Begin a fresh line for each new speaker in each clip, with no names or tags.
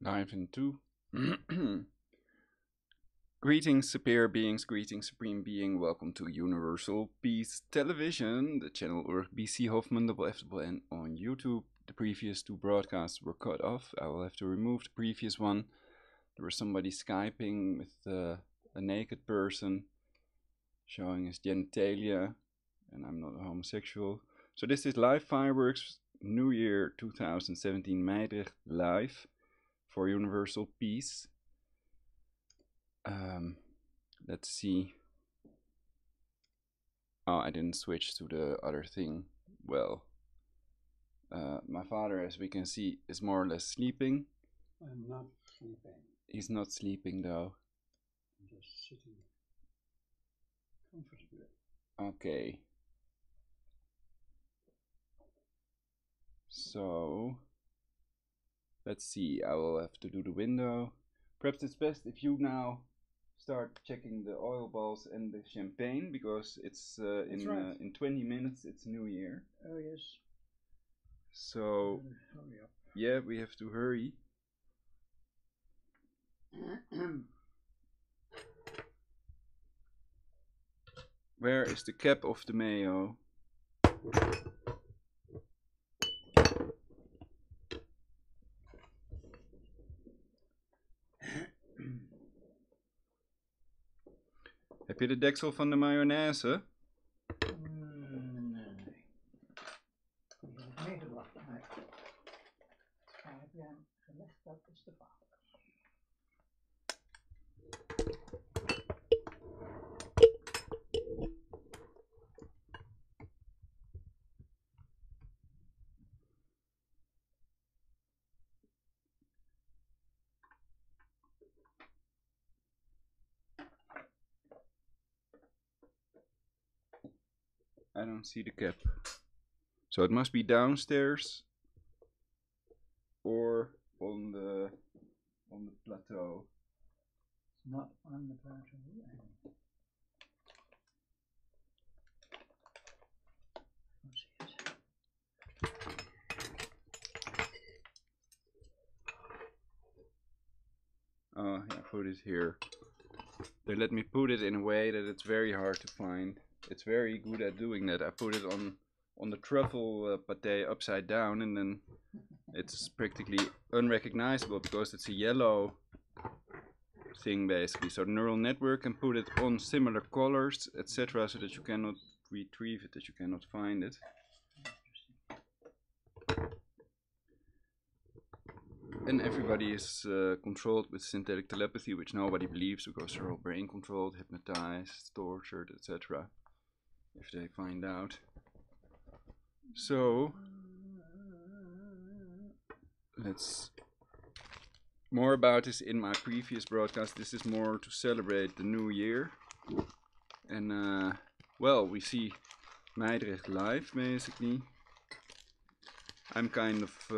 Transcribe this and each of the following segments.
Dive into greetings, superior beings, greetings, supreme being. Welcome to Universal Peace Television, the channel BC Hoffman, double F double N on YouTube. The previous two broadcasts were cut off. I will have to remove the previous one. There was somebody Skyping with a naked person showing his genitalia, and I'm not a homosexual. So this is live fireworks, New Year 2017 Mijdrecht live for Universal Peace. Let's see. Oh, I didn't switch to the other thing. Well, my father, as we can see, is more or less sleeping.
I'm not sleeping.
He's not sleeping though.
I'm just sitting comfortably.
Okay. So, let's see. I will have to do the window. Perhaps it's best if you now start checking the oil balls and the champagne, because it's in 20 minutes it's New Year.
Oh yes.
So
Hurry up.
yeah, we have to hurry. Where is the cap of the mayo? Heb je de deksel van de mayonaise?
Nee. Die heb ik meegebracht. Nee. Waar heb jij hem gelegd? Dat is de vader.
I don't see the cap. So it must be downstairs or on the plateau.
It's not on the plateau. Don't see it.
Oh, yeah, put it here. They let me put it in a way that it's very hard to find. It's very good at doing that. I put it on the truffle pate upside down, and then it's practically unrecognizable because it's a yellow thing basically. So the neural network can put it on similar colors, etc., so that you cannot retrieve it, that you cannot find it. And everybody is controlled with synthetic telepathy, which nobody believes because they're all brain controlled, hypnotized, tortured, etc. If they find out. So, let's more about this in my previous broadcast. This is more to celebrate the new year. And, well, we see Mijdrecht live basically. I'm kind of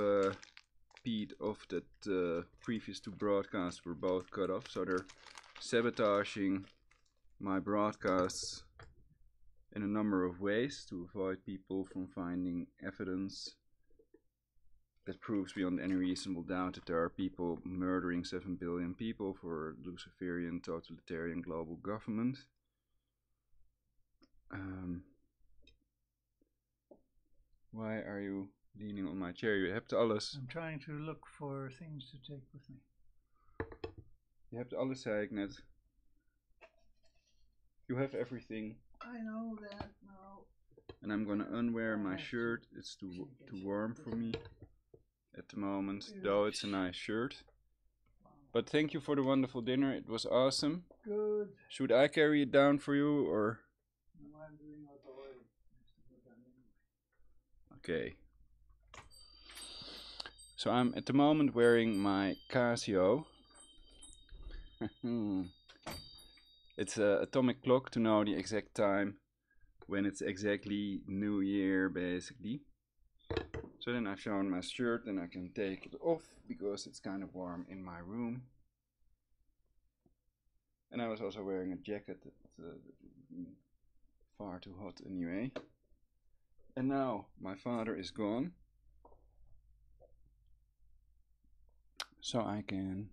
peed off that previous two broadcasts were both cut off, so they're sabotaging my broadcasts in a number of ways to avoid people from finding evidence that proves beyond any reasonable doubt that there are people murdering 7 billion people for Luciferian totalitarian global government. Why are you leaning on my chair? Je hebt alles.
I'm trying to look for things to take with me.
Je hebt alles, zei ik net. You have everything.
I know that now.
And I'm gonna unwear my shirt. It's too warm for me at the moment, though it's a nice shirt. But thank you for the wonderful dinner. It was awesome.
Good.
Should I carry it down for you, or?
No, I'm doing what already.
Okay. So I'm at the moment wearing my Casio. It's an atomic clock to know the exact time when it's exactly New Year, basically. So then I've shown my shirt, and I can take it off because it's kind of warm in my room. And I was also wearing a jacket that's far too hot anyway. And now my father is gone. so I can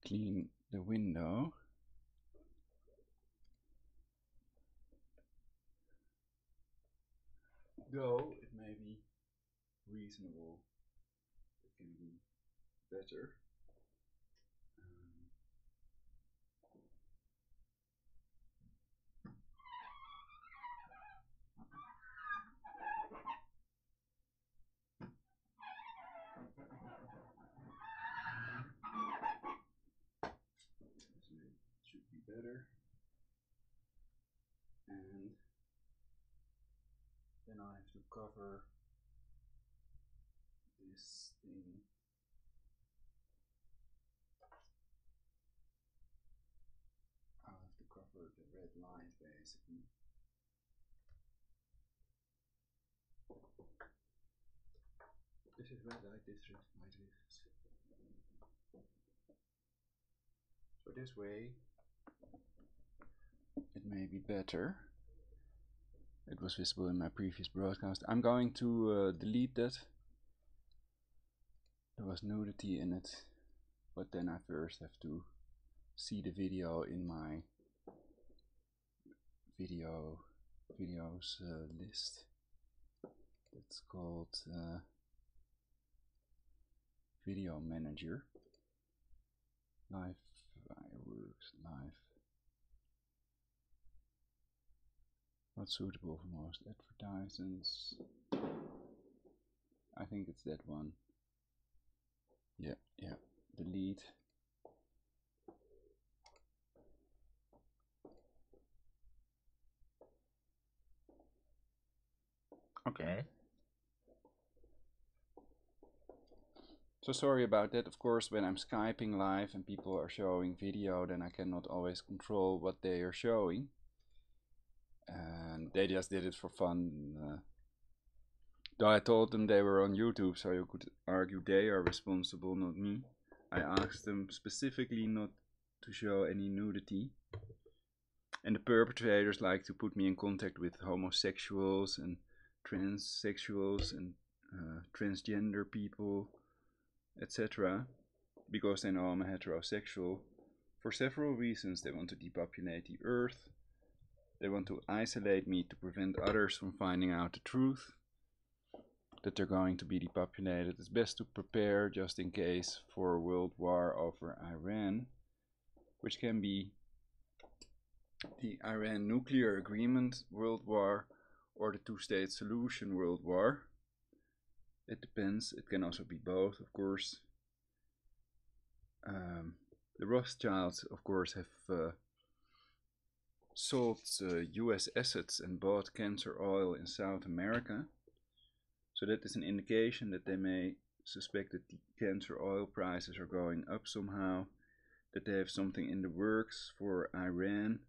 clean the window. Though it may be reasonable, it can be better. This should be better. And then I have to cover this thing. I'll have to cover the red light basically. This is red light district, Mijdrecht. So this way it may be better. It was visible in my previous broadcast. I'm going to delete that. There was nudity in it, but then I first have to see the video in my videos list. It's called Video Manager. Live fireworks, live. Not suitable for most advertisements. I think it's that one. Yeah, delete. Okay. So sorry about that. Of course, when I'm Skyping live and people are showing video, then I cannot always control what they are showing. And they just did it for fun. Though I told them they were on YouTube, so you could argue they are responsible, not me. I asked them specifically not to show any nudity. And the perpetrators like to put me in contact with homosexuals and transsexuals and transgender people, etc. Because they know I'm a heterosexual. For several reasons. They want to depopulate the earth. They want to isolate me to prevent others from finding out the truth. That they're going to be depopulated. It's best to prepare just in case for a world war over Iran, which can be the Iran nuclear agreement world war or the two-state solution world war. It depends. It can also be both, of course. The Rothschilds, of course, have sold US assets and bought cancer oil in South America. So that is an indication that they may suspect that the cancer oil prices are going up somehow, that they have something in the works for Iran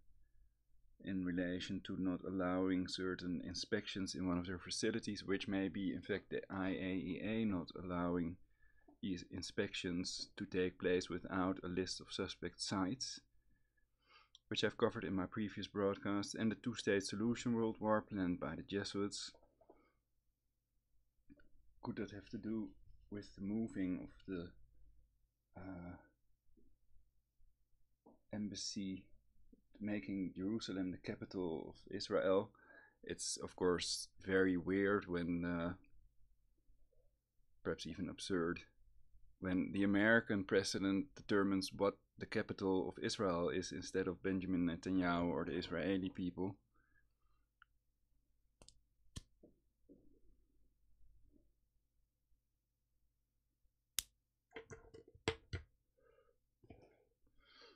in relation to not allowing certain inspections in one of their facilities, which may be in fact the IAEA not allowing these inspections to take place without a list of suspect sites, which I've covered in my previous broadcast, and the two-state solution world war planned by the Jesuits. Could that have to do with the moving of the embassy, making Jerusalem the capital of Israel? It's of course very weird when, perhaps even absurd, when the American president determines what the capital of Israel is instead of Benjamin Netanyahu or the Israeli people.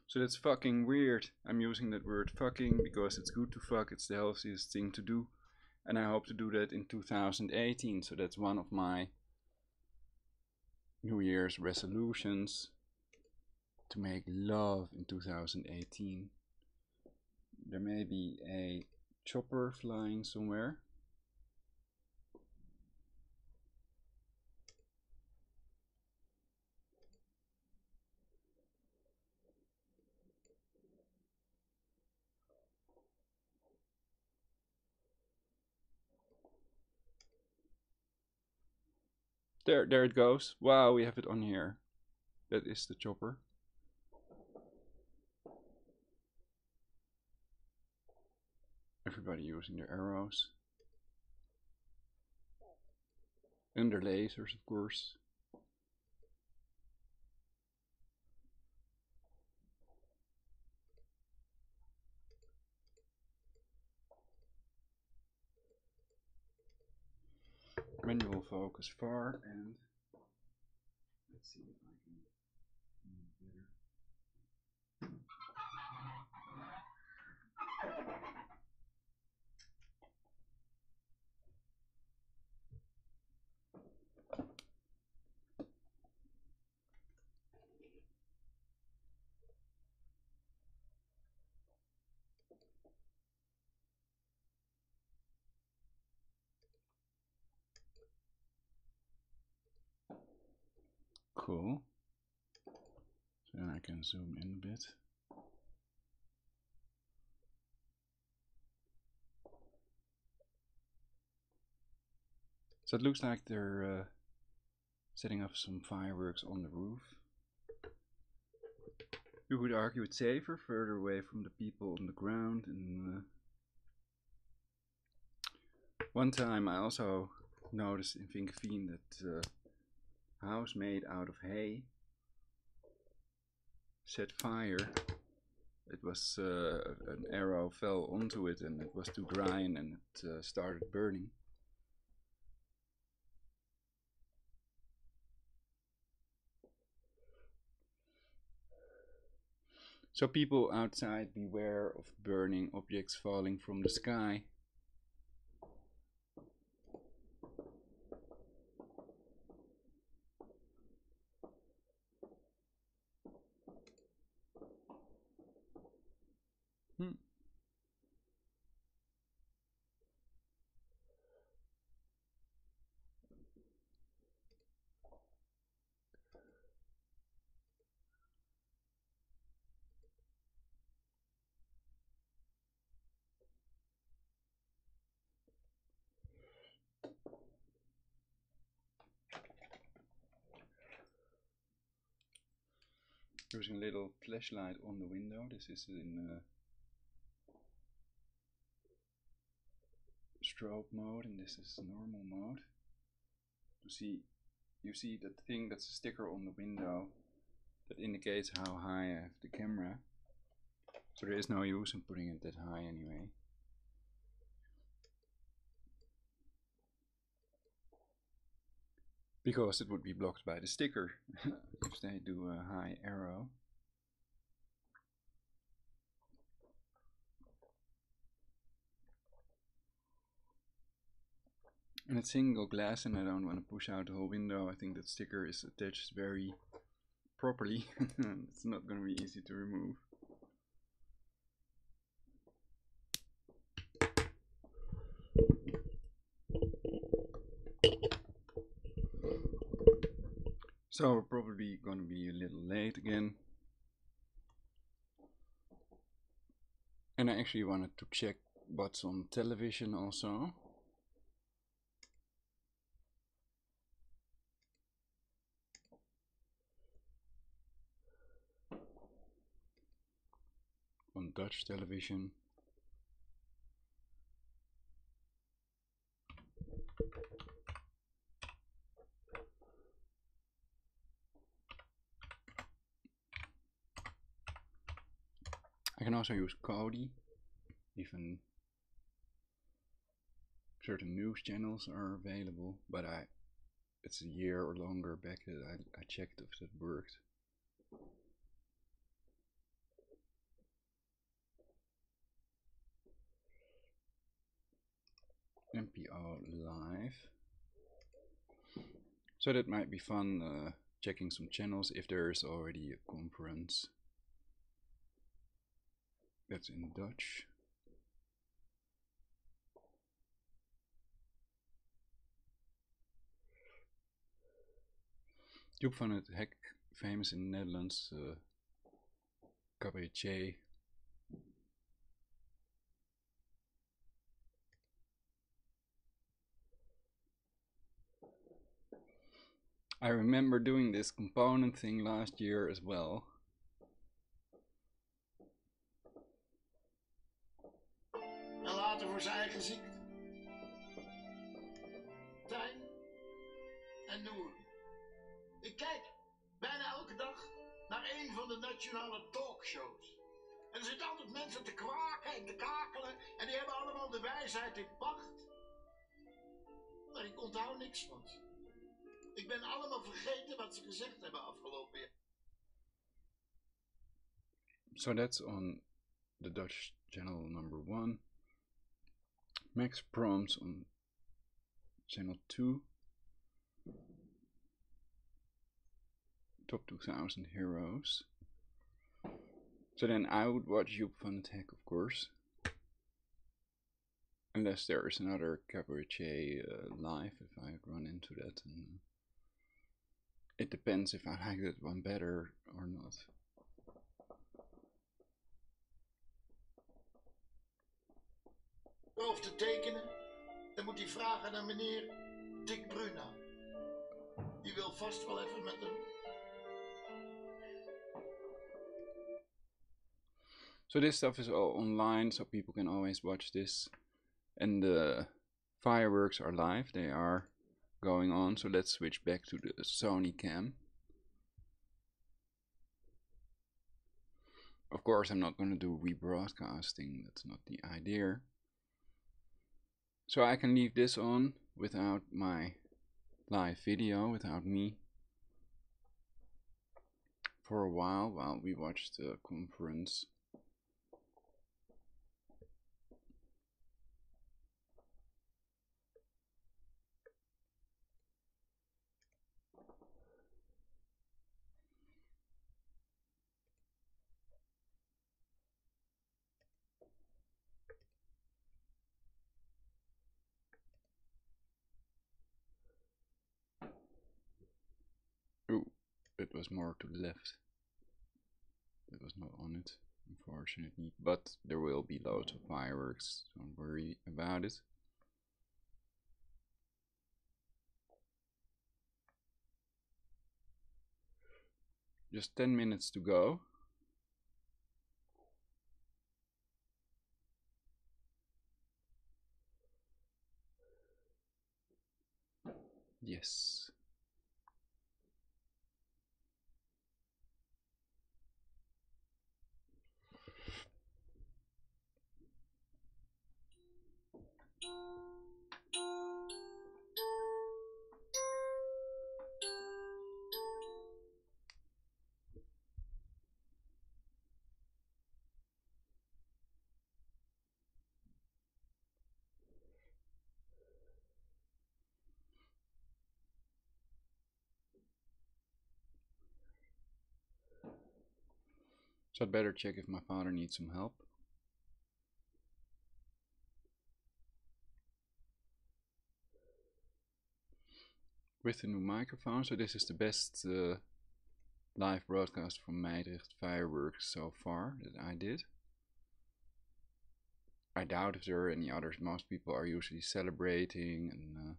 So that's fucking weird. I'm using that word fucking because it's good to fuck, it's the healthiest thing to do. And I hope to do that in 2018. So that's one of my New Year's resolutions, to make love in 2018. There may be a chopper flying somewhere. There it goes. Wow, we have it on here. That is the chopper. Everybody using their arrows. And their lasers, of course. Manual focus far, and let's see if I can do it better. Cool. So then I can zoom in a bit. So it looks like they're setting up some fireworks on the roof. You could argue it's safer, further away from the people on the ground. And one time I also noticed in Vinkeveen that a house made out of hay set fire. It was an arrow fell onto it and it was too dry and it started burning. So people outside, beware of burning objects falling from the sky. Using a little flashlight on the window. This is in strobe mode and this is normal mode. You see that thing, that's a sticker on the window that indicates how high I have the camera. So there is no use in putting it that high anyway. Because it would be blocked by the sticker if they do a high arrow. And it's single glass and I don't want to push out the whole window. I think that sticker is attached very properly. It's not going to be easy to remove. So we're probably going to be a little late again. And I actually wanted to check what's on television also. On Dutch television. I can also use Kodi. Even certain news channels are available, but it's a year or longer back that I checked if that worked. NPO Live. So that might be fun, checking some channels if there is already a conference. That's in Dutch. Joep van het Hek, famous in the Netherlands, cabaretier. I remember doing this component thing last year as well.
En later voor zijn eigen ziekte. Tijn en Noer. Ik kijk bijna elke dag naar een van de nationale talkshows. En er zitten altijd mensen te kwaken en te kakelen en die hebben allemaal de wijsheid in pacht. Maar ik onthoud niks van ze. Ik ben allemaal vergeten wat ze gezegd hebben afgelopen jaar.
So that's on the Dutch channel number 1. Max prompts on channel 2. Top 2000 heroes. So then I would watch Joep van het Hek, of course. Unless there is another cabaret live, if I run into that. And it depends if I like that one better or not.
Of te tekenen, dan moet hij vragen naar meneer Dick Bruna. Die wil vast wel even met hem.
So this stuff is all online, so people can always watch this. And the fireworks are live, they are going on. So let's switch back to the Sony cam. Of course, I'm not going to do rebroadcasting, that's not the idea. So I can leave this on without my live video, without me, for a while we watch the conference. Ooh, it was more to the left. That was not on it, unfortunately. But there will be loads of fireworks, don't worry about it. Just 10 minutes to go. Yes. So I'd better check if my father needs some help. With the new microphone, so this is the best live broadcast from Mijdrecht fireworks so far that I did. I doubt if there are any others. Most people are usually celebrating and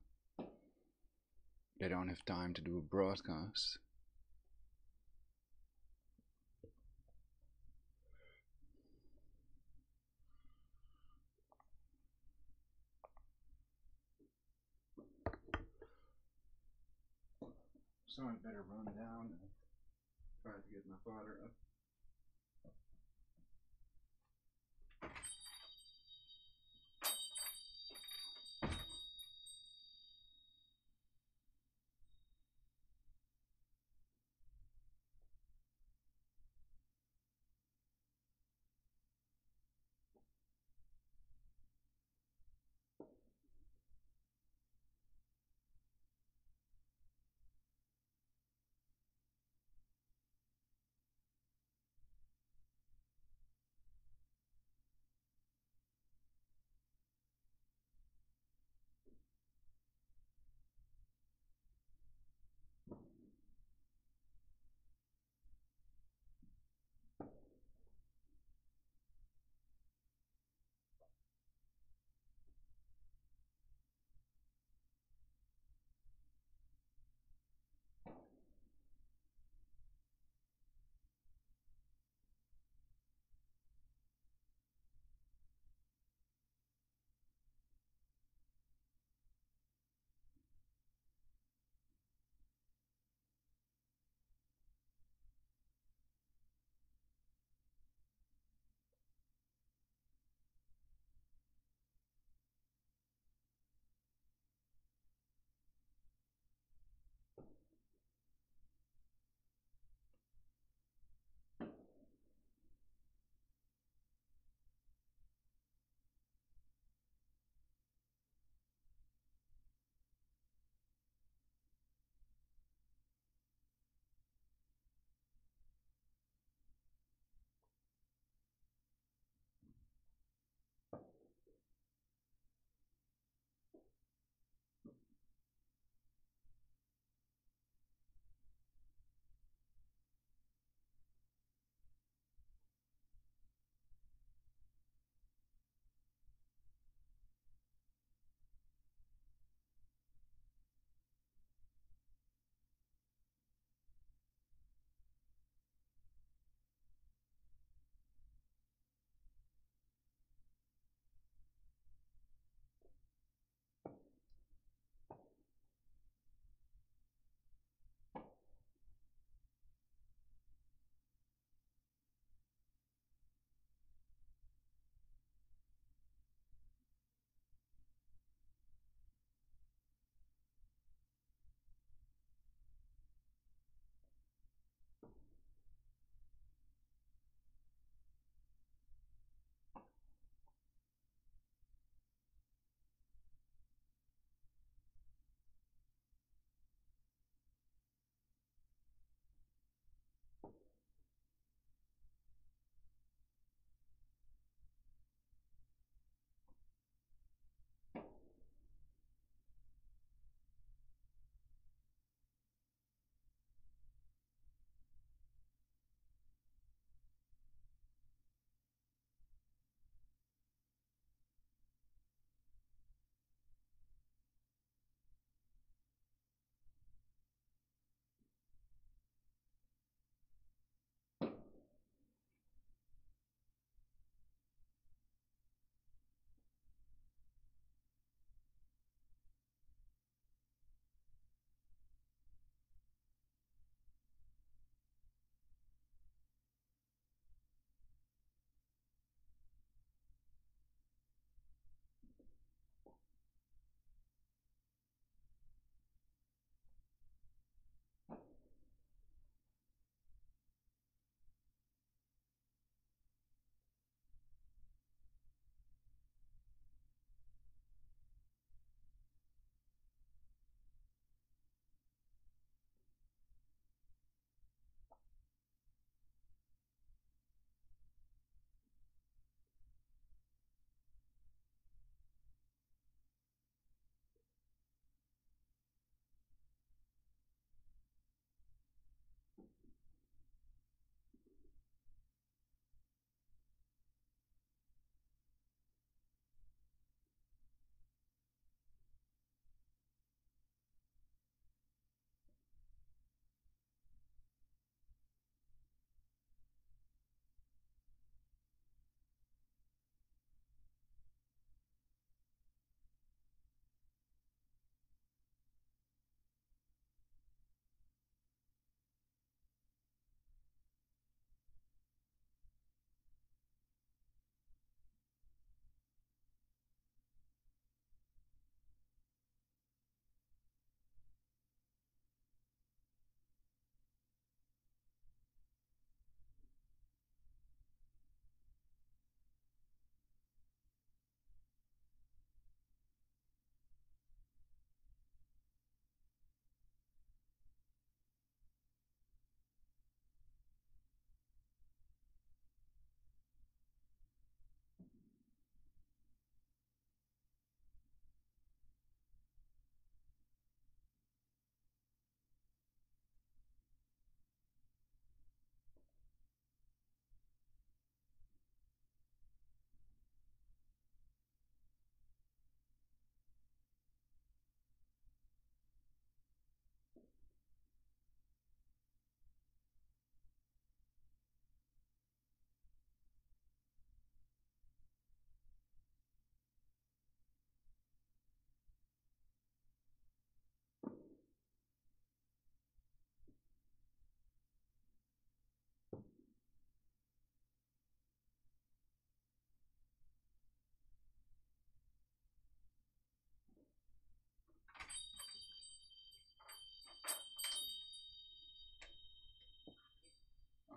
they don't have time to do a broadcast. So I better run down and try to get my father up.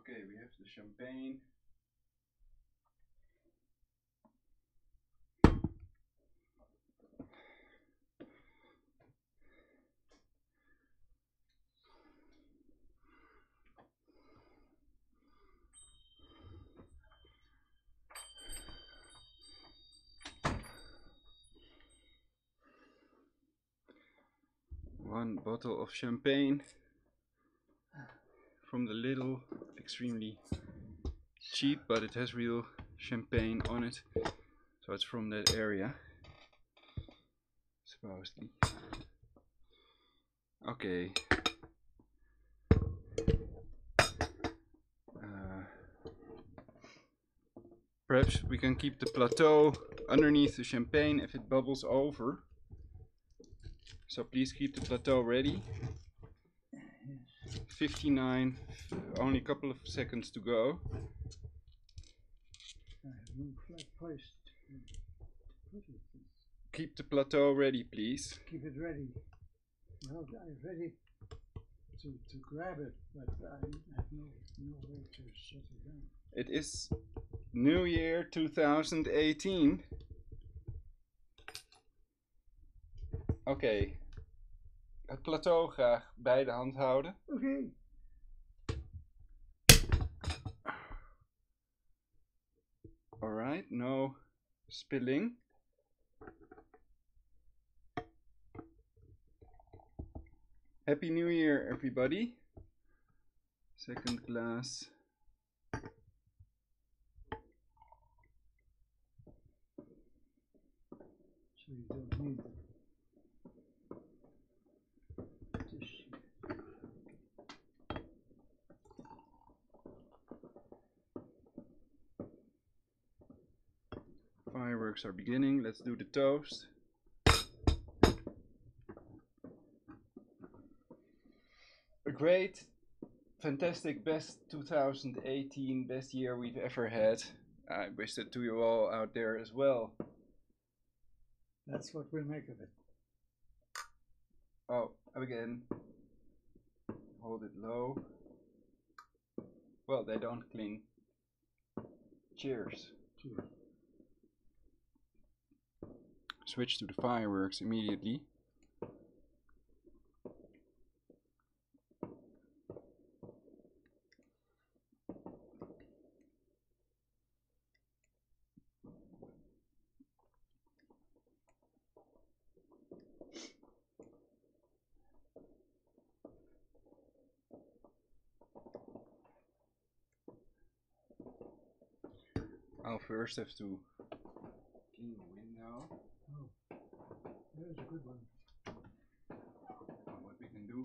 Okay, we have the champagne. One bottle of champagne from the Lidl, extremely cheap, but it has real champagne on it, so it's from that area, supposedly. Okay. Perhaps we can keep the plateau underneath the champagne if it bubbles over. So please keep the plateau ready. 59, only a couple of seconds to go.
I have no flat place to put it.
Keep the plateau ready, please.
Keep it ready. Well, I'm ready to grab it, but I have no way to shut it down.
It is New Year 2018. Oké. Het plateau graag bij de hand houden.
Oké.
Alright, no spilling. Happy New Year, everybody. Second glass.
So you don't need tissue.
Fireworks are beginning. Let's do the toast. A great, fantastic, best 2018, best year we've ever had. I wish it to you all out there as well.
That's what we make of it.
Oh, again. Hold it low. Well, they don't cling. Cheers.
Cheers.
Switch to the fireworks immediately. I'll first have to clean the window.
Oh, there's a good one.
What we can do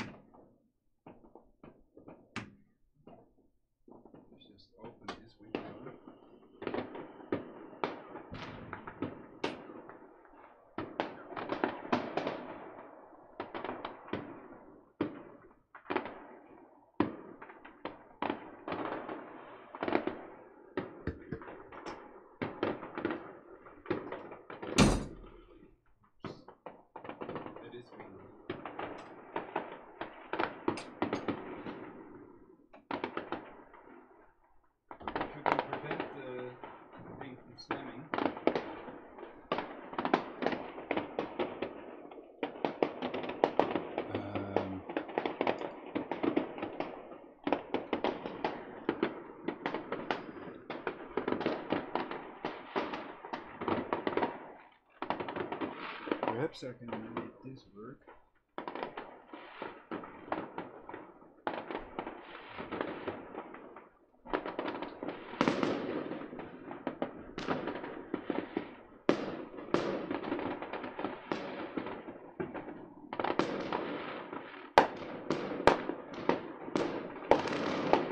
is just open this window. It is windy. If you can prevent the thing from slamming. Perhaps I can make this work.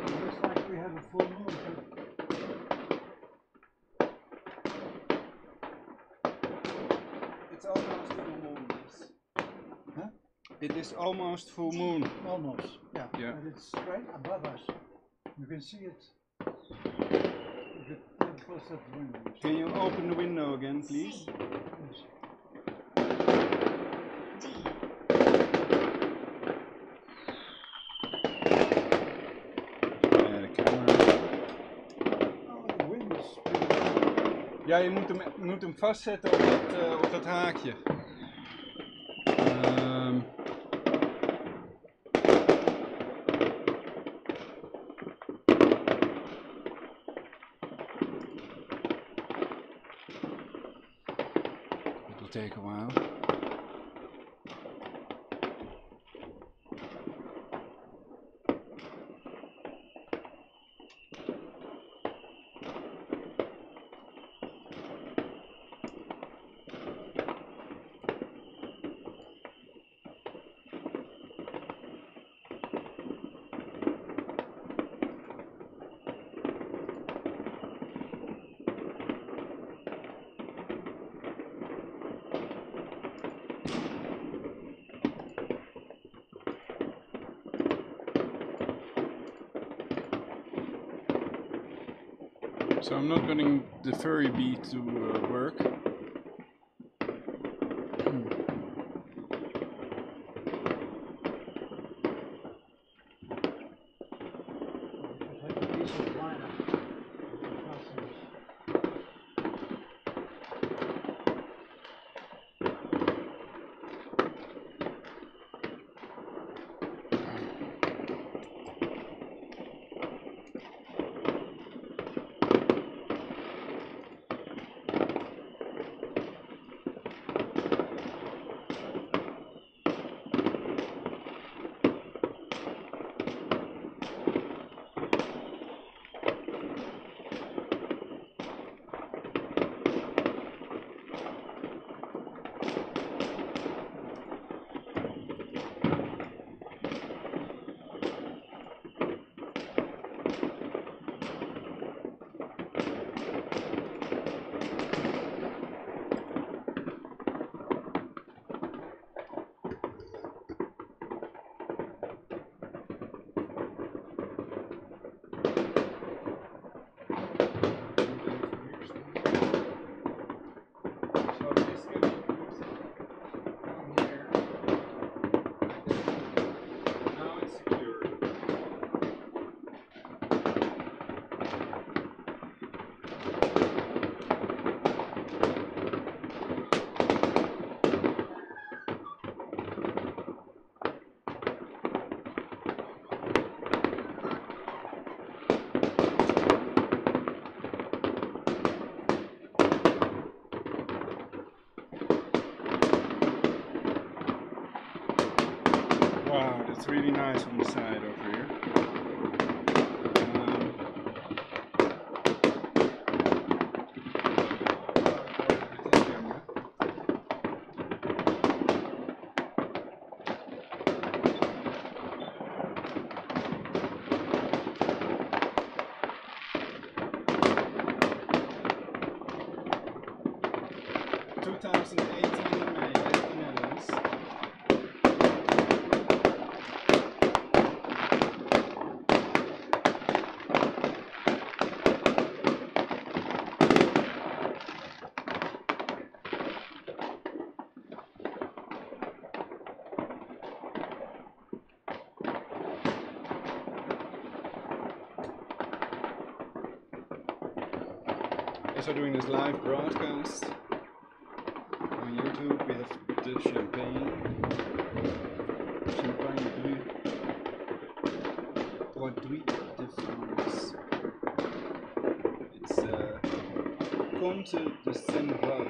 Looks like we have a full moon.
It's almost full moon, yes.
Huh?
It is almost full moon.
Almost, yeah.
Yeah.
And it's right above us. You can see it. You could get close up the window.
Can you open the window again, please?
Yes.
The camera. Ja, je moet hem vastzetten op dat haakje. It will take a while. So I'm not getting the furry bee to work. Wow, that's really nice on the side over here. 2018 in May at the Netherlands. Also doing this live broadcast on YouTube. We have the champagne bleu, produit de France. It's Comte de Senneval.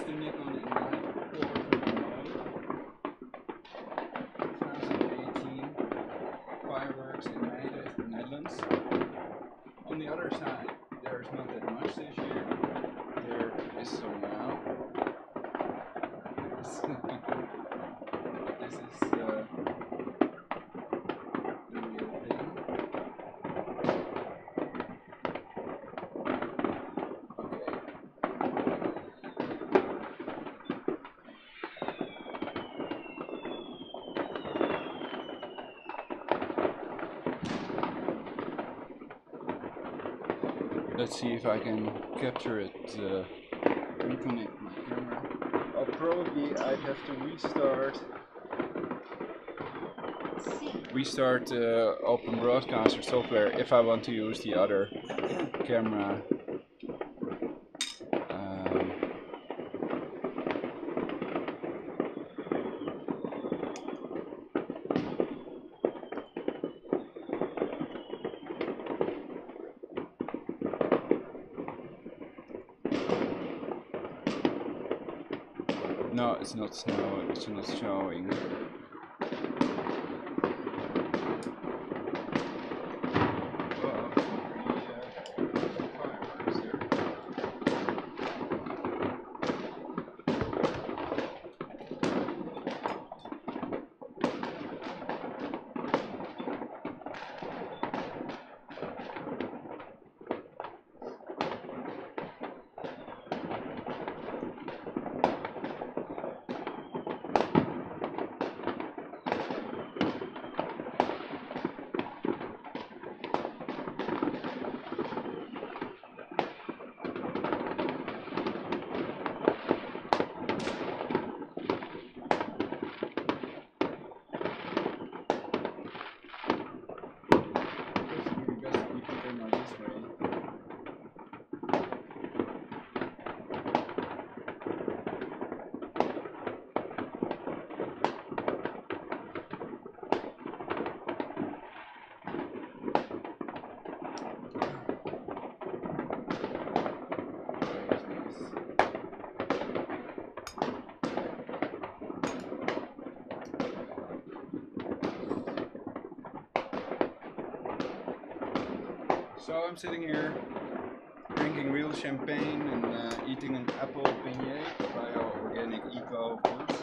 the Nikon in light portrait mode. 2018 fireworks in Mijdrecht, Netherlands. On the other side, there's not that much this year. There is some now. This is the real thing. Let's see if I can capture it, reconnect my camera. Oh, probably I'd have to restart Open Broadcaster software if I want to use the other camera. No, it's not snowing, it's not showing. So I'm sitting here drinking real champagne and eating an apple beignet, bio-organic eco of course.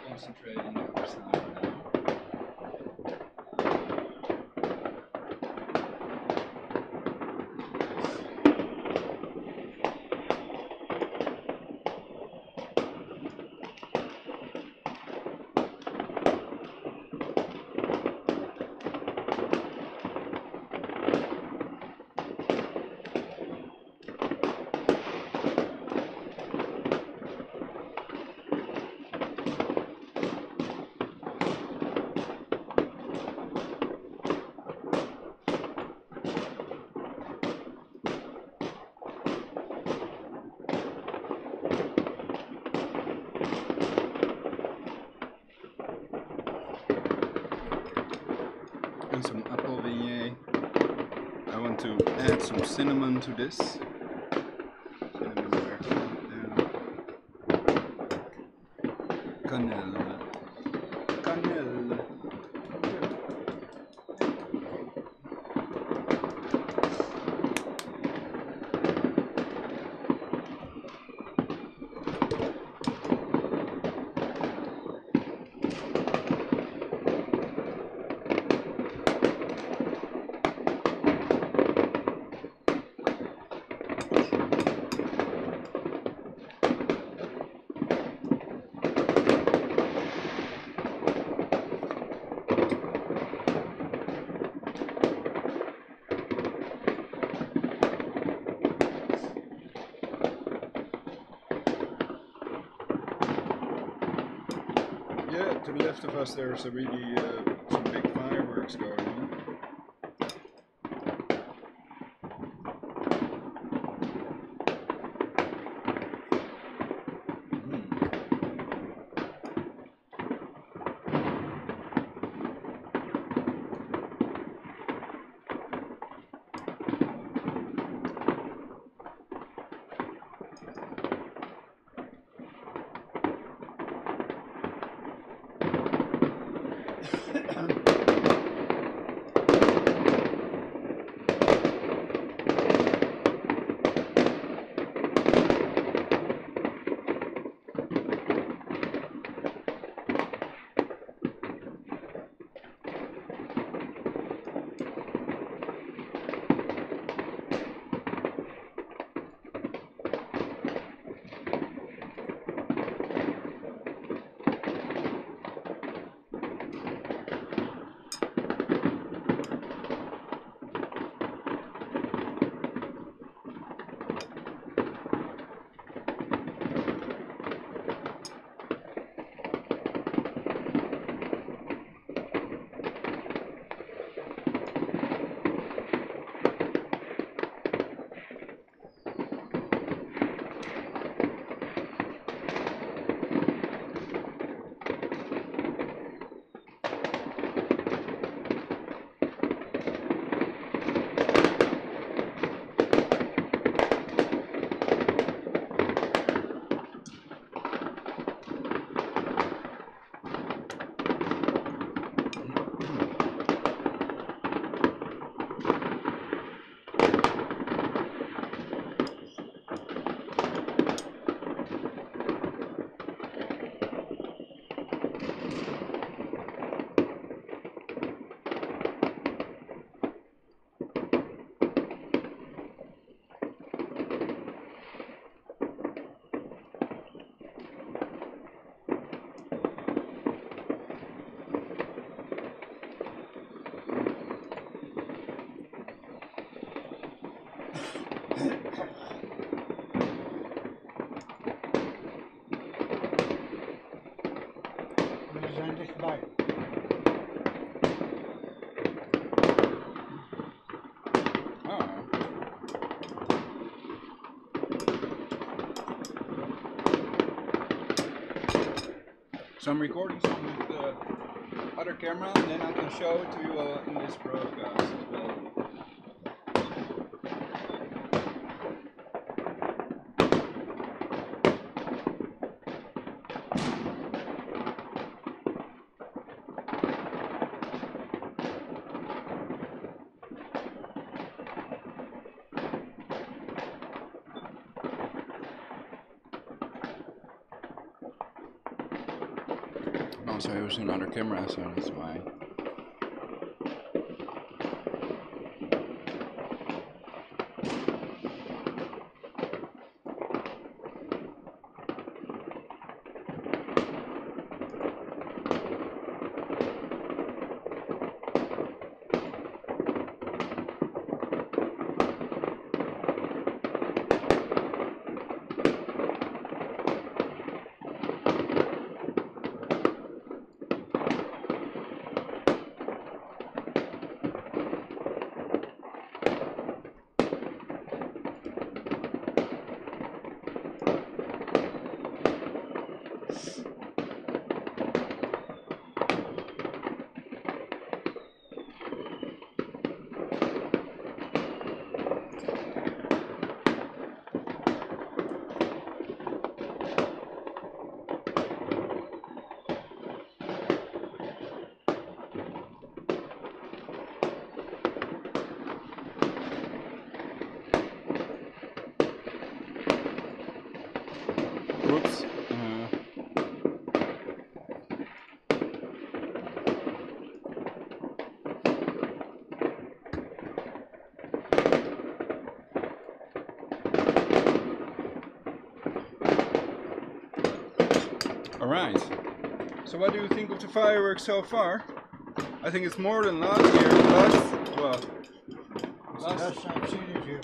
Concentrate on the other side now. And some apple beignet. I want to add some cinnamon to this. Cinnamon there. Cannelle. Cannelle. Last of Us, there's a really some big fireworks going on.
We zijn dichtbij.
So I'm recording some with the other camera, and then I can show it to you in this broadcast as well. Also using another camera, so that's why. Whoops. Alright. So what do you think of the fireworks so far? I think it's more than last year.
Last I've seen it here.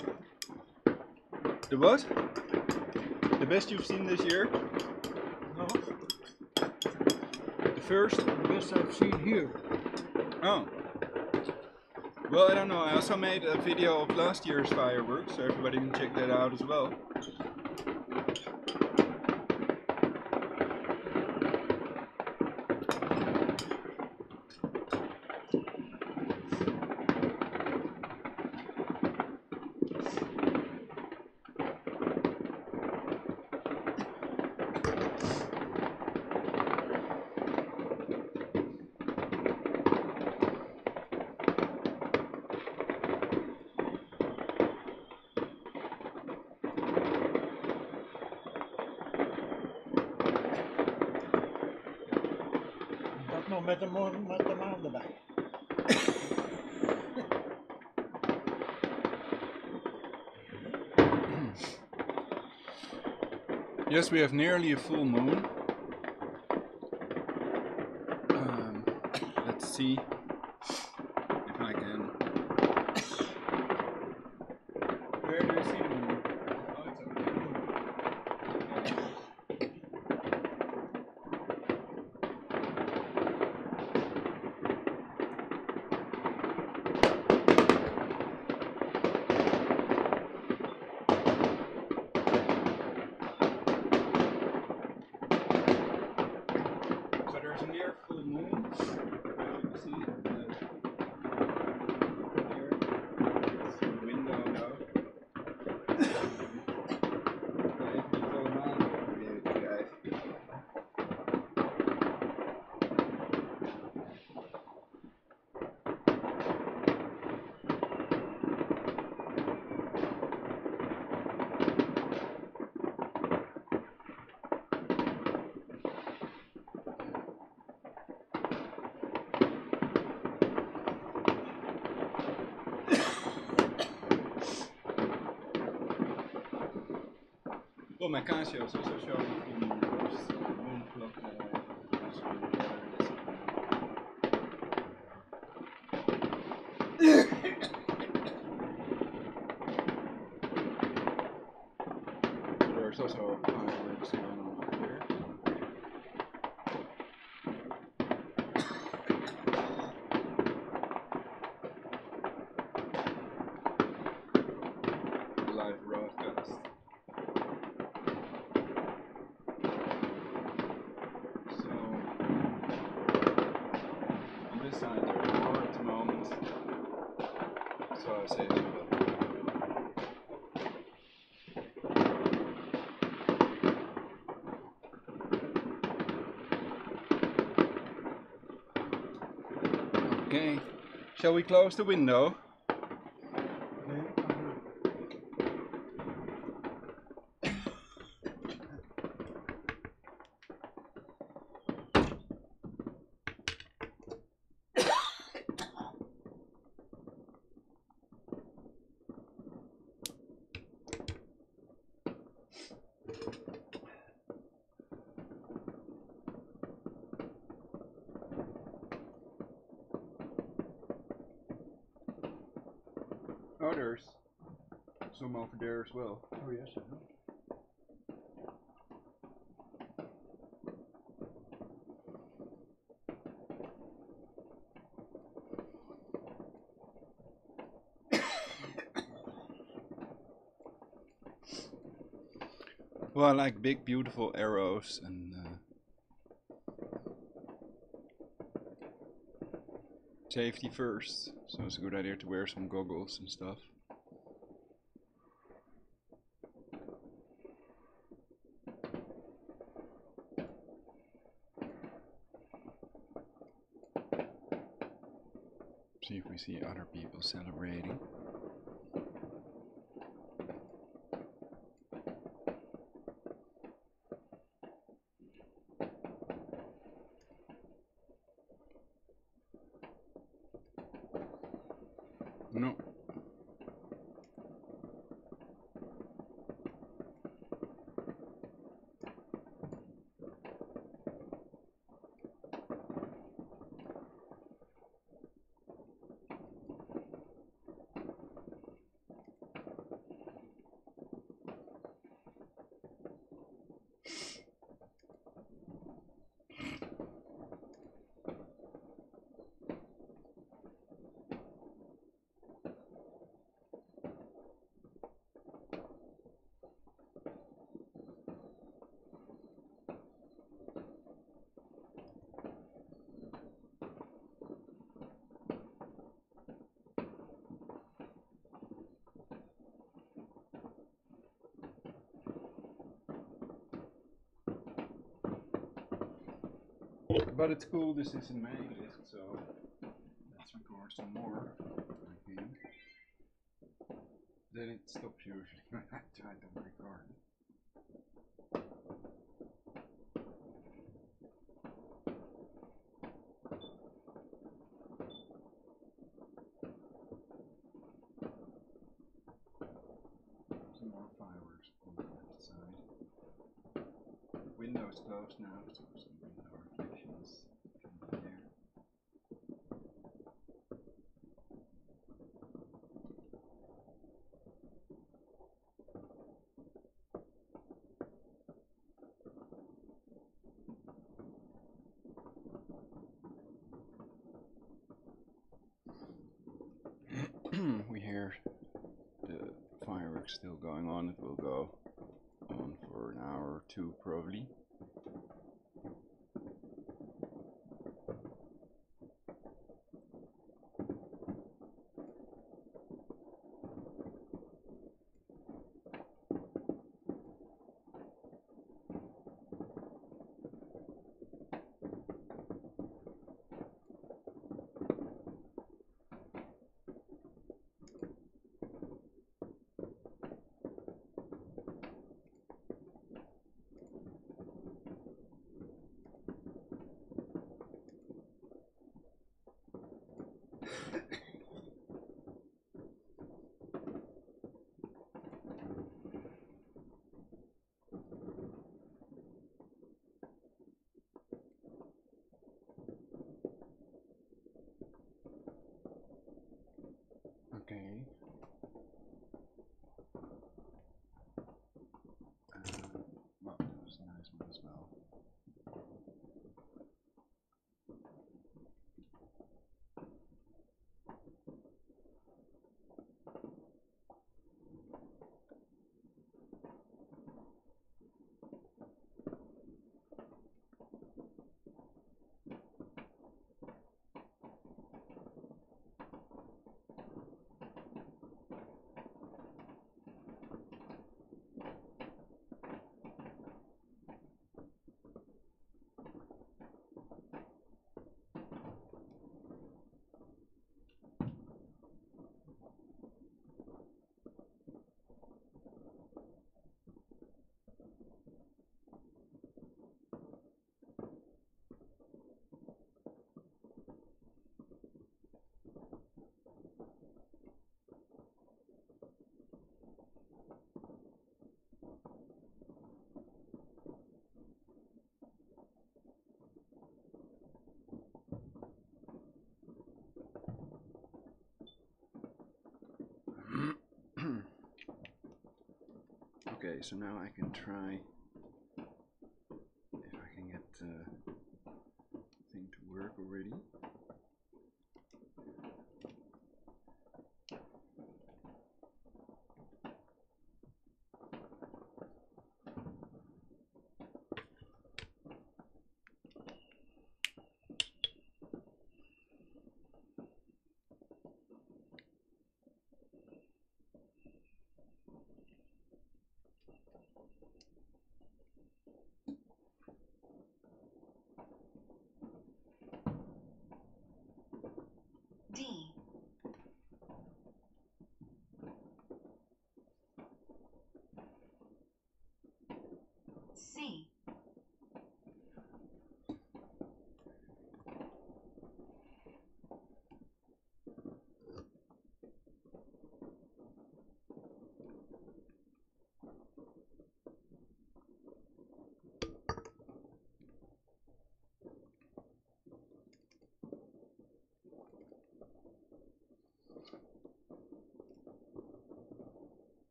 The what? The best you've seen this year?
No.
The first?
The best I've seen here.
Oh. Well, I don't know. I also made a video of last year's fireworks, so everybody can check that out as well.
Dat nog met de maan erbij.
Yes, we have nearly a full moon. Let's see if I can. Where do you see the moon? Oh, it's over there. So there's a near full moon. As you can see, here, it's the window now. Even die volle maan proberen te krijgen. Well, my Casio is also showing full moon first. Moon clock. So there's also fireworks going on up here. Live broadcast. So on this side there are more at the moment. So I say as well. Okay, shall we close the window? Oh, there's some over there as well.
Oh yes, I know.
Well, I like big, beautiful arrows and safety first. So it's a good idea to wear some goggles and stuff. See if we see other people celebrating. No. But it's cool, this is in Mijdrecht, so let's record some more, I think. Then it stops usually when I try to record. Some more fireworks on the left side. The window is closed now, so some window reflections can be there. We hear the fireworks still going on. It will go on for an hour or two probably. Okay. Well, that was a nice one as well. Okay, so now I can try if I can get the thing to work already.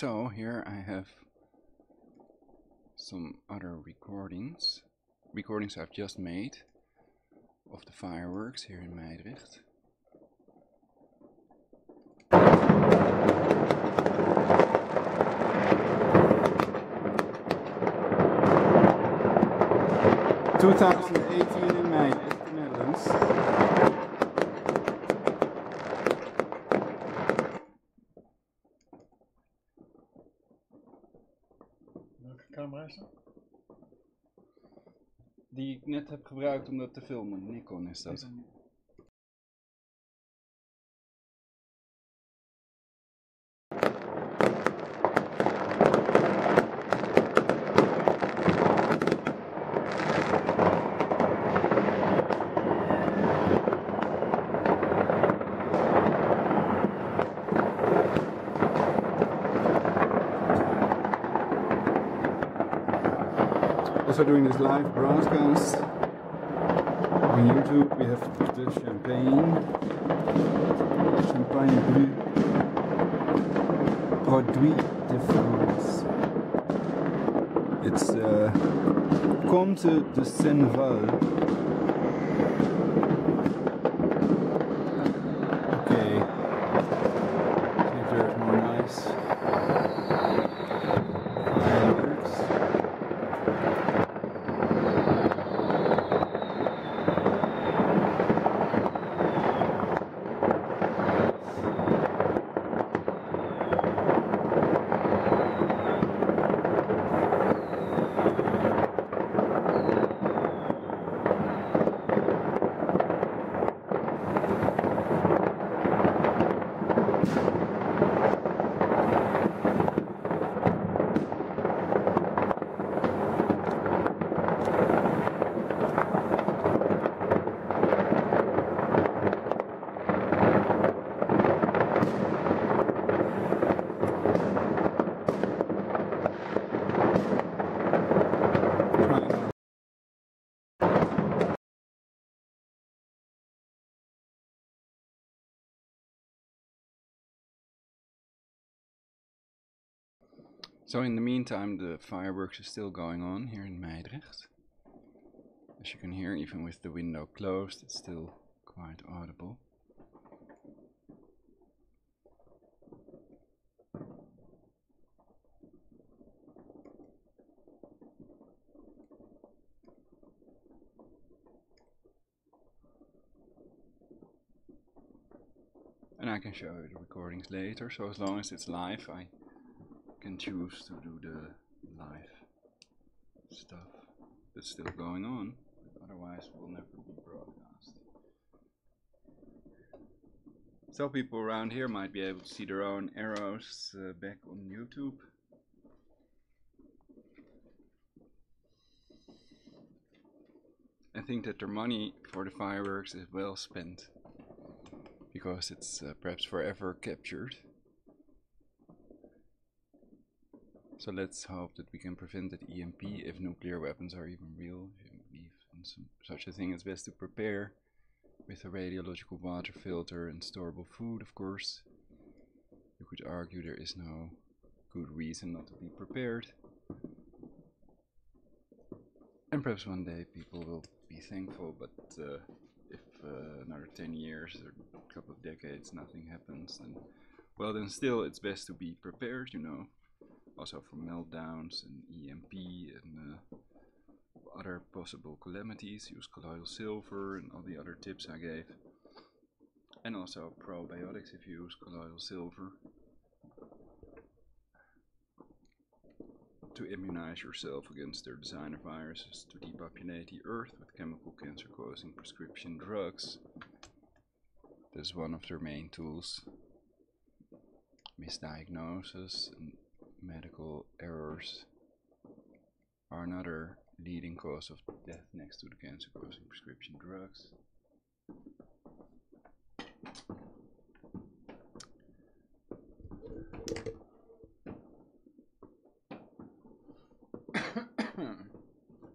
So here I have some other recordings I've just made of the fireworks here in Mijdrecht. ...2018 in Mijdrecht, the Netherlands.
Welke camera is dat?
Die ik net heb gebruikt om dat te filmen. Nikon is dat. Also doing this live broadcast on YouTube. We have the champagne Bru, Produit de France. It's Comte de Senneval. Okay, see if there's more nice fireworks. So in the meantime, the fireworks are still going on here in Mijdrecht. As you can hear, even with the window closed, it's still quite audible. And I can show you the recordings later, so as long as it's live, I can choose to do the live stuff that's still going on, otherwise it will never be broadcast. So people around here might be able to see their own arrows back on YouTube. I think that their money for the fireworks is well spent, because it's perhaps forever captured. So let's hope that we can prevent that EMP if nuclear weapons are even real. If you believe in such a thing, it's best to prepare with a radiological water filter and storable food, of course. You could argue there is no good reason not to be prepared. And perhaps one day people will be thankful, but if another 10 years or a couple of decades nothing happens, then, well, then still it's best to be prepared, you know. Also for meltdowns and EMP and other possible calamities. Use colloidal silver and all the other tips I gave. And also probiotics if you use colloidal silver. To immunize yourself against their designer viruses, to depopulate the earth with chemical cancer-causing prescription drugs. This is one of their main tools. Misdiagnosis and medical errors are another leading cause of death next to the cancer-causing prescription drugs.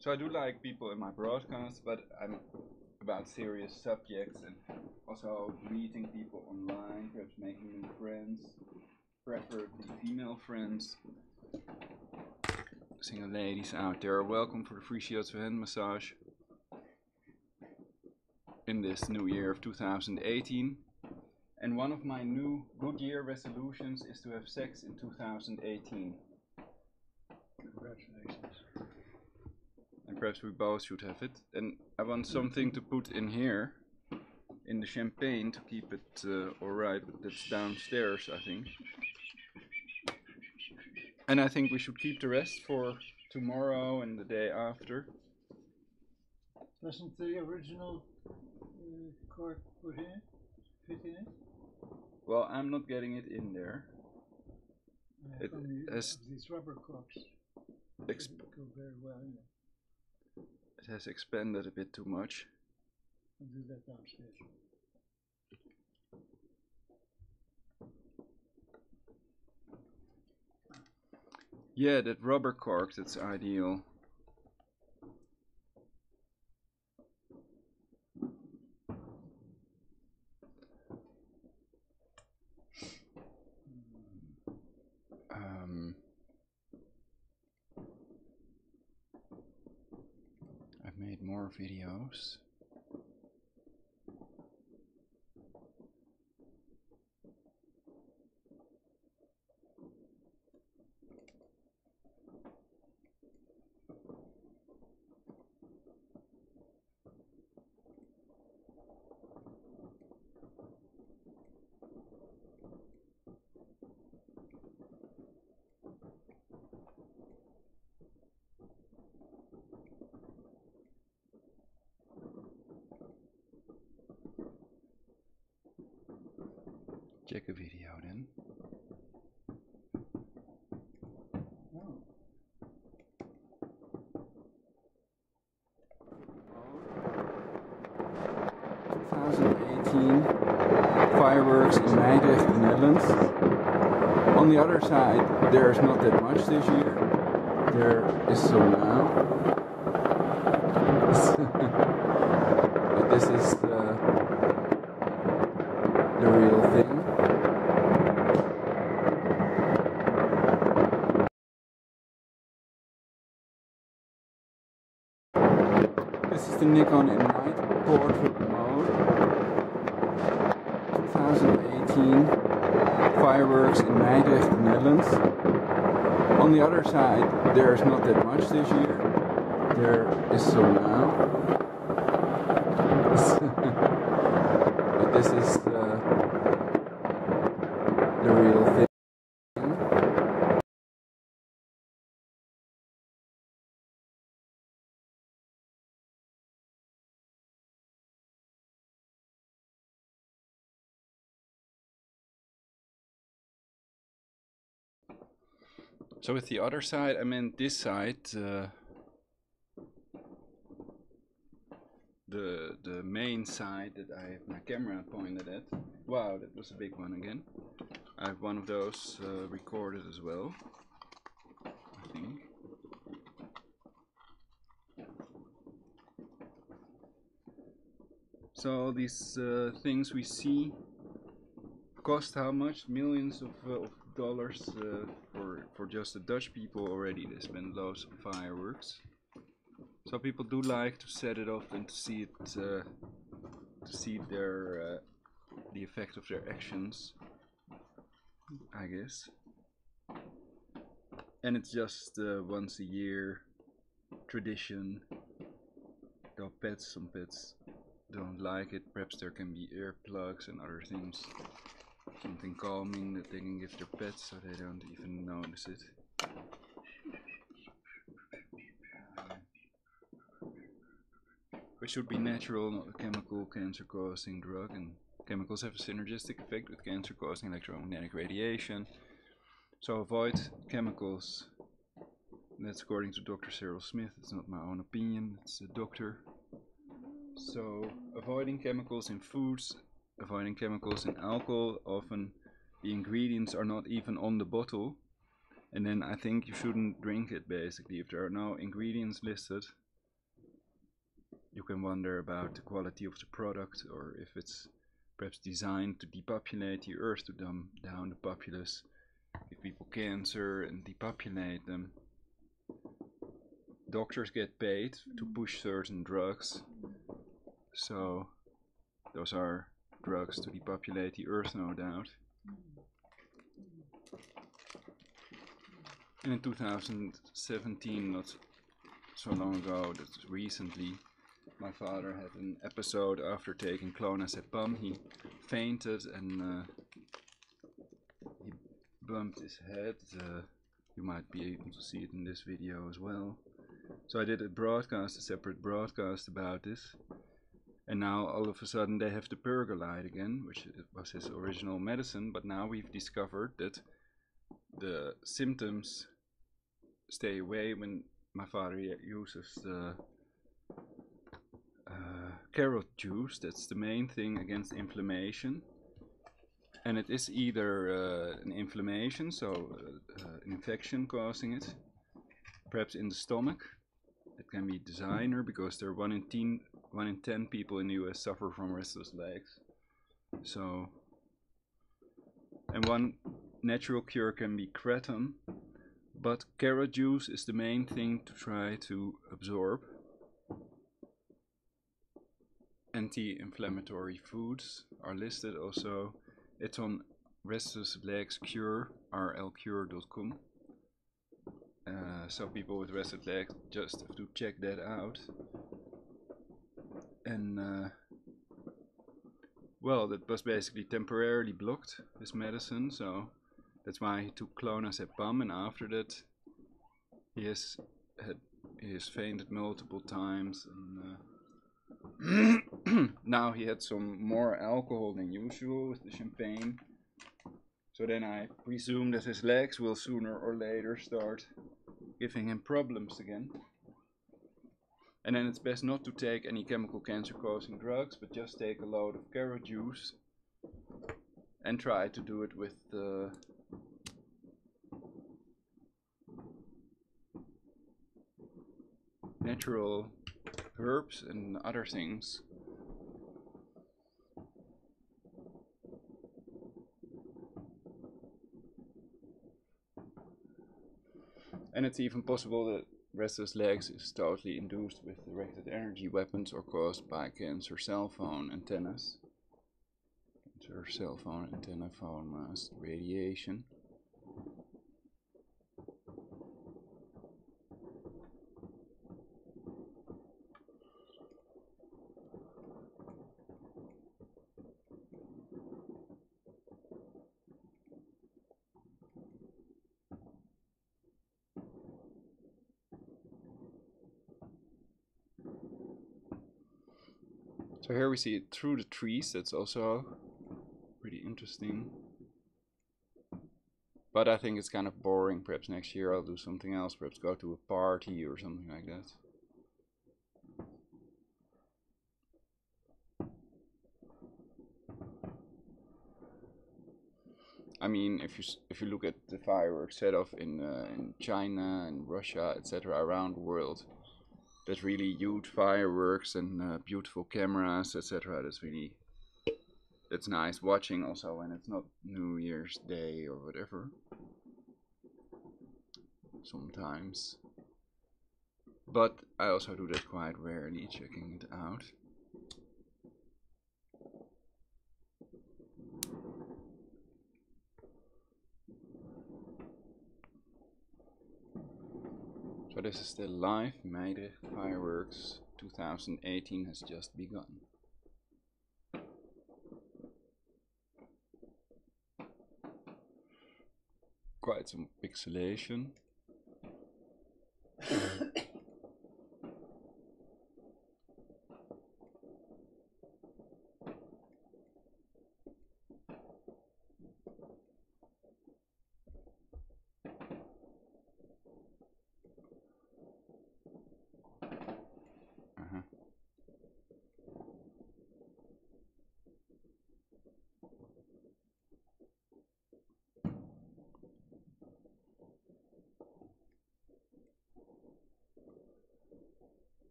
So I do like people in my broadcasts, but I'm about serious subjects and also meeting people online, perhaps making new friends. preferably female friends. Single ladies out there, welcome for the free shiatsu hand massage in this new year of 2018. And one of my new good year resolutions is to have sex in 2018.
Congratulations.
And perhaps we both should have it. And I want something to put in here, in the champagne, to keep it alright, but that's downstairs, I think. And I think we should keep the rest for tomorrow and the day after.
Doesn't the original cork fit in it?
Well, I'm not getting it in there. It has
these rubber corks go very well in it.
It has expanded a bit too much.
I'll do that downstairs.
Yeah, that rubber cork, that's ideal. I've made more videos. Check a video then.
Oh.
2018 fireworks in Mijdrecht, the Netherlands. On the other side, there's not that much this year. There is some now. But this is the real thing. This is the Nikon in night portrait mode. 2018 fireworks in Mijdrecht, the Netherlands. On the other side, there's not that much this year. There is some now. But this is the real thing. So with the other side, I meant this side, the main side that I have my camera pointed at. Wow, that was a big one again. I have one of those recorded as well, I think. So all these things we see cost how much? Millions of dollars for just the Dutch people already. They spend loads on fireworks. So people do like to set it off and to see it, to see their the effect of their actions, I guess. And it's just once a year tradition. Though some pets don't like it. Perhaps there can be earplugs and other things. Something calming that they can give their pets so they don't even notice it. Which should be natural, not a chemical cancer-causing drug, and chemicals have a synergistic effect with cancer-causing electromagnetic radiation. So avoid chemicals. That's according to Dr. Cyril Smith. It's not my own opinion, it's a doctor. So avoiding chemicals in foods, avoiding chemicals in alcohol. Often the ingredients are not even on the bottle, and then I think you shouldn't drink it basically. If there are no ingredients listed, you can wonder about the quality of the product, or if it's perhaps designed to depopulate the earth, to dumb down the populace. give people cancer and depopulate them. Doctors get paid to push certain drugs, so those are drugs to depopulate the earth, no doubt. And in 2017, not so long ago, that's recently, my father had an episode after taking clonazepam. He fainted and he bumped his head. You might be able to see it in this video as well. So I did a separate broadcast about this. And now all of a sudden they have the pergolide again, which was his original medicine. But now we've discovered that the symptoms stay away when my father uses the carrot juice. That's the main thing against inflammation. And it is either an inflammation, so an infection causing it, perhaps in the stomach. It can be designer, because there are 1 in 10 people in the US suffer from restless legs. So, and one natural cure can be kratom, but carrot juice is the main thing to try to absorb. Anti-inflammatory foods are listed also. It's on Restless Legs Cure, rlcure.com. So people with restless legs just have to check that out. And well, that was basically temporarily blocked, this medicine, so that's why he took clonazepam, and after that he has fainted multiple times, and now he had some more alcohol than usual with the champagne. So then I presume that his legs will sooner or later start giving him problems again. And then it's best not to take any chemical cancer causing drugs, but just take a load of carrot juice and try to do it with natural herbs and other things. And it's even possible that restless legs is totally induced with directed energy weapons or caused by cancer cell phone antennas. Cancer cell phone antenna phone mast radiation. So here we see it through the trees. That's also pretty interesting. But I think it's kind of boring. Perhaps next year I'll do something else. Perhaps go to a party or something like that. I mean, if you look at the fireworks set off in China and Russia, etc., around the world, there's really huge fireworks and beautiful cameras, etc. That's nice watching also when it's not New Year's Day or whatever. Sometimes. But I also do that quite rarely, checking it out. So this is still live. Mijdrecht fireworks 2018 has just begun. Quite some pixelation.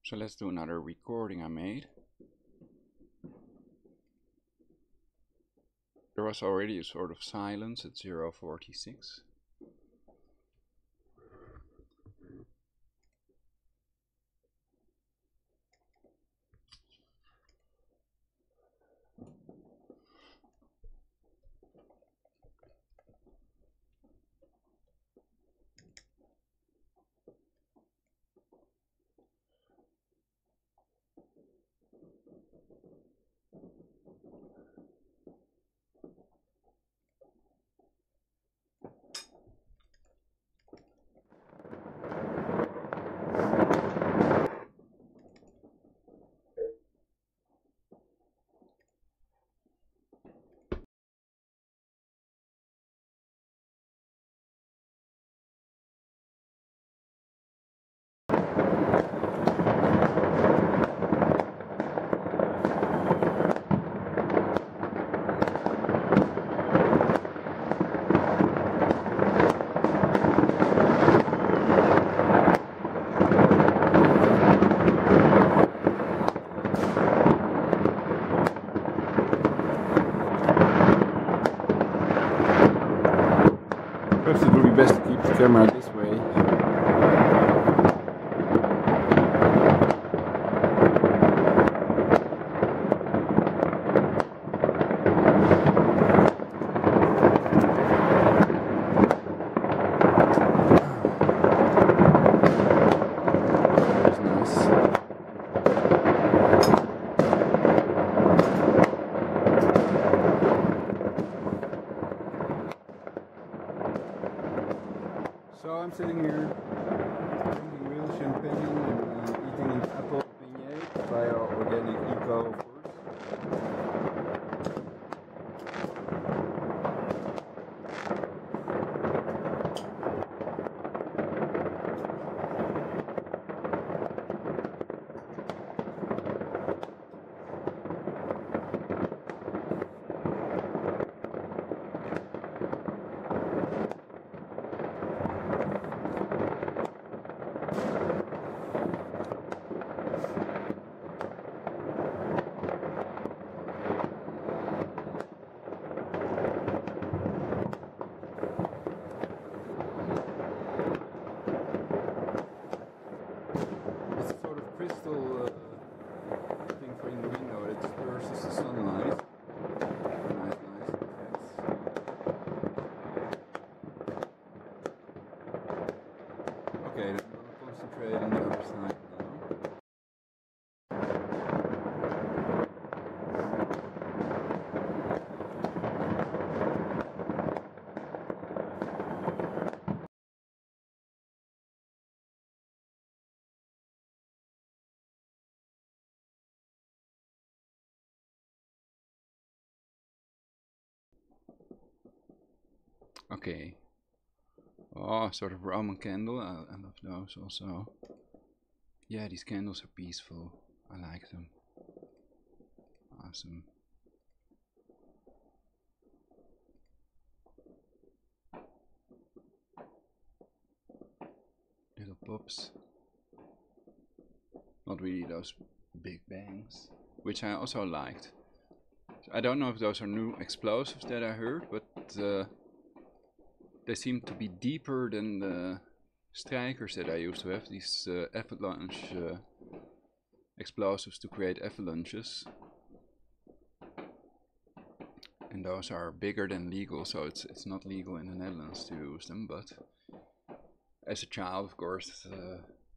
So let's do another recording I made. There was already a sort of silence at 0:46. Perhaps it would be best to keep the camera this way. That's nice. So I'm sitting here drinking real champagne and eating an apple beignet via organic eco, of course. It's a sort of crystal thing for in the window that disperses the sunlight. Nice effects. Okay, then I'm going to concentrate on the other side now. Okay. Oh, sort of Roman candle. I love those also. Yeah, these candles are peaceful. I like them. Awesome. Little pops. Not really those big bangs, which I also liked. I don't know if those are new explosives that I heard, but they seem to be deeper than the strikers that I used to have, these avalanche explosives to create avalanches. And those are bigger than legal, so it's not legal in the Netherlands to use them, but as a child, of course,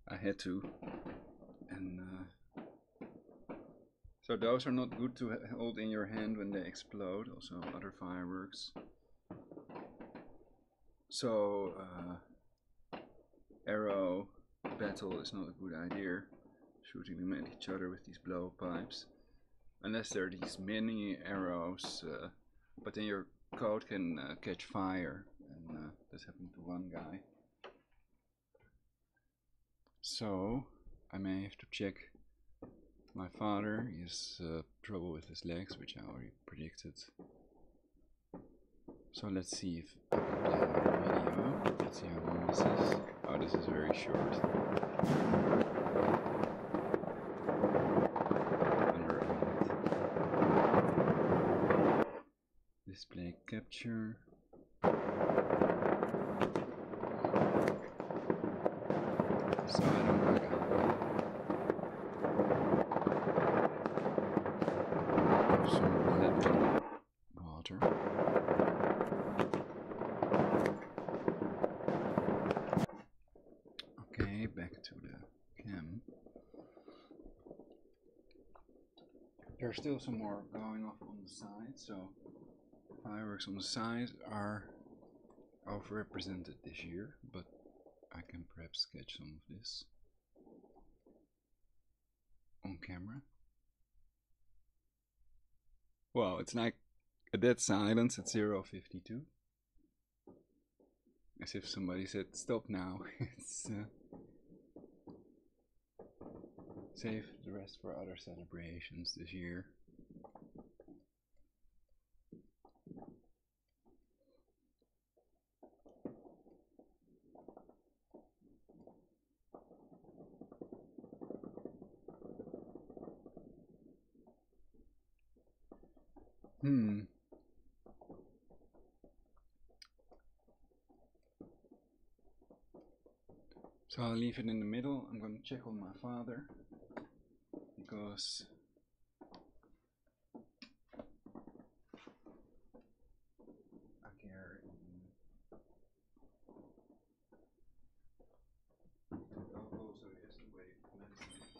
I had to. And so those are not good to hold in your hand when they explode, also other fireworks. So arrow battle is not a good idea, shooting them at each other with these blowpipes, unless there are these mini arrows, but then your coat can catch fire, and this happened to one guy. So I may have to check my father. He has trouble with his legs, which I already predicted. So let's see if I can play another video. Let's see how long this is. Oh, this is very short. display capture. So I don't like some lemon water. Okay, back to the cam. There's still some more going off on the side, so fireworks on the side are overrepresented this year, but I can perhaps sketch some of this on camera. Well, it's like a dead silence at 0:52. As if somebody said, stop now. It's save the rest for other celebrations this year. So I'll leave it in the middle. I'm going to check on my father because I care. Also, he has to wait medicine.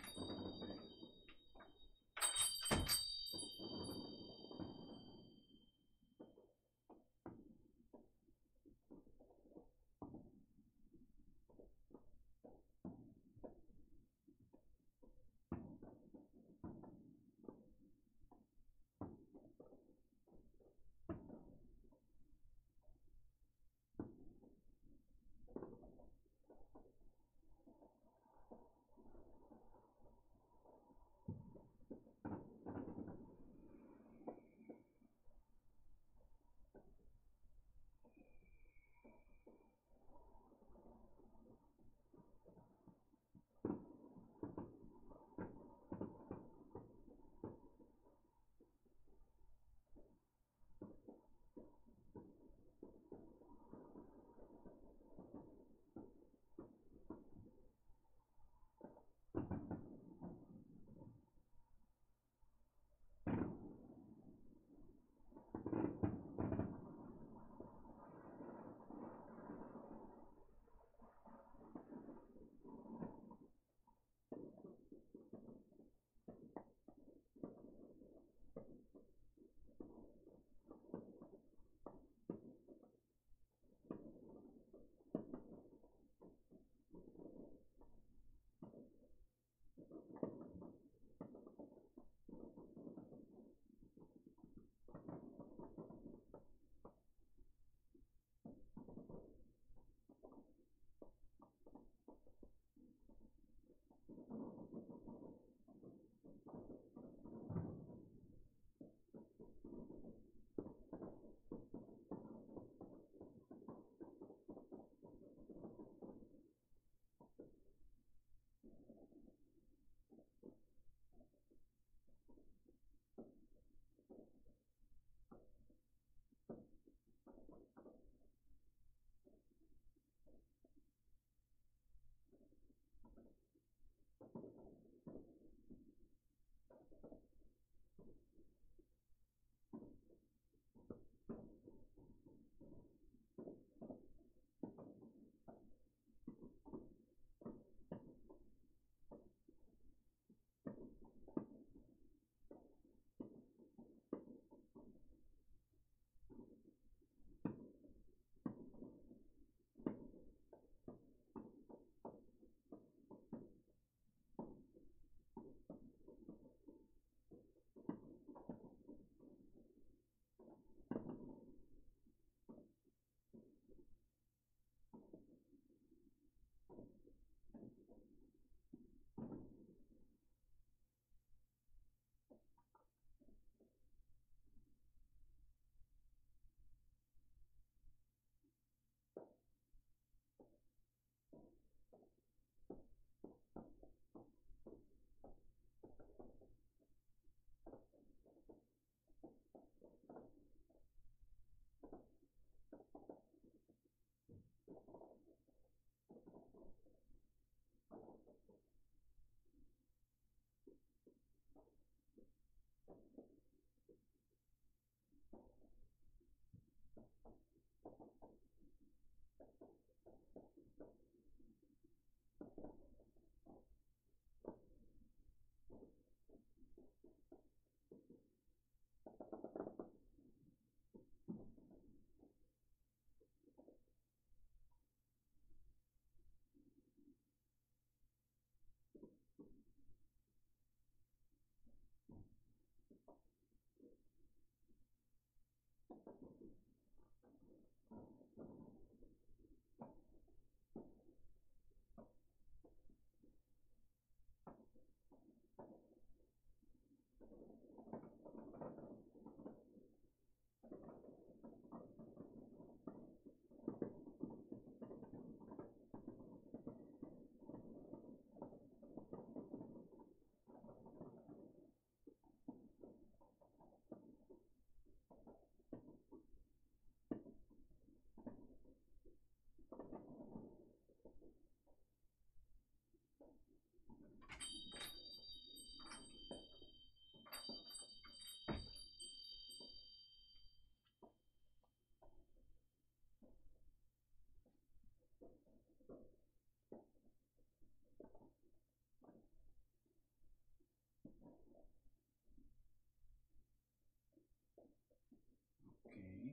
Okay.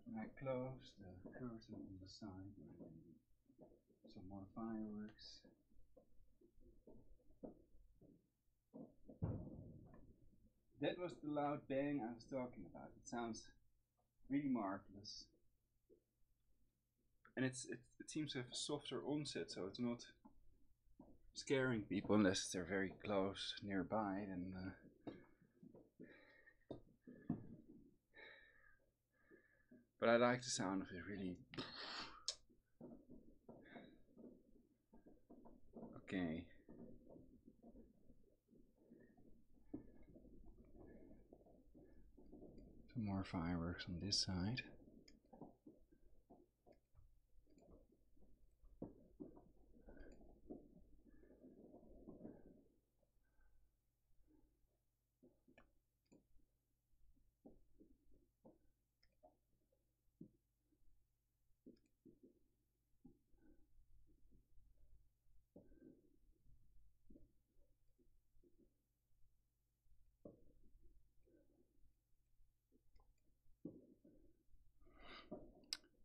And I close the curtain on the side where there will be some more fireworks. That was the loud bang I was talking about. It sounds really marvelous. And it seems to have a softer onset, so it's not scaring people unless they're very close nearby. Then but I like the sound of it really. Okay. Some more fireworks on this side.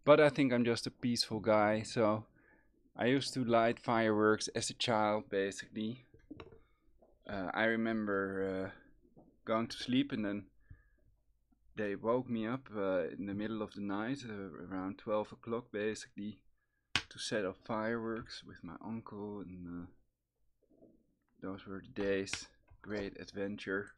But I think I'm just a peaceful guy, so I used to light fireworks as a child, basically. I remember going to sleep and then they woke me up in the middle of the night, around 12 o'clock basically, to set off fireworks with my uncle, and those were the days. Great adventure.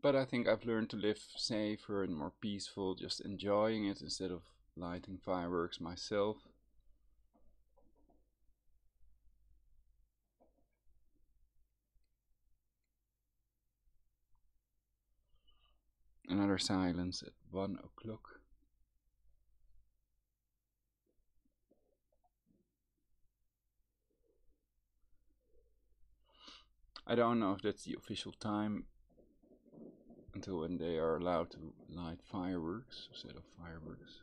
But I think I've learned to live safer and more peaceful, just enjoying it instead of lighting fireworks myself. Another silence at 1 o'clock. I don't know if that's the official time until when they are allowed to light fireworks, set off fireworks.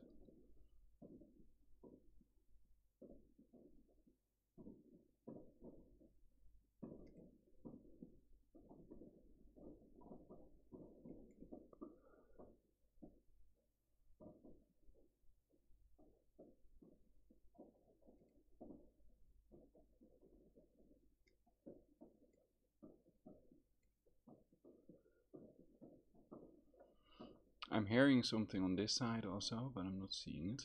I'm hearing something on this side also, but I'm not seeing it.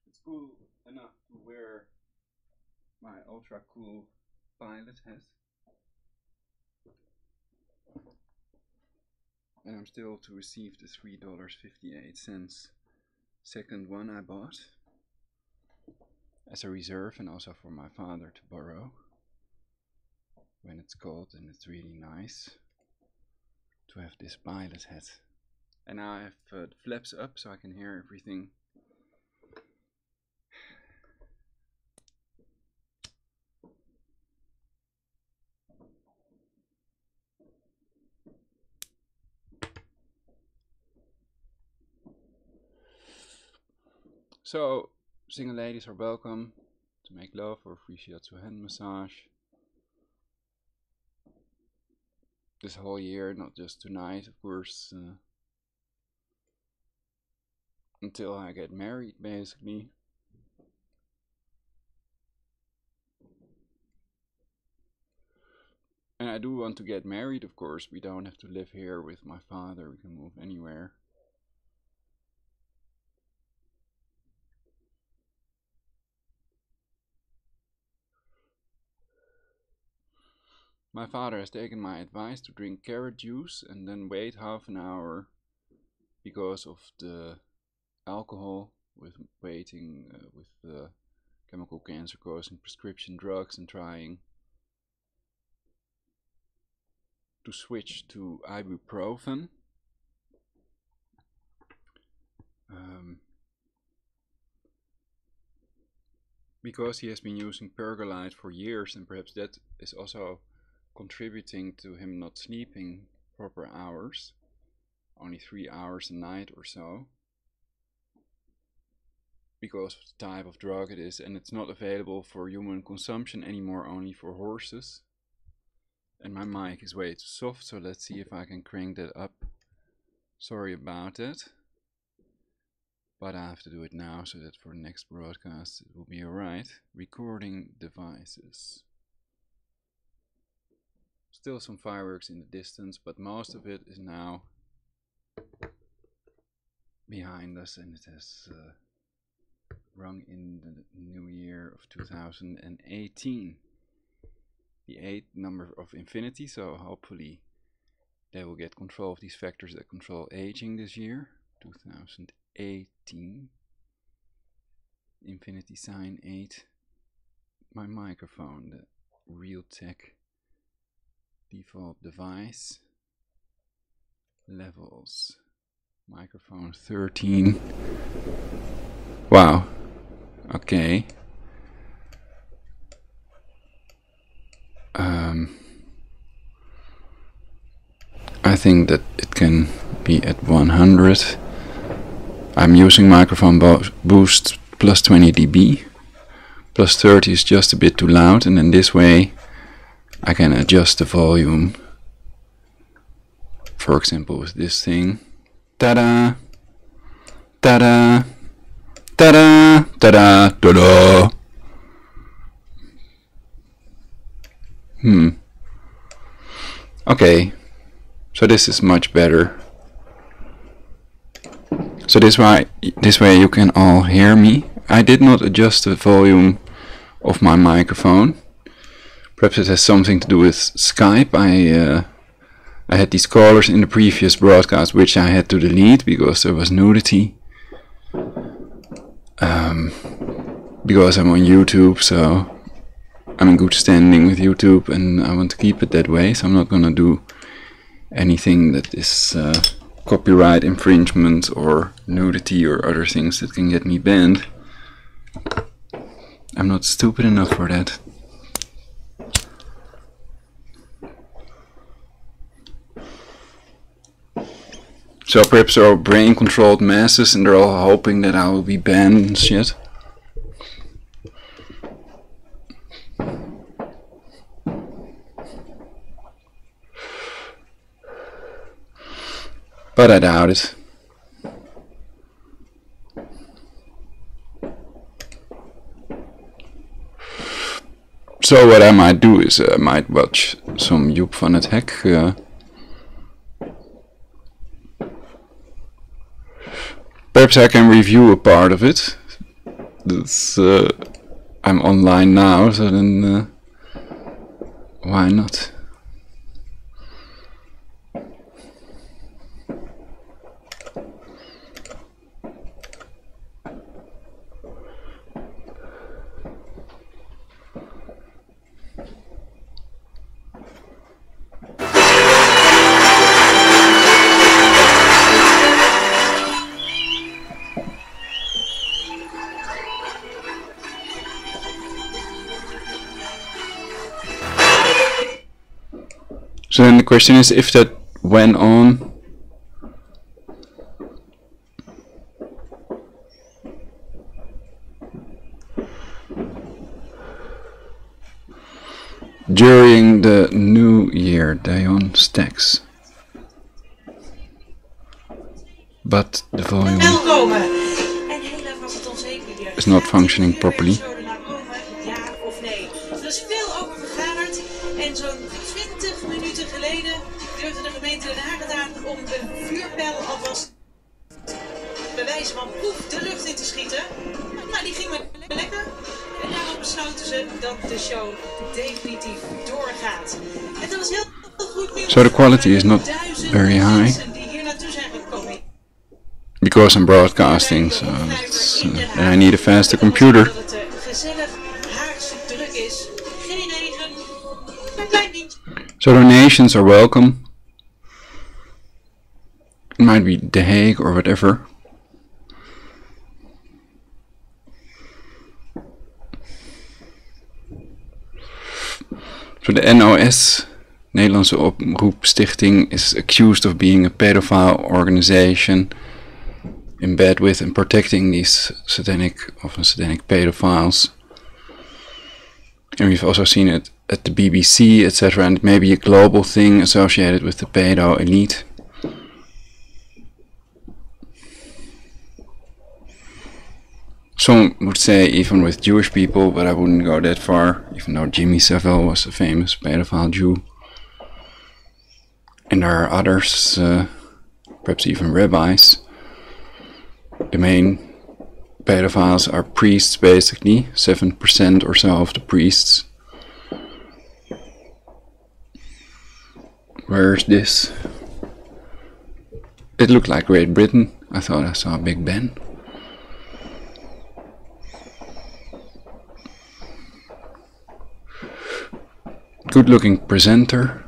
It's cool enough to wear my ultra cool pilot hat. And I'm still to receive the $3.58 second one I bought as a reserve and also for my father to borrow when it's cold, and it's really nice to have this pilot hat. And now I have the flaps up so I can hear everything. So, single ladies are welcome to make love or free shiatsu hand massage this whole year, not just tonight, of course, until I get married, basically. And I do want to get married, of course. We don't have to live here with my father, we can move anywhere. My father has taken my advice to drink carrot juice and then wait half an hour because of the alcohol with waiting with the chemical cancer causing prescription drugs and trying to switch to ibuprofen. Because he has been using pergolide for years, and perhaps that is also contributing to him not sleeping proper hours, only 3 hours a night or so, because of the type of drug it is, and it's not available for human consumption anymore, only for horses. And my mic is way too soft, so let's see if I can crank that up. Sorry about that, but I have to do it now so that for the next broadcast it will be alright. Recording devices. Still some fireworks in the distance, but most of it is now behind us, and it has rung in the new year of 2018. The 8th number of infinity, so hopefully they will get control of these factors that control aging this year, 2018. Infinity sign 8. My microphone, the Realtek default device. Levels. Microphone 13. Wow. Okay. I think that it can be at 100. I'm using microphone boost plus 20 dB. Plus 30 is just a bit too loud, and in this way I can adjust the volume. For example with this thing. Ta-da! Ta-da! Ta-da! Ta-da! Ta-da! Okay, so this is much better. So this way you can all hear me. I did not adjust the volume of my microphone. Perhaps it has something to do with Skype. I had these callers in the previous broadcast which I had to delete because there was nudity. Because I'm on YouTube, so I'm in good standing with YouTube and I want to keep it that way, so I'm not gonna do anything that is copyright infringement or nudity or other things that can get me banned. I'm not stupid enough for that. So perhaps there are brain controlled masses and they're all hoping that I will be banned and shit. But I doubt it. So what I might do is I might watch some Joep van het Hek. Perhaps I can review a part of it. That's, I'm online now, so then why not? So then the question is if that went on during the New Year day on stacks. But the volume is not functioning properly.
Er is veel over vergaderd en zo'n 20 minuten geleden durfde de gemeente Den Haag het aan om een vuurpijl alvast bij wijze van proef de lucht in te schieten. Nou, die ging maar lekker. En daarom besloten ze dat de show definitief doorgaat. En dat was heel goed nieuws.
So the quality is not very high because I'm broadcasting, so it's, and I need a faster computer. So donations are welcome. It might be The Hague or whatever. So the NOS, Nederlandse Oproepstichting, is accused of being a pedophile organization in bed with and protecting these often satanic pedophiles. And we've also seen it at the BBC, etc., and it may be a global thing associated with the pedo elite. Some would say even with Jewish people, but I wouldn't go that far, even though Jimmy Savile was a famous pedophile Jew. And there are others, perhaps even rabbis. The main pedophiles are priests, basically, 7% or so of the priests. Where's this? It looked like Great Britain. I thought I saw Big Ben. Good looking presenter.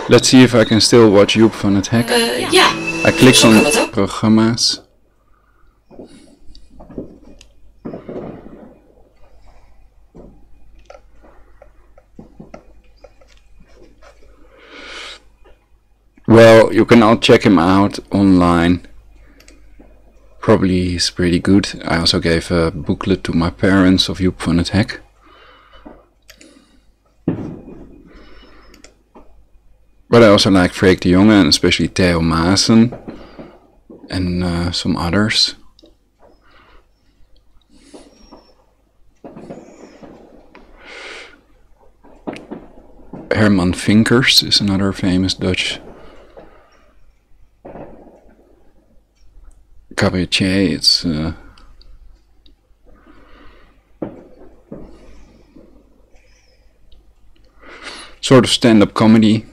Let's see if I can still watch Joep van het Hek.
Ja.
I clicked on programma's. Well, you can all check him out online. Probably he's pretty good. I also gave a booklet to my parents of Joep van het Hek. But I also like Freek de Jonge and especially Theo Maassen and some others. Herman Vinkers is another famous Dutch cabaretier. It's sort of stand-up comedy.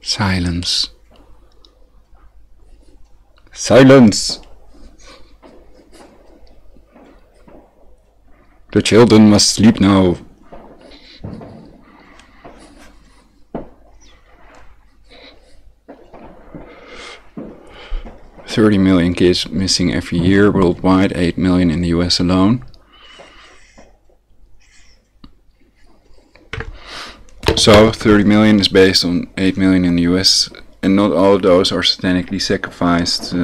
Silence. Silence! The children must sleep now. $30 million kids missing every year worldwide, 8 million in the US alone. So 30 million is based on 8 million in the US, and not all of those are satanically sacrificed,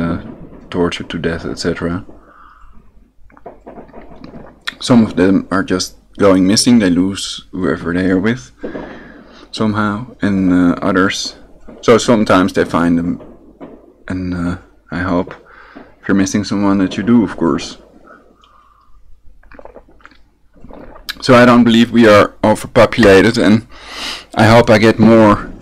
tortured to death, etc. Some of them are just going missing, they lose whoever they are with somehow, and others, so sometimes they find them, and I hope if you're missing someone that you do, of course. So I don't believe we are overpopulated, and I hope I get more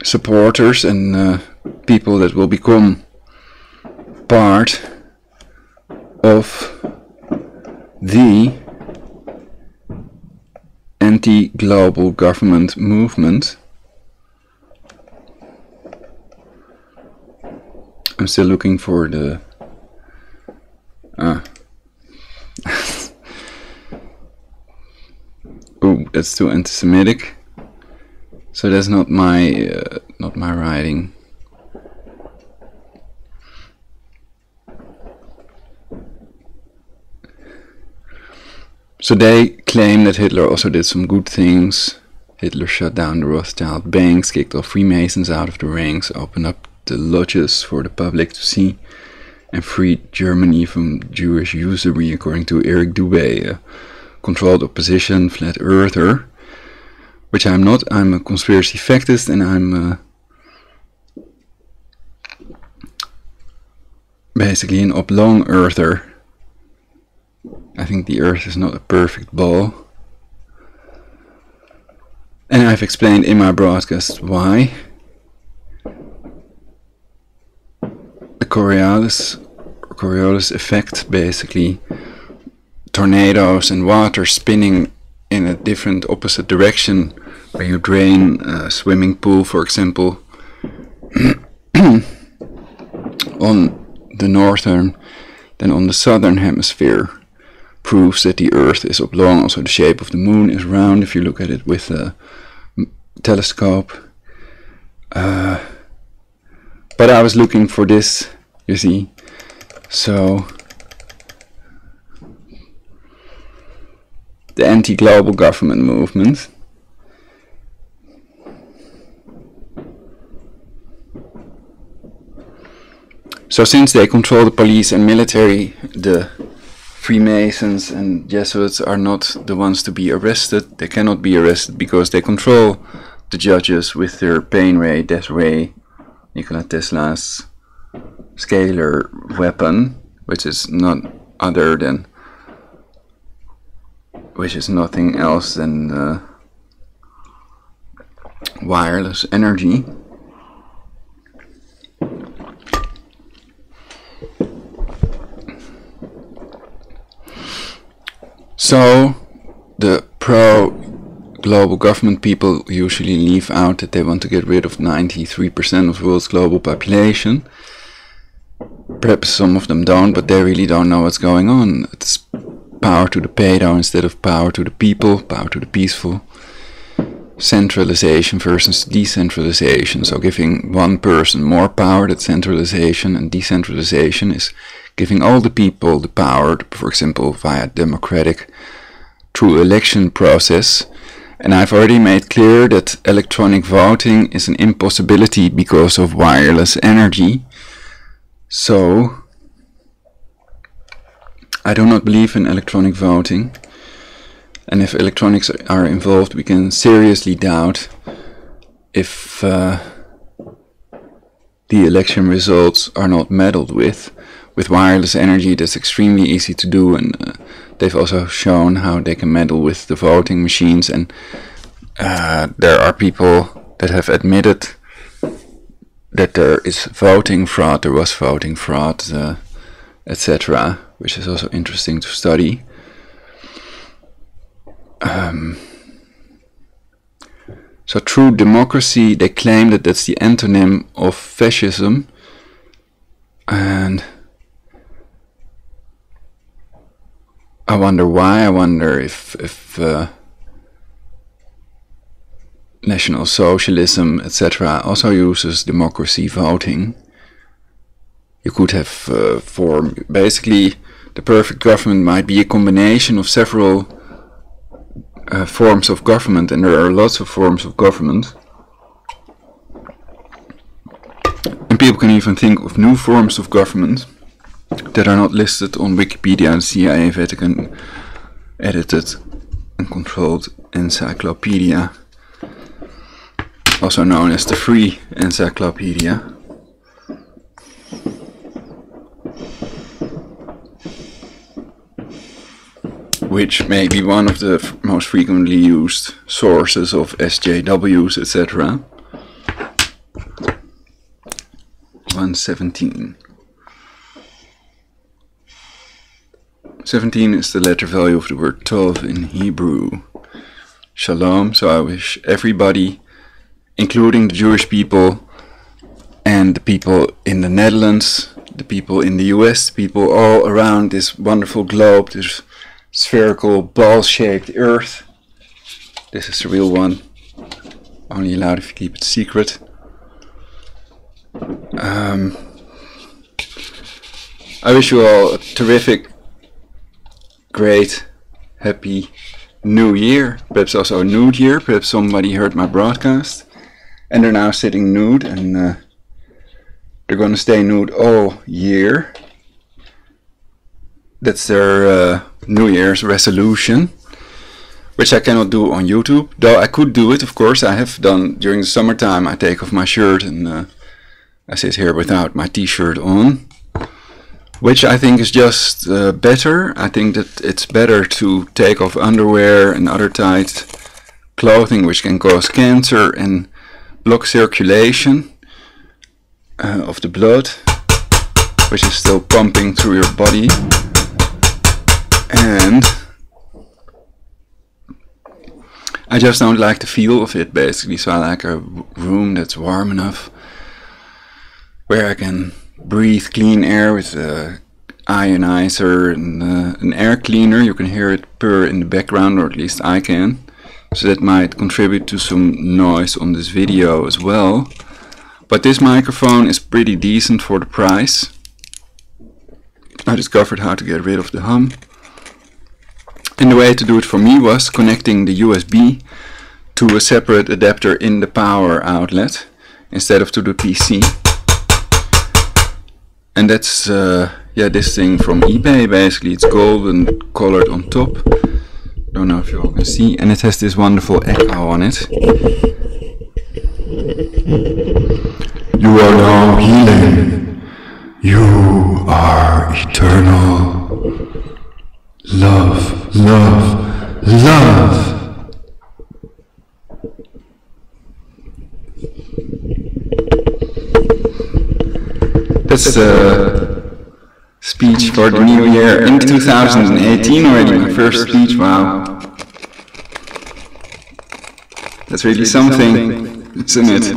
supporters and people that will become part of the anti-global government movement. I'm still looking for the oh, that's too anti-Semitic. So that's not my writing. So they claim that Hitler also did some good things. Hitler shut down the Rothschild banks, kicked all Freemasons out of the ranks, opened up the lodges for the public to see, and freed Germany from Jewish usury, according to Eric Dubé, a controlled opposition, flat earther, which I'm not. I'm a conspiracy factist, and I'm basically an oblong earther. I think the Earth is not a perfect ball. And I've explained in my broadcast why. The Coriolis effect, basically tornadoes and water spinning in a different opposite direction when you drain a swimming pool, for example, on the northern than on the southern hemisphere, proves that the Earth is oblong. Also the shape of the moon is round if you look at it with a telescope. But I was looking for this, you see. So the anti-global government movement. So since they control the police and military, the Freemasons and Jesuits are not the ones to be arrested. They cannot be arrested because they control the judges with their pain ray, death ray, Nikola Tesla's scalar weapon, which is nothing else than wireless energy. So the pro-global government people usually leave out that they want to get rid of 93% of the world's global population. Perhaps some of them don't, but they really don't know what's going on. It's power to the pedo instead of power to the people, power to the peaceful. Centralization versus decentralization. So giving one person more power, that's centralization, and decentralization is giving all the people the power, for example, via democratic, through election process. And I've already made clear that electronic voting is an impossibility because of wireless energy. So I do not believe in electronic voting. And if electronics are involved, we can seriously doubt if the election results are not meddled with. With wireless energy, that's extremely easy to do, and they've also shown how they can meddle with the voting machines. And there are people that have admitted that there is voting fraud, there was voting fraud, etc., which is also interesting to study. So true democracy, they claim that that's the antonym of fascism, and I wonder why. I wonder if National Socialism, etc., also uses democracy voting. You could have basically the perfect government might be a combination of several forms of government, and there are lots of forms of government. And people can even think of new forms of government that are not listed on Wikipedia and CIA Vatican edited and controlled encyclopedia, also known as the Free Encyclopedia. Which may be one of the most frequently used sources of SJWs, etc. 117. 17 is the letter value of the word tov in Hebrew. Shalom. So I wish everybody, including the Jewish people and the people in the Netherlands, the people in the US, the people all around this wonderful globe, this spherical ball-shaped Earth. This is the real one. only allowed if you keep it secret. I wish you all a terrific, great, happy new year. Perhaps also a nude year. Perhaps somebody heard my broadcast and they're now sitting nude, and they're gonna stay nude all year. That's their New Year's resolution, which I cannot do on YouTube, though I could do it, of course. I have done during the summertime. I take off my shirt and I sit here without my t-shirt on, which I think is just better. I think that it's better to take off underwear and other tight clothing which can cause cancer and block circulation of the blood, which is still pumping through your body. And I just don't like the feel of it, basically. So I like a room that's warm enough where I can breathe clean air with an ionizer and an air cleaner. You can hear it purr in the background, or at least I can. So that might contribute to some noise on this video as well. But this microphone is pretty decent for the price. I discovered how to get rid of the hum. And the way to do it for me was connecting the USB to a separate adapter in the power outlet instead of to the PC. And that's yeah, this thing from eBay, basically. It's golden colored on top. Don't know if you all can see. And it has this wonderful echo on it. You are now healing. You are eternal. Love, love, love. That's the speech for the new year in 2018 already, my first speech. Wow. That's really something, isn't it?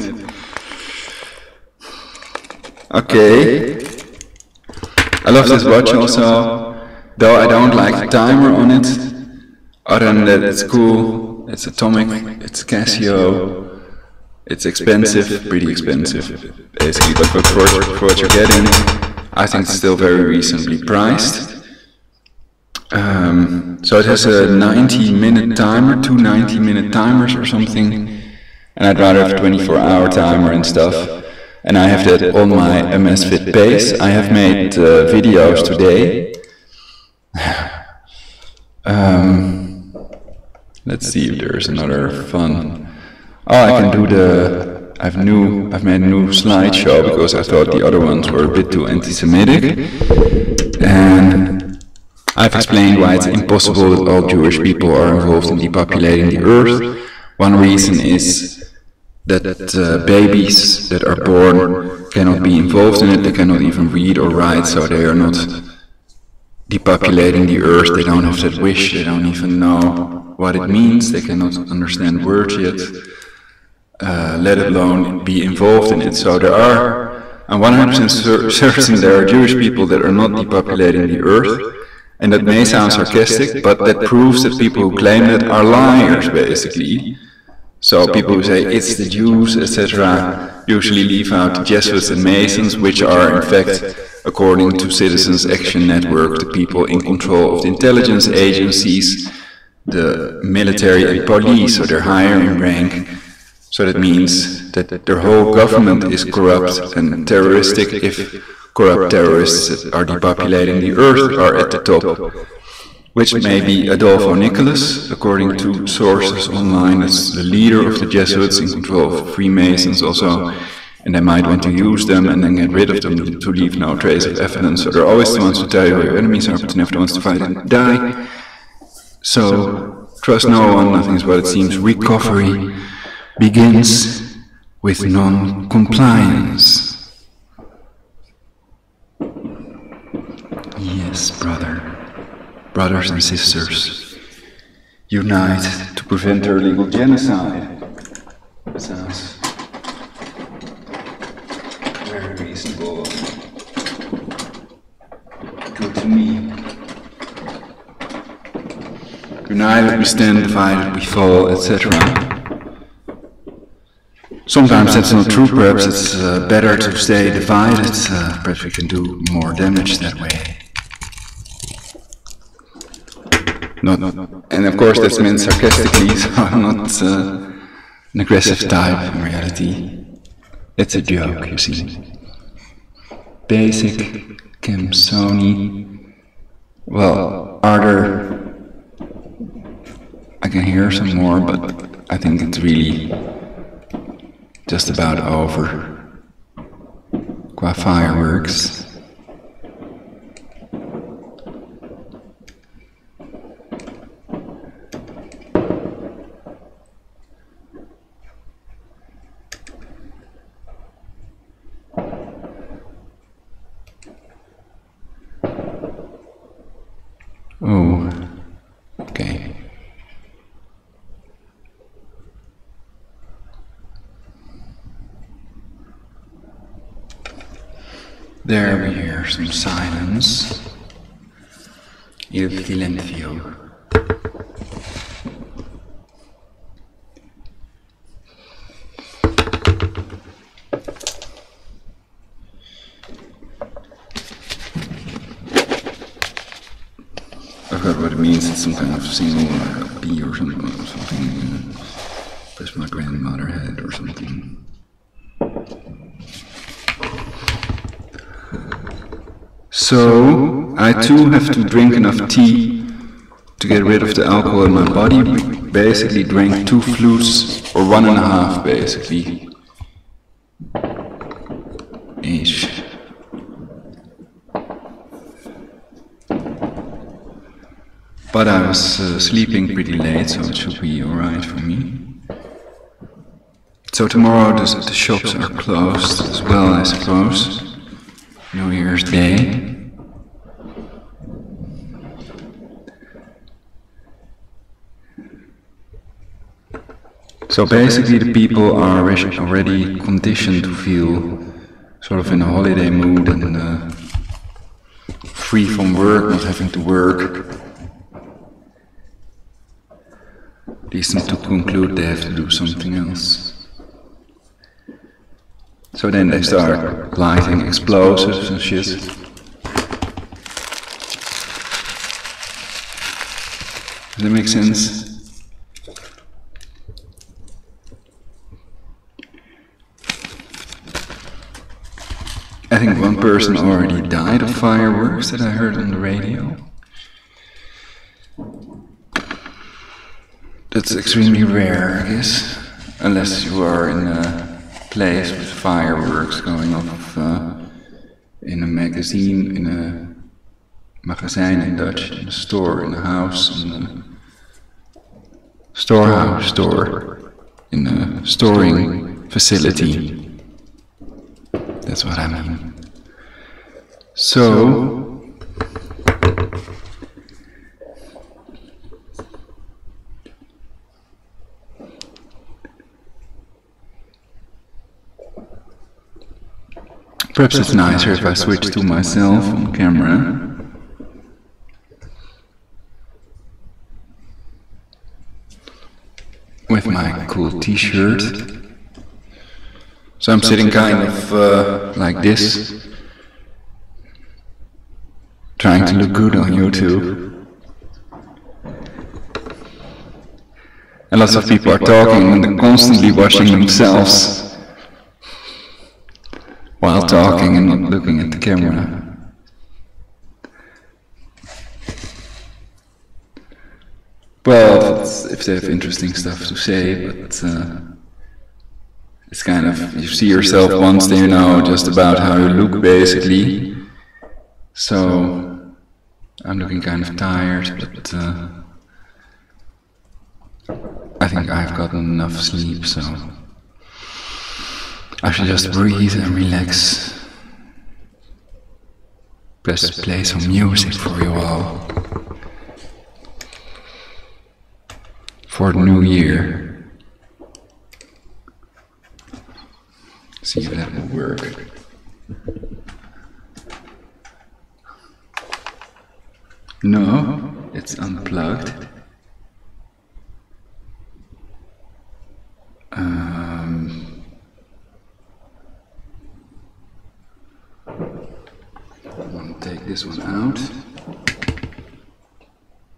Okay. I love this watch also, though I don't like the timer on it. Other than that, it's cool. It's atomic, it's Casio. It's expensive, pretty expensive, basically, but for what you're getting, I think it's still very reasonably priced. So it has a 90-minute timer, two 90-minute timers or something, and I'd rather have a 24-hour timer and stuff. And I have that on my MSFit base. I have made videos today. Let's see if there's another fun. Oh, I can do the. I've made a new slideshow because I thought the other ones were a bit too anti-Semitic, and I've explained why it's impossible that all Jewish people are involved in depopulating the earth. One reason is that babies that are born cannot be involved in it. They cannot even read or write, so they are not depopulating the earth. They don't have that wish. They don't even know what it means. They cannot understand words yet. Let alone be involved in it. So there are, I'm 100% certain there are Jewish people that are not depopulating the earth, and that may sound sarcastic, but that proves that people who claim that are liars, basically. So people who say it's the Jews, etc., usually leave out the Jesuits and Masons, which are in fact, according to Citizens Action Network, the people in control of the intelligence agencies, the military and police, so they're higher in rank. So that means that their whole government is corrupt and terroristic if corrupt terrorists that are depopulating the earth are at the top. Which may be Adolfo Nicholas, according to sources online, as the leader of the Jesuits in control of Freemasons also. And they might want to use them and then get rid of them to leave no trace of evidence. So they're always the ones who tell you who your enemies are, but never the ones to fight and die. So trust no one, nothing is what it seems. Recovery begins with non-compliance. Yes, brothers and sisters, unite to prevent their illegal genocide. That sounds very reasonable. Good to me. United we stand, divided we fall, etc. Sometimes that's not true, perhaps it's better to stay divided, perhaps we can do more damage that way. And of course that's meant sarcastically, so I'm not an aggressive type in reality. It's a joke, you see. Basic, Sony. Well, harder. I can hear some more, but I think it's really just about over. Qua fireworks. Oh, okay. There we hear some silence. Il silenzio. I forgot what it means. It's some kind of single B or something. That's my grandmother had or something. So, I too have to drink enough tea to get rid of the alcohol in my body. We basically drank 2 flutes, or 1.5 basically. Ish. But I was sleeping pretty late, so it should be alright for me. So tomorrow the shops are closed as well, I suppose. New Year's Day. So basically the people are already conditioned to feel sort of in a holiday mood and free from work, not having to work. Leads them to conclude they have to do something else. So then they start lighting explosives and shit. Does that make sense? I think one person already died of fireworks that I heard on the radio. That's extremely rare, I guess, unless you are in a place with fireworks going off in a magazine, in a magazijn in Dutch, in a store, in a house, in a storehouse, in a storing facility. That's what I mean. So, perhaps it's nicer if I switch to myself on camera. With my cool t-shirt. So I'm sitting kind of like this, trying to look good on YouTube. And lots of people are talking and they're constantly watching themselves while talking and not looking at the camera. Well, if they have interesting stuff to say, but it's kind of, you see yourself once, then you know just about how you look basically. So I'm looking kind of tired, but I think I've gotten enough sleep, so I should just breathe and relax. Just play some music for you all. For the new year. See if that will work. No, it's unplugged. take this one out.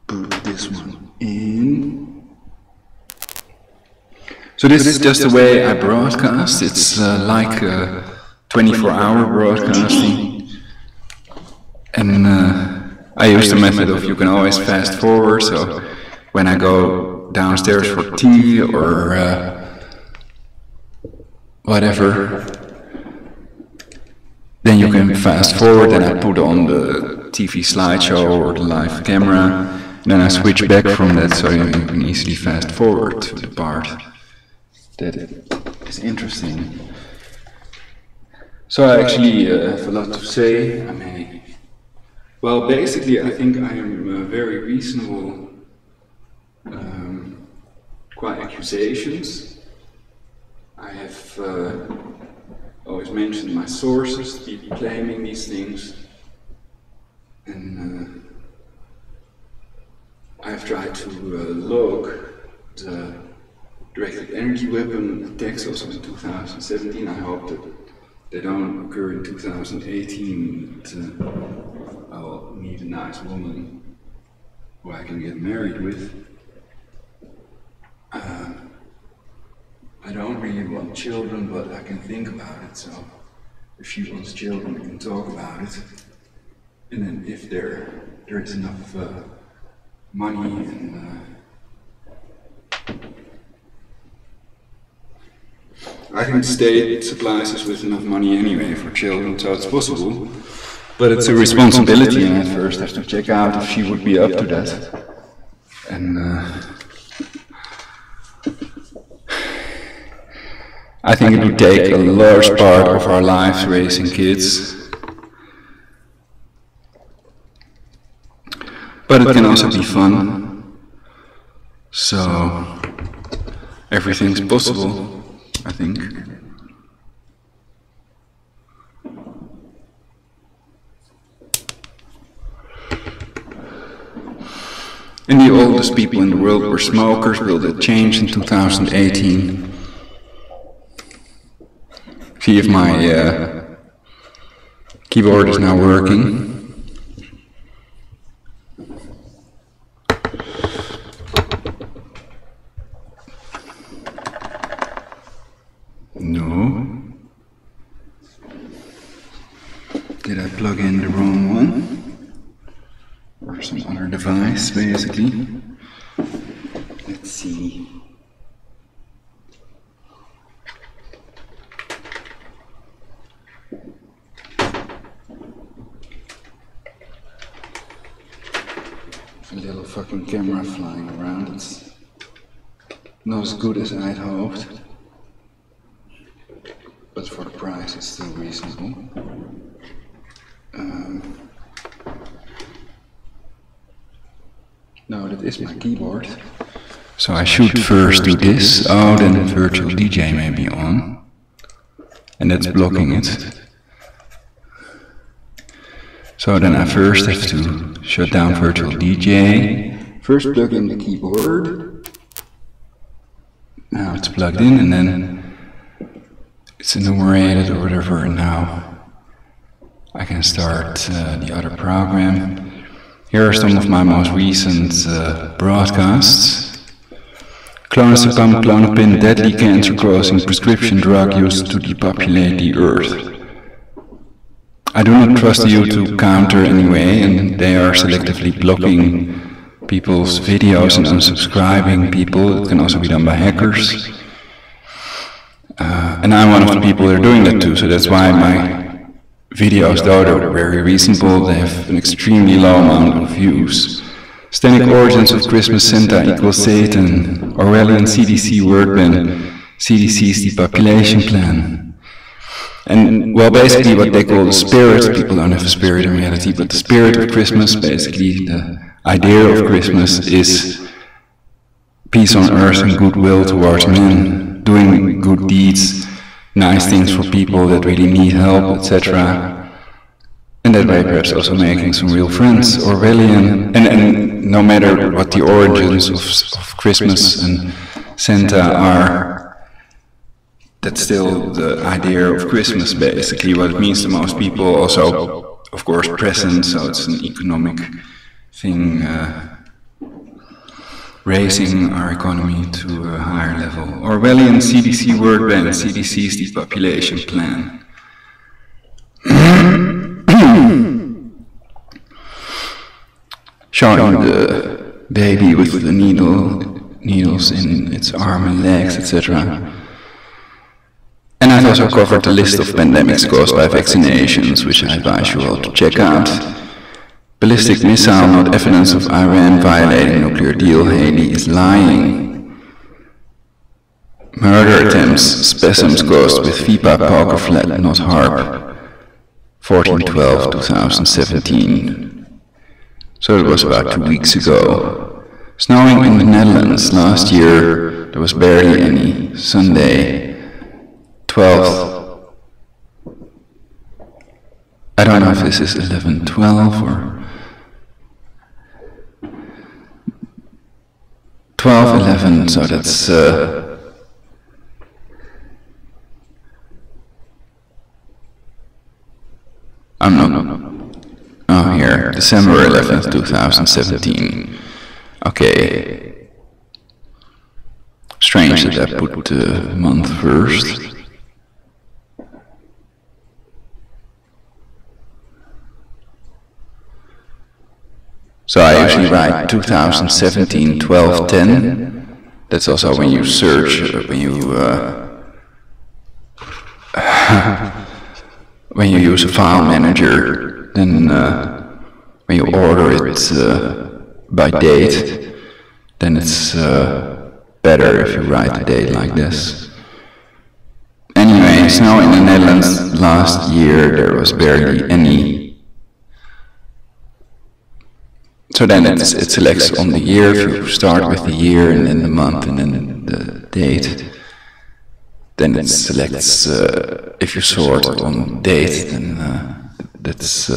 Put this one in. So this is just the way I broadcast. It's like 24-hour broadcasting. And I use the method of you can always fast forward. So when I go downstairs for tea or whatever, then you can fast forward and I put on the TV slideshow or the live camera. And then I switch back from that so you can easily fast forward to the part that is interesting. So I actually have a lot to say. Well, basically I think I am very reasonable qua accusations. I have always mentioned my sources, people claiming these things, and I've tried to log the directed energy weapon attacks also in 2017. I hope that they don't occur in 2018. I'll meet a nice woman who I can get married with. I don't really want children, but I can think about it, so if she wants children, we can talk about it. And then if there is enough money and I think the state supplies us with enough money anyway for children, so it's possible. But it's a responsibility, and I first have to check out if she would be up to that. And I think it would take a large part of our lives raising kids. But it can also be fun. So everything's possible, I think. And the oldest people in the world were smokers. Will that change in 2018? See if my keyboard is now working. No. Did I plug in the wrong one? Or some other device, basically? Let's see. A little fucking camera flying around. It's not as good as I'd hoped. But for the price, it's still reasonable. No, that is my keyboard. So I should first do this. Oh, then virtual DJ may be on. And that's blocking it. So then I first have to shut down virtual DJ. First plug in the keyboard. Now it's plugged in and then it's enumerated or whatever, and now I can start the other program. Here are some of my most recent broadcasts. Clonazepam, clonopin, deadly cancer-causing prescription drug used to depopulate the earth. I do not trust the YouTube counter anyway, and they are selectively blocking people's videos and unsubscribing people. It can also be done by hackers. And I'm one of the people that are doing that too, so that's why my videos, though they're very reasonable, they have an extremely low amount of views. Satanic origins of Christmas, Santa equals Satan, Orwellian CDC word ban, CDC's depopulation plan. And well, basically what they call the spirit, people don't have a spirit in reality, but the spirit of Christmas, basically the idea of Christmas is peace on earth and goodwill towards men, doing good deeds, nice things for people that really need help, etc. And that way perhaps also making some real friends. Orwellian, and no matter what the origins of Christmas and Santa are, that's still the idea of Christmas, basically. What it means to most people, also of course, present, so it's an economic thing, raising our economy to a higher level. Orwellian CDC word ban, CDC's depopulation plan. Showing the baby with the needles in its arm and legs, etc. And I've also covered the list of pandemics caused by vaccinations, which I advise you all to check out. Ballistic missile, not evidence of Iran violating nuclear deal. Haley is lying. Murder attempts, spasms caused with FIPA poker flat, not HAARP. 14/12/2017. So it was about 2 weeks ago. Snowing in the Netherlands. Last year there was barely any. Sunday, 12th. I don't know if this is 11/12 or 12/11. So that's oh, here, December 11th, 2017. Okay. Strange that I put the month first. So I usually write 2017 12/10. That's also when you search, when you use a file manager, then when you order it by date, then it's better if you write the date like this. Anyway, snow in the Netherlands last year there was barely any. So then it selects on the year. If you start with the year and then the month and then the date, then it selects, if you sort on date, then that's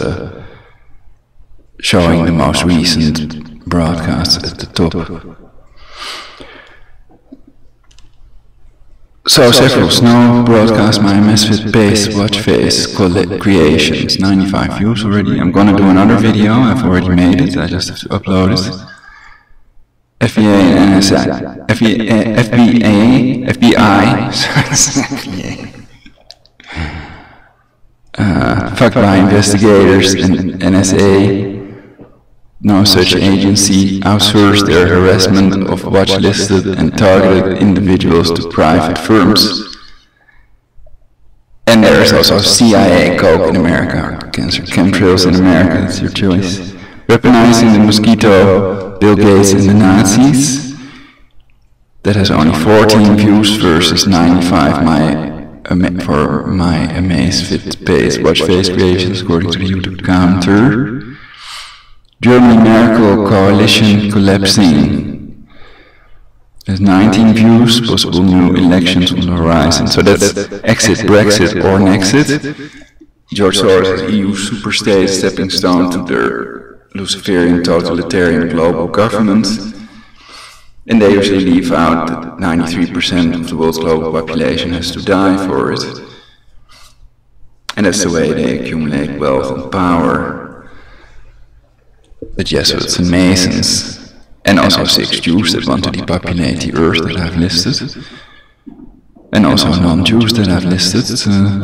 showing the most recent broadcasts at the top. So several snow broadcasts, my misfit-based watch face creations, 95 views already. I'm gonna do another video, I've already made it, I just have to upload it. FBI, fucked by investigators and NSA. No such agency outsourced their harassment of watch-listed and targeted individuals to private firms. And there is also CIA, Coke in America, cancer chemtrails in America, it's your choice. Weaponizing the mosquito, Bill Gates and the Nazis. That has only 14 views versus 95 for my Amazfit-based watch face creations, according to the YouTube counter. Germany miracle coalition collapsing. There's 19 views, possible new elections on the horizon. So that's exit, Brexit or Nexit. George Soros' EU superstate stepping stone to their Luciferian totalitarian global government. And they usually leave out that 93% of the world's global population has to die for it. And that's the way they accumulate wealth and power. The Jesuits and Masons, and also 6 Jews that want to depopulate the earth that I've listed, and also non-Jews that I've listed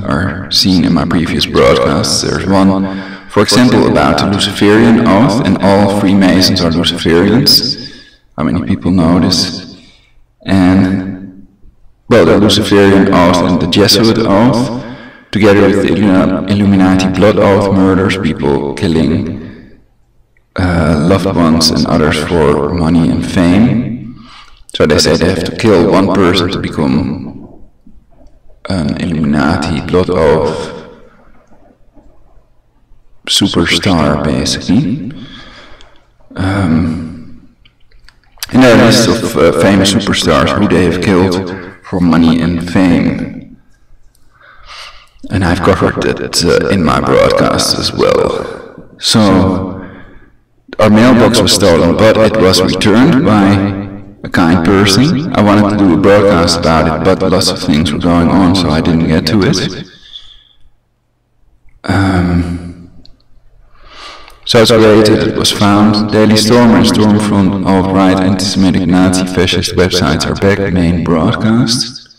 are seen in my previous broadcasts. There's one, for example, about the Luciferian oath, and all Freemasons are Luciferians. How many people know this? And, well, the Luciferian oath and the Jesuit oath, together with the Illuminati blood oath murders, people killing loved ones and others for money and fame. So they say they have to kill one person to become an Illuminati blood oath superstar, basically. And there are a list of famous superstars who they have killed for money and fame. And I've covered that in my broadcast as well. So our mailbox was stolen, but it was returned by a kind person. I wanted to do a broadcast about it, but lots of things were going on, so I didn't get to it. So it's great that it was found. Daily Stormer and Stormfront, alt-right, anti-Semitic, Nazi, fascist websites are back. Main broadcast.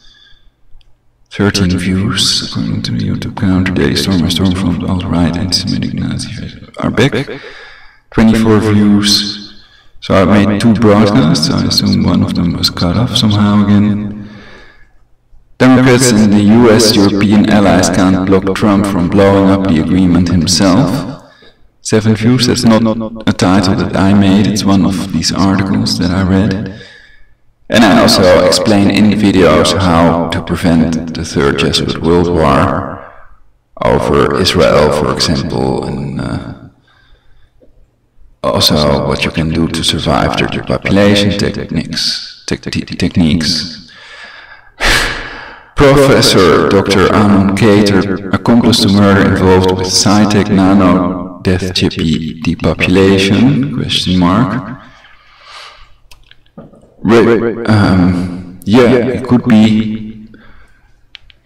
13 views, according to the YouTube counter. Daily Stormer and Stormfront, alt-right, anti-Semitic, Nazi, fascist are back. 24 views. So I made 2 broadcasts. I assume one of them was cut off somehow again. Democrats and the US European allies can't block Trump from blowing up the agreement himself. 7 views, that's not a title that I made, it's one of these articles that I read. And I also explain in the videos how to prevent the Third Jesuit World War over Israel, for example, and also what you can do to survive the depopulation techniques. Professor Dr. Amon Cater, accomplice to murder involved with sci-tech nano death chippy depopulation, question mark. Yeah, it could be.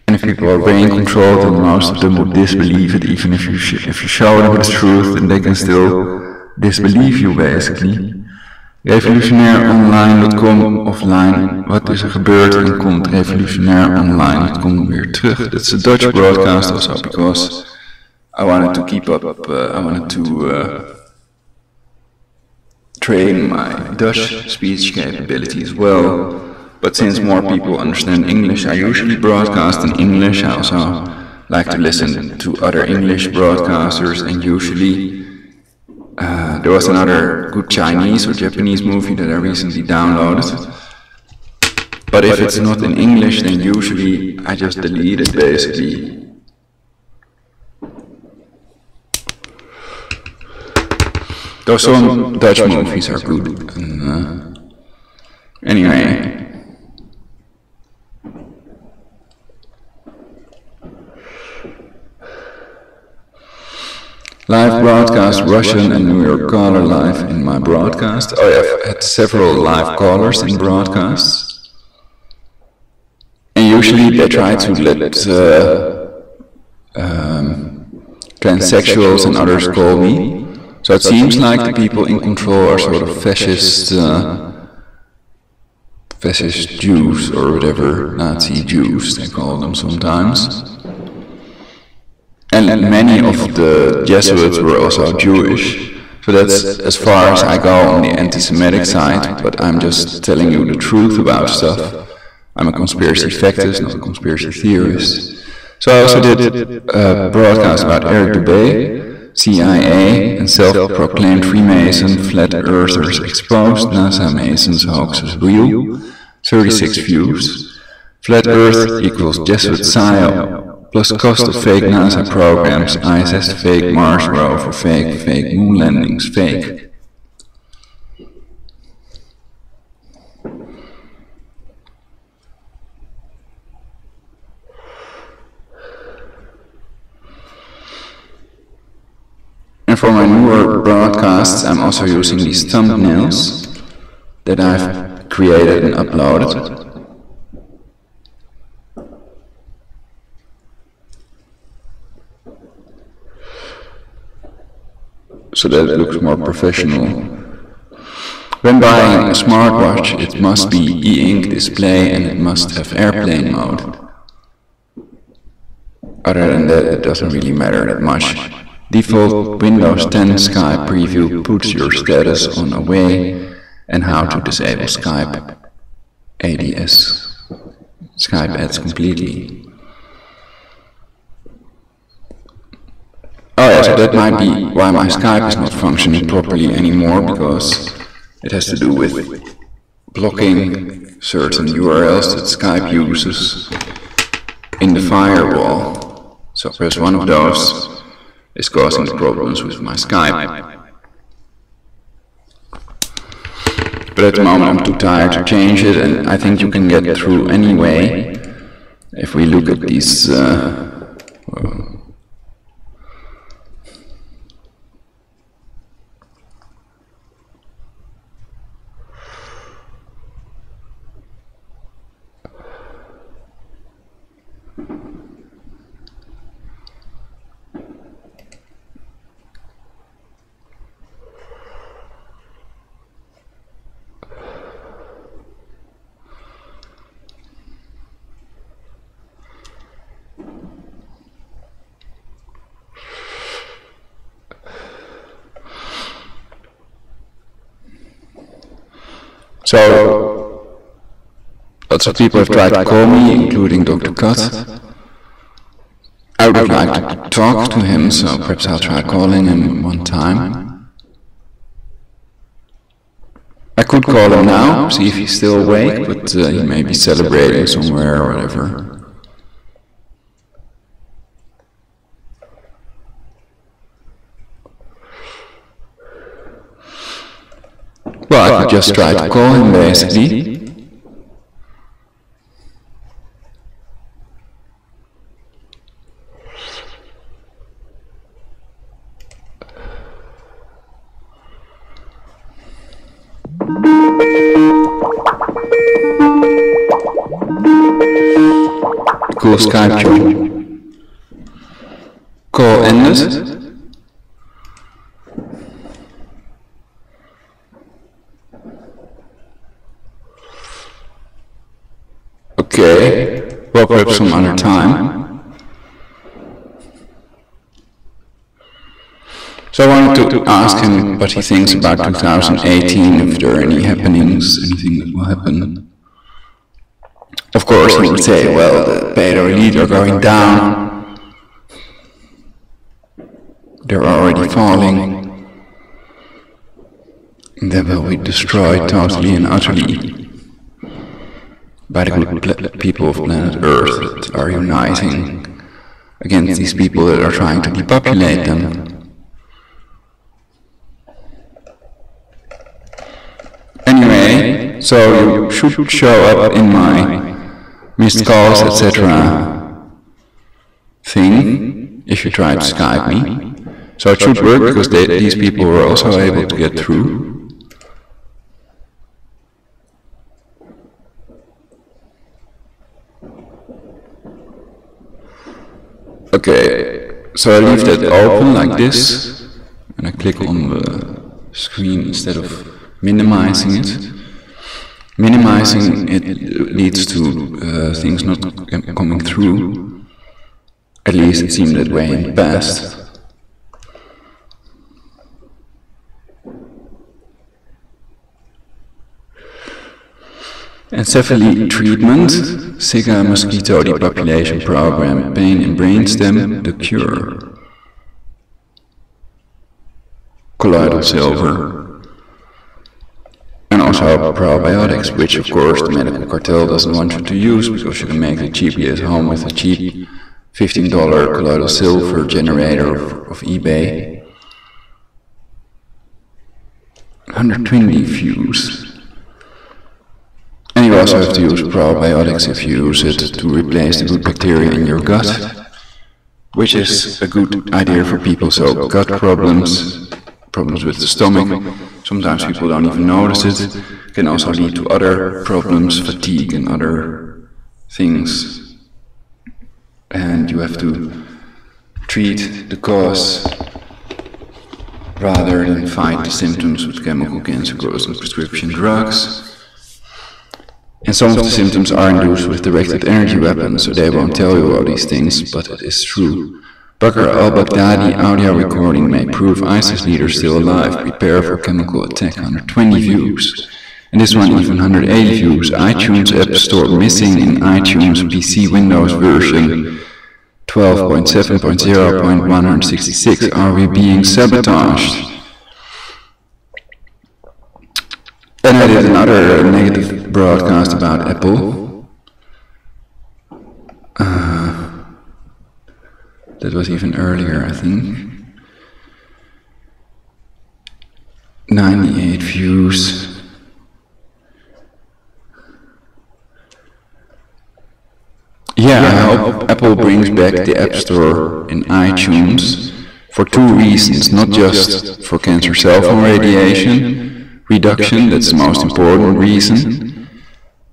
And if people are very in control, then most of them would disbelieve it, even if you show them the truth, then they can still disbelieve you, basically. Revolutionaironline.com offline. Wat is er gebeurd en komt revolutionaironline.com weer terug. That's a Dutch broadcast also because I wanted to keep up, I wanted to train my Dutch speech capability as well. But since more people understand English, I usually broadcast in English. I also like to listen to other English broadcasters, and usually there was another good Chinese or Japanese movie that I recently downloaded. But if it's not in English, then usually I just delete it, basically. Though some Dutch movies are good. And, anyway. Live broadcast, Russian and New York caller live in my broadcast. Oh yeah, I've had several live callers in broadcasts. And usually they try to let transsexuals and others call me. So it seems like the people in control are sort of fascist Jews or whatever, Nazi Jews they call them sometimes. And many of the Jesuits were also Jewish, so that's as far as I go on the anti-Semitic side, but I'm just telling you the truth about stuff. I'm a conspiracy factist, not a conspiracy theorist. So I also did a broadcast about Eric Dubé, CIA, and self-proclaimed Freemason, flat earthers exposed, NASA Masons hoaxes real, 36 views. Flat earth equals Jesuit psyop. Plus cost of fake NASA programs, ISS fake, Mars rover fake moon landings fake. And for my newer broadcasts, I'm also using these thumbnails that I've created and uploaded. So that it looks more professional. When buying a smartwatch, it must be e-ink display and it must have airplane mode. Other than that, it doesn't really matter that much. Default Windows 10 Skype preview puts your status on away and how to disable Skype ADS. Skype ads completely. Oh yeah, so that might be why my Skype is not functioning properly anymore, because it has to do with blocking certain URLs that Skype uses in the firewall. So perhaps one of those is causing the problems with my Skype. But at the moment I'm too tired to change it, and I think you can get through anyway. If we look at these So, lots of people have tried to call me, including Dr. Cut. I would like to talk to him, so perhaps I'll try calling him one time. I could call him now, see if he's still awake, but he may be celebrating somewhere or whatever. Well, I could just try to call him, basically. Cool Skype job. Call ended. Okay, well, perhaps some other time. So I wanted to ask him what he thinks about 2018, if there are any happenings, anything that will happen. Of course, he would say, well, the Paleo elite are going down. They're already falling. They will be destroyed totally and utterly by the good people of planet Earth that are uniting against these people that are trying to depopulate them. Anyway, so you should show up in my missed calls, etc. thing, if you try to Skype me. So it should work, because these people were also able to get through. Okay, so I leave that open like this, and I click on the screen instead of minimizing it. Minimizing it leads to things not coming through. At least it seemed that way in the past. Encephaly treatment, Zika mosquito depopulation program, pain in brainstem, the cure. Colloidal silver. And also probiotics, which of course the medical cartel doesn't want you to use, because you can make it cheaply at home with a cheap $15 colloidal silver generator of eBay. 120 views. And you also have to use probiotics if you use it to replace the good bacteria in your gut, which is a good idea for people. So gut problems, problems with the stomach, sometimes people don't even notice it, can also lead to other problems, fatigue and other things. And you have to treat the cause rather than fight the symptoms with chemical cancer cures and prescription drugs. And some of the symptoms are induced with directed energy weapons, so they won't tell you all these things, but it is true. Bakr al-Baghdadi audio recording may prove ISIS leader still alive, prepare for chemical attack, 120 views. And this one even 180 views. iTunes App Store missing in iTunes PC Windows version 12.7.0.166. Are we being sabotaged? Then I did another negative broadcast about Apple. That was even earlier, I think. 98 views. Yeah, I hope Apple brings back the App Store in iTunes for two reasons, not just for cancer cell phone radiation reduction, that's the most important reason,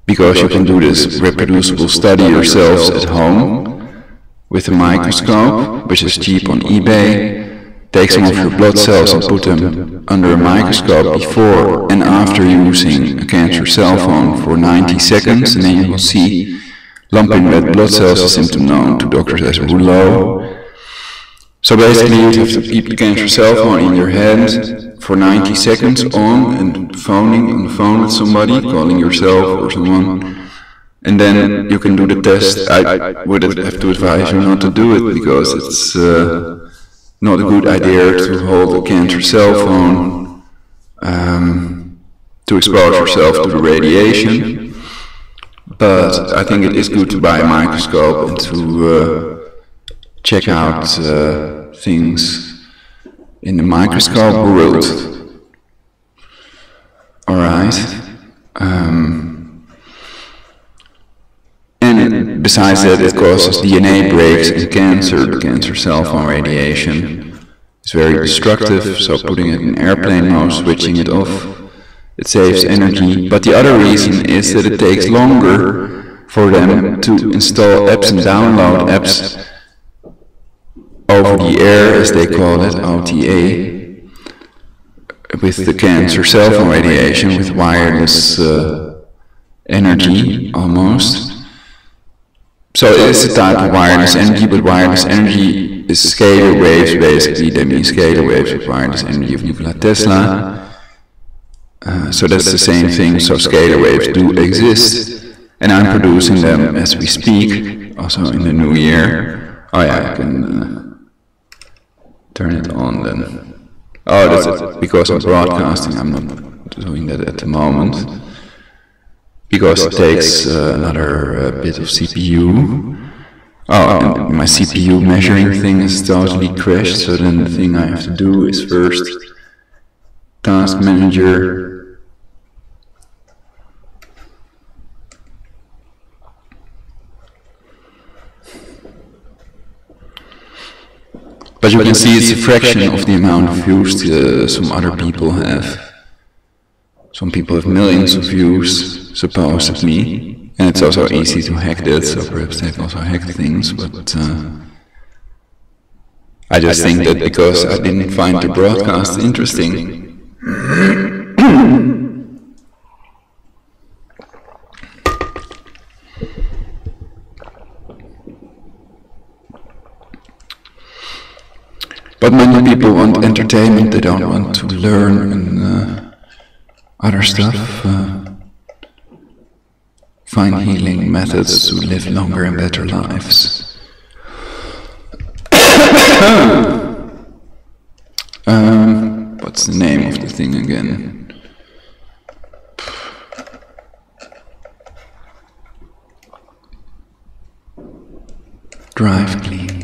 because you can do this reproducible study yourselves at home with a microscope, which is cheap on eBay. Take some of your blood cells and put them under a microscope before and after using a cancer cell phone for 90 seconds, and then you will see lumping red blood cells, a symptom known to doctors as rouleau. So basically you have to keep the cancer cell phone in your hand for 90 seconds on and phoning on the phone with somebody, calling yourself or someone, and then you can do the test. I would have to advise you not to do it because it's not a good idea to hold a cancer cell phone to expose yourself to the radiation. But I think it is good to buy a microscope and to check out things in the microscope world. Alright. And besides that, it causes DNA breaks in cancer. The cancer cell phone radiation is very destructive, so putting it in airplane mode, switching it off, it saves energy. But the other reason is that it takes longer for them to install apps and download apps over the air, as they call it, OTA, with the cancer cell phone radiation, with wireless energy almost. So it is a type of wireless energy, but wireless energy is scalar waves basically. They mean scalar waves with wireless energy of Nikola Tesla. So that's the same thing, so scalar waves do exist. And I'm producing them as we speak, also in the new year. Oh yeah, I can turn it on then. Oh, that's because I'm broadcasting, I'm not doing that at the moment. Because it takes another bit of CPU. Oh, and my CPU measuring thing is totally crashed, so then the thing I have to do is first Task Manager. But you can see it's a fraction of the amount of views some other people have. Some people have millions of views, supposedly, and it's also easy to hack that, so perhaps they've also hacked things, but I just think that because I didn't find the broadcast interesting. But many people want entertainment, they don't want to learn and other stuff, find healing methods to live longer and better lives. What's the name of the thing again? Drive clean.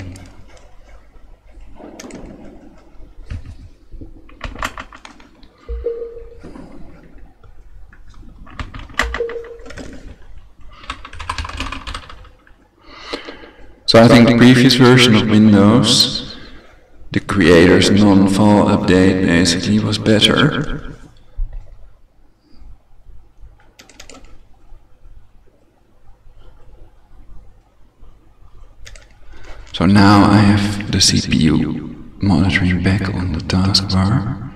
So I think the previous version of Windows, the creator's non-fall update basically, was better. So now I have the CPU monitoring back on the taskbar,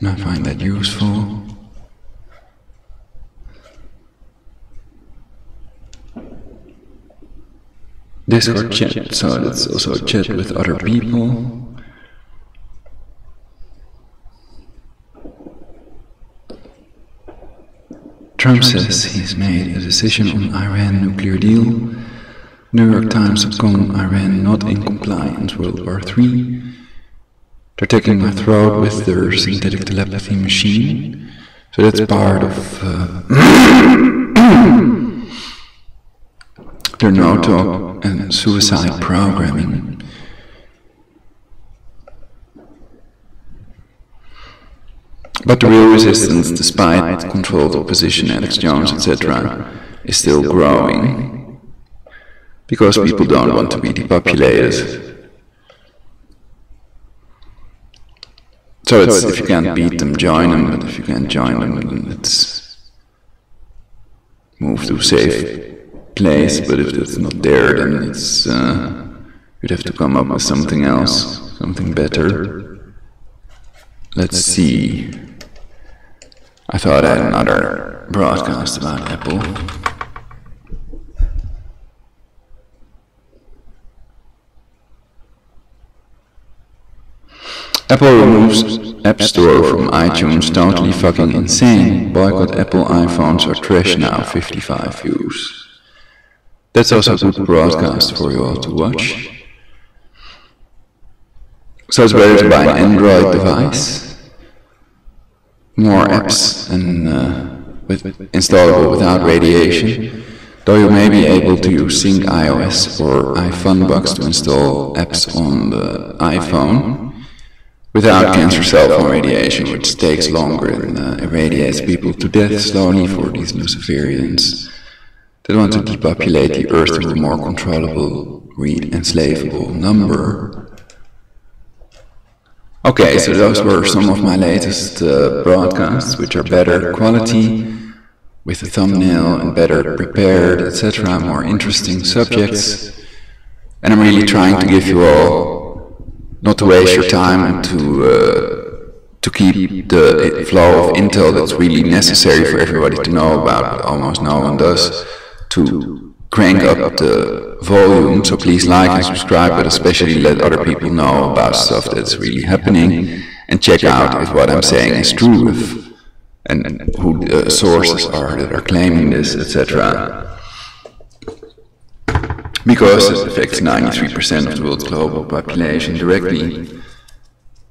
and I find that useful. Discord chat, so that's also a chat with other people. Trump says he's made a decision on Iran nuclear deal. New York Times.com, Iran not in compliance, World War III. They're taking my throat with their synthetic telepathy machine. So that's part of their no-talk and suicide programming. But the real resistance, despite controlled opposition, Alex Jones, etc., is still growing. Because people don't want to be depopulated. So it's, if you can't beat them, join them, but if you can't join them, then let's move to a safe place, but if it's not there, then it's you'd have to come up with something else, something better. Let's see. I thought I had another broadcast about Apple.
Apple removes App Store from iTunes, totally fucking insane. Boycott Apple iPhones are trash now, 55 views. That's also a good broadcast for you all to watch. So it's better to buy an Android device, more apps and installable without radiation, though you may be able to use Sync iOS or iFunbox to install apps on the iPhone without cancer cell phone radiation, which takes longer and irradiates people to death slowly for these Luciferians that want to depopulate the Earth to a more controllable, enslavable number. Okay, so those were some of my latest broadcasts, which are better quality, with a thumbnail and better prepared, etc., more interesting subjects. And I'm really trying to give you all, not to waste your time, and to keep the flow of intel that's really necessary for everybody to know about, but almost no one does, to crank up the volume. So please like and subscribe, but especially let other people know about stuff that's really happening, and check out if what I'm saying is true, and who the sources are that are claiming this, etc. Because it affects 93% of the world's global population directly,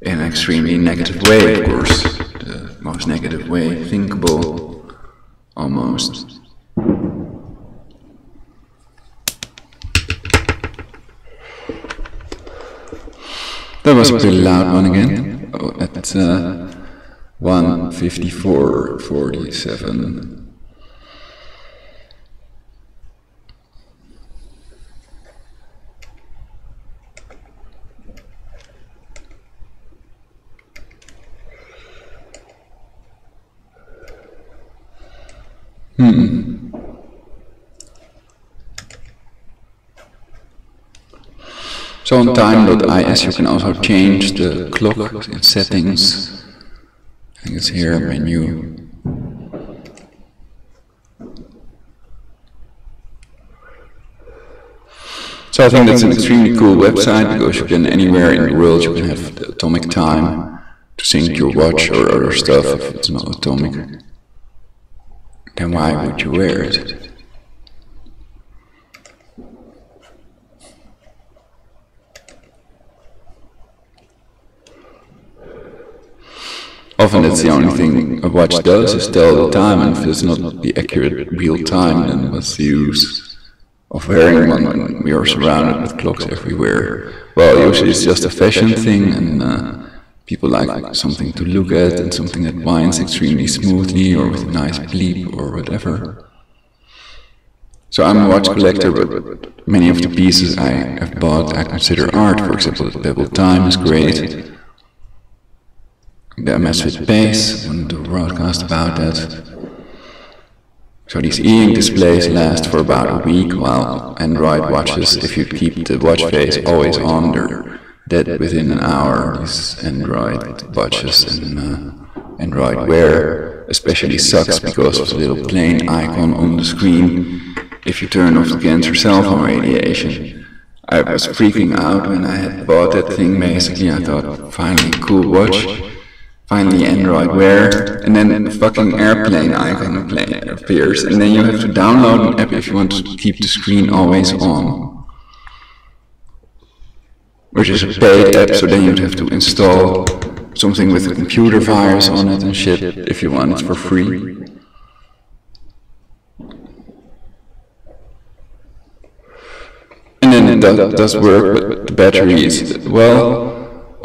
in an extremely negative way, of course, the most negative way thinkable, almost. That was a pretty loud one again, at 1:54:47. So on time.is you can also change the clock in settings. I think it's here, menu. So I think that's an extremely cool website, because you can, anywhere in the world, you can have the atomic time to sync your watch or other stuff. If it's not atomic, then why would you wear it? Often that's the only thing a watch does, is tell the time, and if it's not the accurate real time, then what's the use of wearing one when we are surrounded with clocks everywhere? Well, usually it's just a fashion thing, and people like something to look at, and something that winds extremely smoothly, or with a nice bleep, or whatever. So I'm a watch collector, but many of the pieces I have bought I consider art. For example, the Pebble Time is great. The Amazfit Pace, I want to do a broadcast about that. So these e-ink displays last for about a week, while Android watches, if you keep the watch face always on, they're dead within an hour. These Android watches and Android Wear especially sucks because of the little plain icon on the screen if you turn off the cancer cell phone radiation. I was freaking out when I had bought that thing. Basically, I thought, finally, cool watch. Finally Android Wear, and then the fucking airplane icon appears, and then you have to download an app if you want to keep the screen always on. Which is a paid app, so then you'd have to install something with a computer virus on it and shit if you want it for free. And then it does work, but the battery is, well,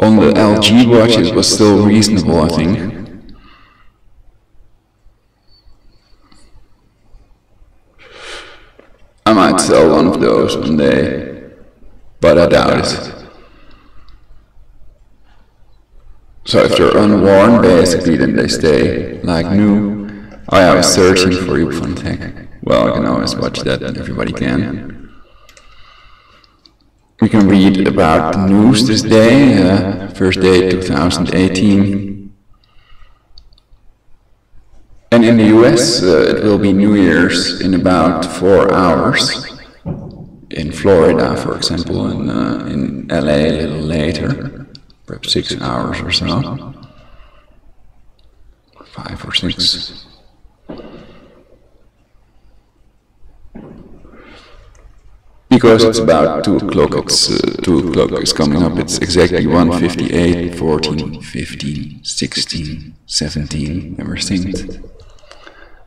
on the LG watch it was still reasonable, I think. I might sell one of those one day, but I doubt it. So if they're unworn, basically, then they stay like new. Oh yeah, I was searching for you, fun tech. Well, I can always watch that, and everybody can. We can read about the news this day, first day 2018. And in the US, it will be New Year's in about 4 hours. In Florida, for example, and in LA a little later, perhaps 6 hours or so, 5 or 6. Because it's about 2 o'clock, 2 o'clock is coming up, it's exactly 1:58, 14, 15, 16, 17, never synced.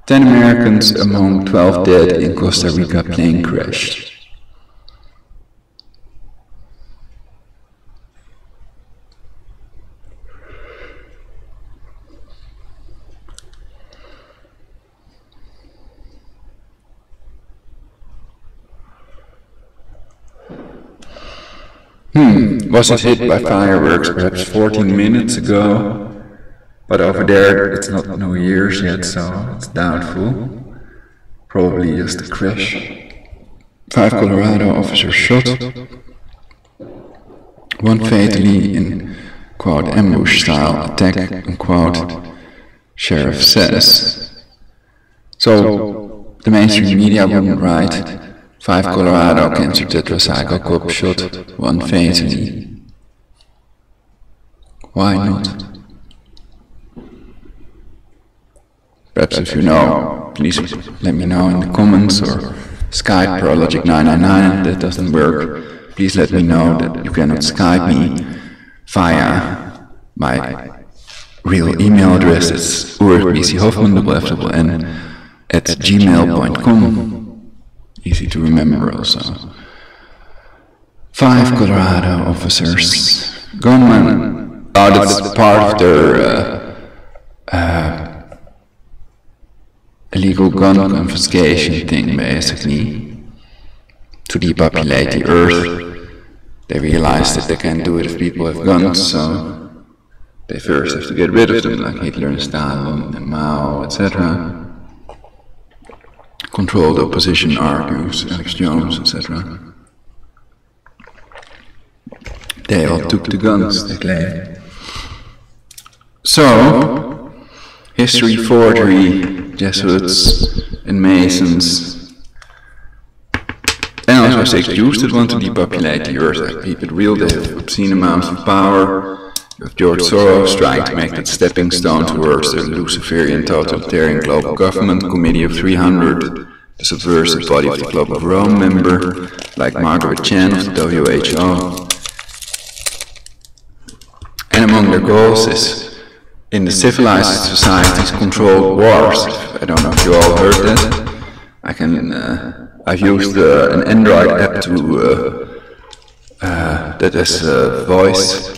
10 Americans among 12 dead in Costa Rica plane crash. Was it hit by fireworks perhaps 14 minutes ago? But over there it's not New Year's yet, so it's doubtful. Probably just a crash. 5 Colorado officers shot. 1 fatally in, quote, ambush style attack, unquote, sheriff says. So, the mainstream media wouldn't write 5 Colorado cancer tetracycle cop shot, 1 fatally. Why not? Perhaps if you know, please let me know in the comments, or Skype Prologic999 if that doesn't work. Please let me know that you cannot Skype me via my real email address. It's ulrichbchoffman at gmail.com. Easy to remember also. 5 Colorado officers, gunmen. Oh, that's part of their illegal gun confiscation thing, basically. To depopulate the earth. They realize that they can't do it if people have guns, so they first have to get rid of them, like Hitler and Stalin and Mao, etc. Control the opposition, argues Alex Jones, etc. They all took the guns, they claim. So, history forgery, Jesuits and Masons, and also 6 Jews that want to depopulate the earth. Like keep it real, they have obscene amounts of power. You have George Soros trying to make that stepping stone towards the Luciferian totalitarian global government, Committee of 300, the subversive body of the Club of Rome member, like Margaret Chan of the WHO. And among their goals is, in the civilized societies, controlled wars. I don't know if you all heard that. I've used an Android app to that has a voice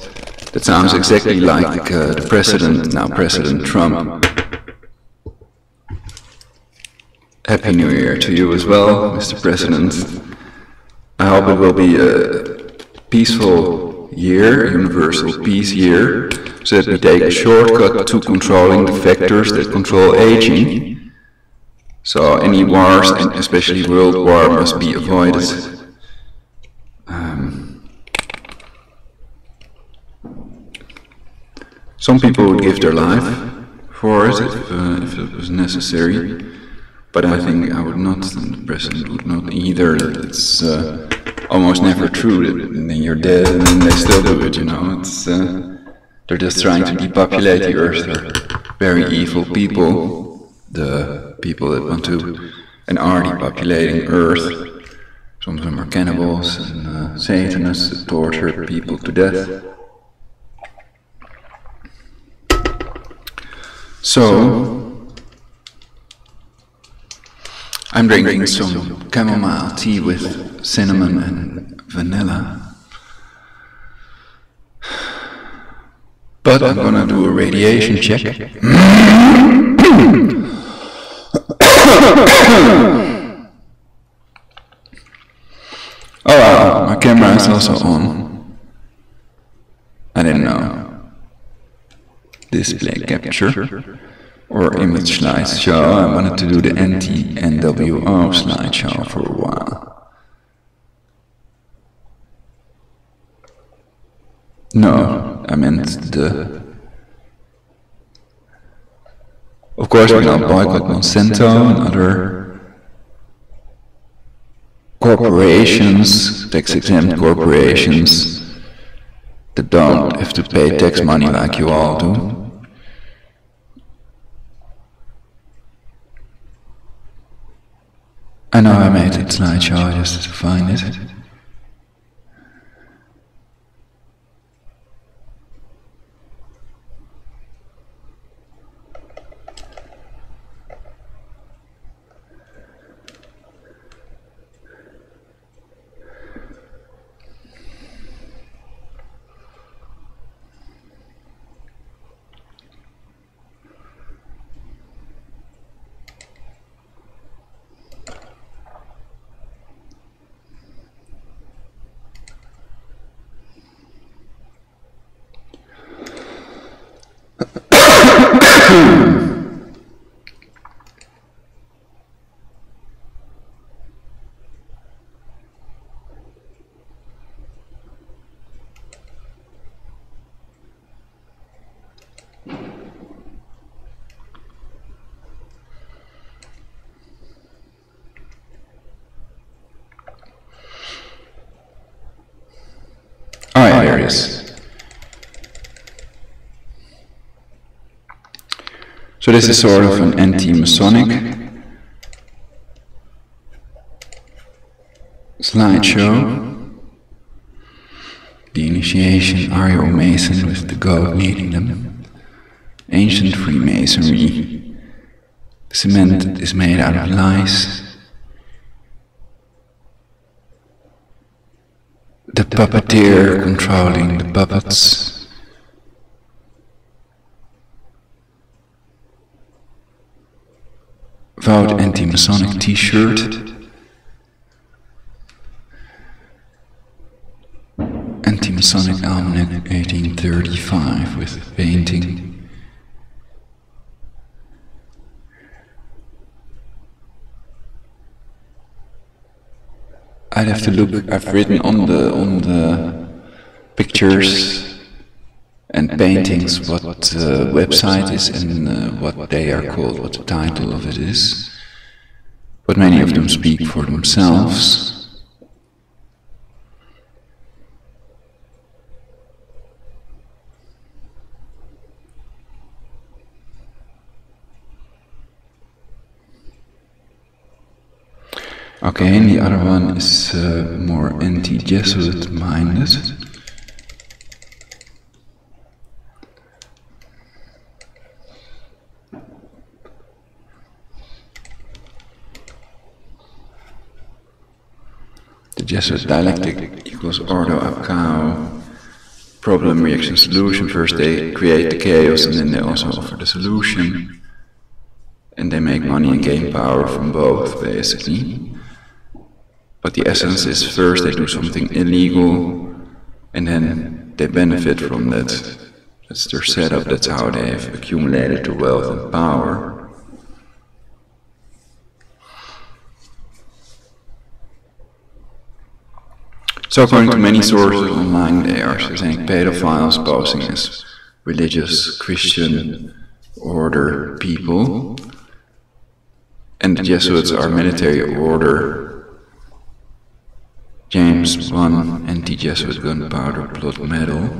that sounds exactly like the president, now President Trump. Happy New Year to you as well, Mr. President. I hope it will be a peaceful year, universal peace year, so that we take a shortcut to controlling the factors that control aging. So any wars, and especially World War, must be avoided. Some people would give their life for it if it was necessary, but I think I would not, and the President would not either. It's almost never true that then you're dead and then they still do it, you know. It's they're just trying to depopulate the earth. They're very evil people, the people that want to and are depopulating earth. Some of them are cannibals and Satanists that torture people to death. So, I'm drinking some chamomile tea with cinnamon and vanilla. But I'm gonna do a radiation check. Oh wow, my camera is also on. I didn't know. Display capture or image slideshow. I wanted to do the anti-NWO slideshow for a while. No, I meant the... Of course we now boycott Monsanto and other corporations, tax-exempt corporations, that don't have to pay tax money like you all do. I know I made that slideshow just to find it. There it is. So this is sort of an anti-Masonic slideshow. The initiation, are you a Mason, with the goat leading them. Ancient Freemasonry. Cement is made out of lies. The puppeteer controlling the puppets. Vote anti-Masonic t-shirt. Anti-Masonic Almanac 1835 with painting. I'd have to look. I've written on the pictures and paintings what the website is and what they are called, what the title of it is. But many of them speak for themselves. Okay, and the other one is more anti-Jesuit minded. The Jesuit dialectic equals ordo ab chaos, problem, reaction, solution. First they create the chaos and then they also offer the solution. And they make money and gain power from both, basically. But the essence is first they do something illegal and then they benefit from that. That's their setup, that's how they have accumulated their wealth and power. So according to many sources online, they are saying pedophiles posing as religious Christian order people. And the Jesuits are military order. James I, anti-Jesuit gunpowder plot medal.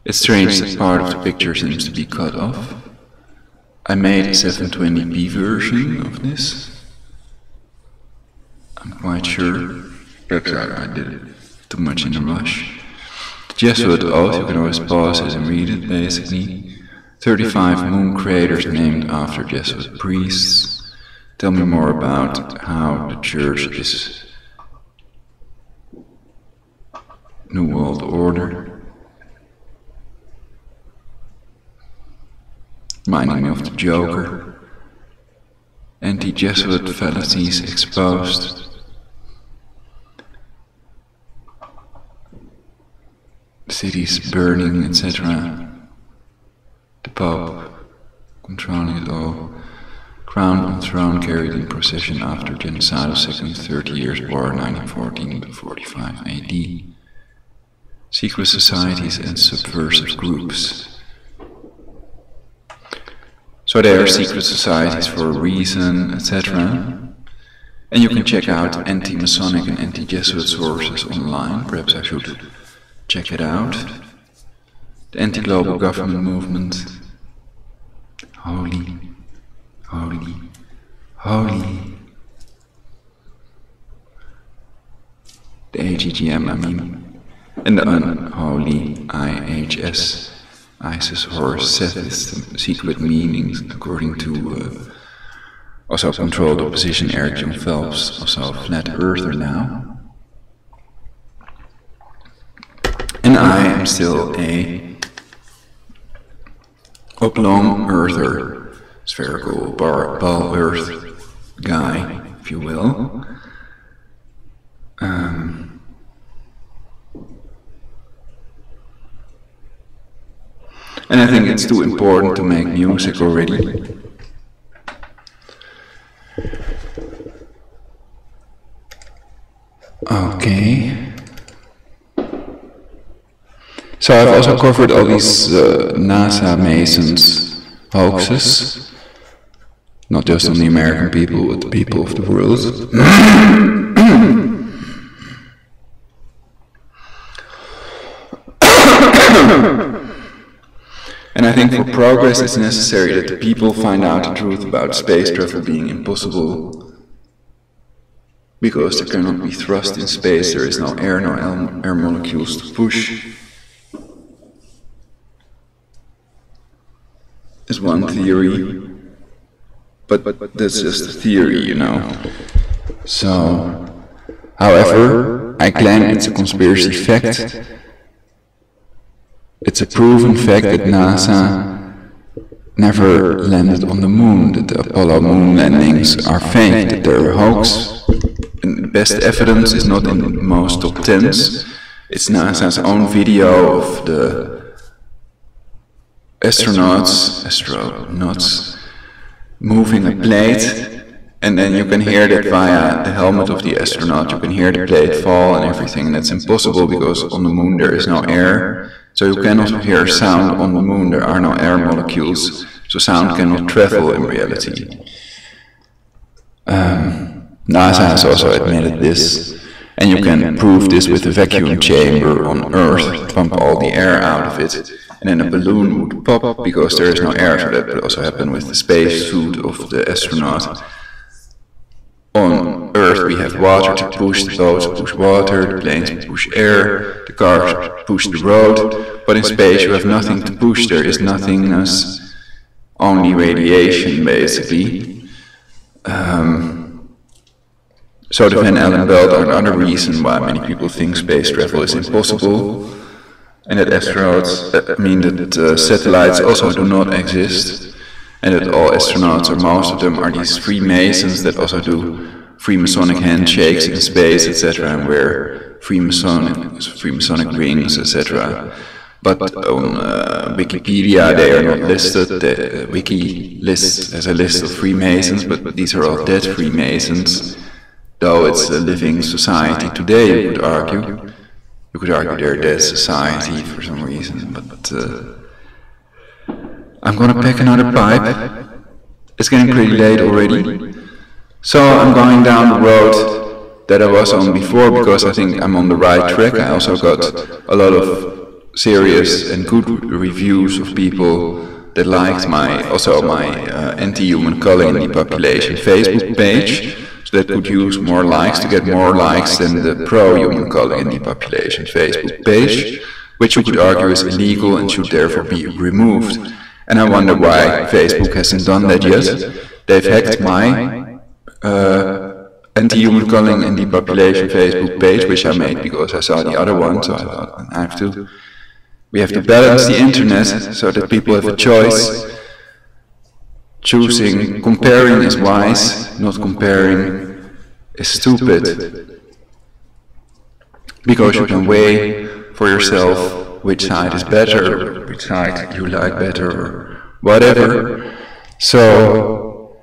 It's strange that part of the picture seems to be cut off. I made a 720p version of this. I'm quite sure, but I did it too much in a rush. The Jesuit oath, you can always pause it and read it, basically. 35 moon craters named after Jesuit priests. Tell me more about how the church is New World Order. Reminding me of the Joker. Anti-Jesuit fallacies exposed. Cities burning, etc. The Pope controlling it all. Crowned on throne, carried in procession after genocidal Second 30 Years' War, 1914 to 45 AD. Secret societies and subversive groups. So they are secret societies for a reason, etc. And you can check out anti-Masonic and anti-Jesuit sources online. Perhaps I should check it out. The anti-global government movement. Holy, holy, holy. The AGGM, I mean. And the unholy IHS. ISIS or Sethist secret meanings, according to also controlled opposition Eric John Phelps, also a flat earther now. And I am still a oblong earther, spherical ball earth guy, if you will. And I think it's too important to make music already. Okay. So I've also covered all these NASA Masons hoaxes. Not just on the American people, but the people of the world. And I think for progress it's necessary that the people find out the truth about space travel being impossible. Because there cannot be thrust in space, there is no air, no air molecules to push. Is one theory, but that's just a theory, you know. So, however, I claim it's a conspiracy fact. It's a proven fact that NASA never landed on the moon, that the Apollo moon landings are fake, that they're a hoax. And the best evidence is not in most top 10s. It's NASA's own video of the astronauts moving a plate, and then you can hear that via the helmet of the astronaut. You can hear the plate fall and everything, and that's impossible because on the moon there is no air. So you cannot hear sound on the moon, there are no air molecules, so sound cannot travel in reality. NASA has also admitted this, and you can prove this with a vacuum chamber on Earth, pump all the air out of it, and then a balloon would pop because there is no air, so that would also happen with the space suit of the astronaut. On Earth we have water to push, the boats push water, the planes push air, the cars push the road, but in space you have nothing to push, there is nothingness, only radiation basically. So the Van Allen belt are another reason why many people think space travel is impossible, and that astronauts, that satellites also do not exist. And that all astronauts, or most of them, are these Freemasons that also do Freemasonic handshakes in space, etc., and wear Freemasonic rings, etc. But on Wikipedia they are not listed. The wiki lists as a list of Freemasons, but these are all dead Freemasons. Though it's a living society today, you could argue. You could argue they're a dead society for some reason, but I'm gonna pack another pipe. It's getting pretty late already. So I'm going down the road that I was on before because I think I'm on the right track. I also got a lot of serious and good reviews of people that liked my anti-human culling and depopulation Facebook page. So that could use more likes to get more likes than the pro-human culling and depopulation Facebook page, which you could argue is illegal and should therefore be removed. And I wonder why Facebook hasn't done that yet. They've hacked my anti-human culling and depopulation Facebook page, which I made because I saw the other one, so I thought we have to balance the internet so that people have a choice. Comparing is wise, not comparing is stupid. Because you can weigh for yourself which side is better, which side you like better, or whatever. So,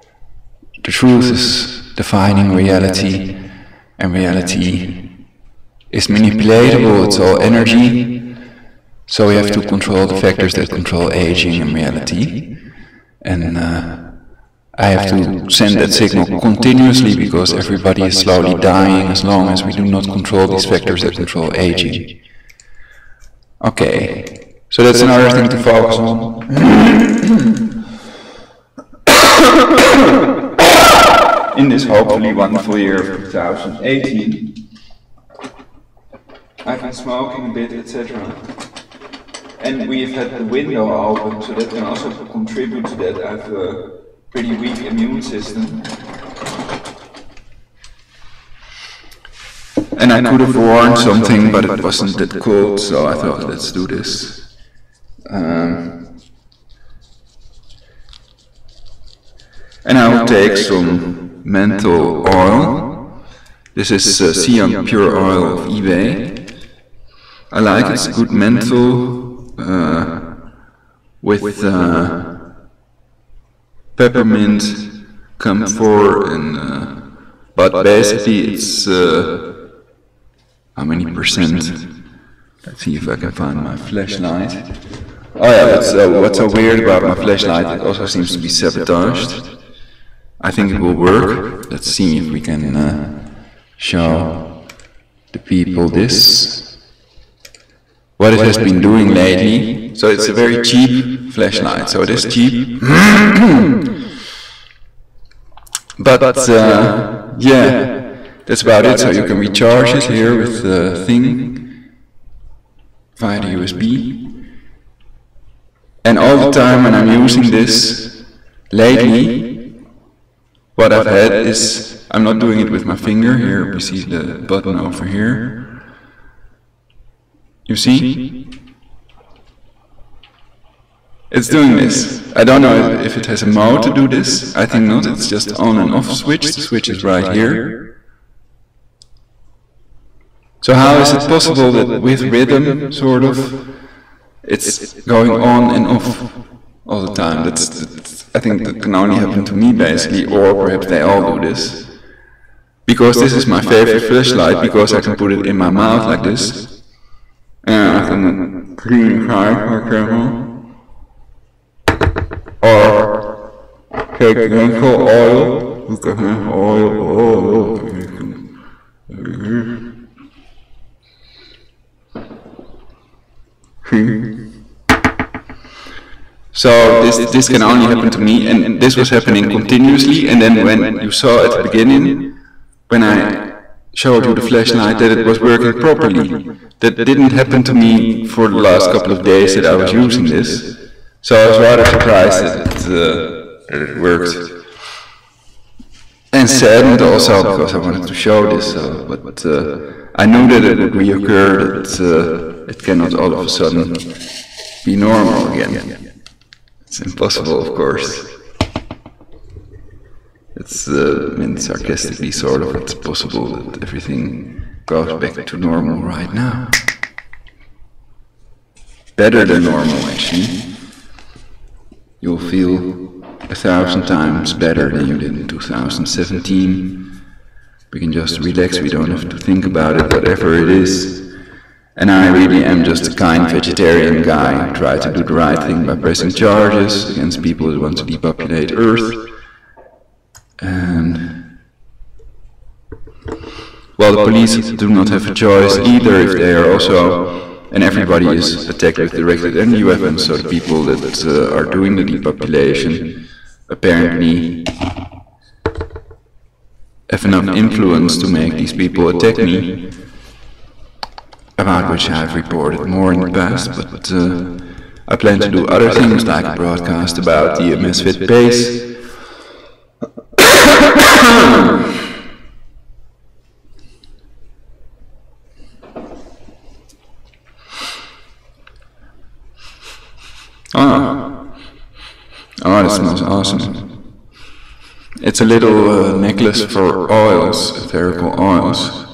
the truth is defining reality, and reality is manipulatable, it's all energy. So we have to control the factors that control aging and reality. And I have to send that signal continuously because everybody is slowly dying as long as we do not control these factors that control aging. Okay, so that's another thing to focus on. In this hopefully wonderful year of 2018. I've been smoking a bit, etc. And we've had the window open, so that can also contribute to that. I have a pretty weak immune system. And I could have worn something, but it wasn't that cold, so I thought, let's do this. And I will take some menthol oil. This is Siam Pure Oil of eBay. I like it, it's good menthol with peppermint, camphor, and but basically it's how many percent? Let's see if I can find my flashlight. Oh yeah, that's, what's so weird about my flashlight, it also seems to be sabotaged. I think it will work. Let's see if we can show the people this. What it has been doing lately. So it's a very cheap flashlight, so it is cheap. But yeah, that's about it. So you can recharge it here with the thing via the USB. And all the time when I'm using this lately, what I've had is, I'm not doing it with my finger, here we see the button over here. You see? It's doing this. I don't know if it has a mode to do this, I think not, it's just on and off switch, the switch is right here. So how is it possible that with rhythm, sort of, it's going on and off all the time? That's I think that can only happen to me basically, or perhaps they all do this. Because this is my favorite flashlight, because I can put it in my mouth like this. And I can clean inside my camera. Or take menthol oil. Look at menthol oil. See? So this can only happen to me, and this was happening continuously, and then when you saw at the beginning, when I showed you the flashlight, that it was working properly. That didn't happen to me for the last couple of days that I was using this. So I was rather surprised that it worked. And saddened also, because I wanted to show this, but I knew that it would reoccur, that it cannot all of a sudden be normal again. It's impossible, of course. It's meant sarcastically, sort of, it's possible that everything goes back to normal right now. Better than normal, actually. You'll feel 1,000 times better than you did in 2017. We can just relax, we don't have to think about it, whatever it is. And I really am just a kind vegetarian guy, try to do the right thing by pressing charges against people that want to depopulate Earth. And well, the police do not have a choice either if they are also, and everybody is attacked with directed energy weapons, so the people that are doing the depopulation apparently have enough influence to make these people attack me, about which I've reported more in the past, but I plan to do other things like a broadcast about the misfit base. Oh, that smells awesome. It's a little necklace for oils, etherical oils.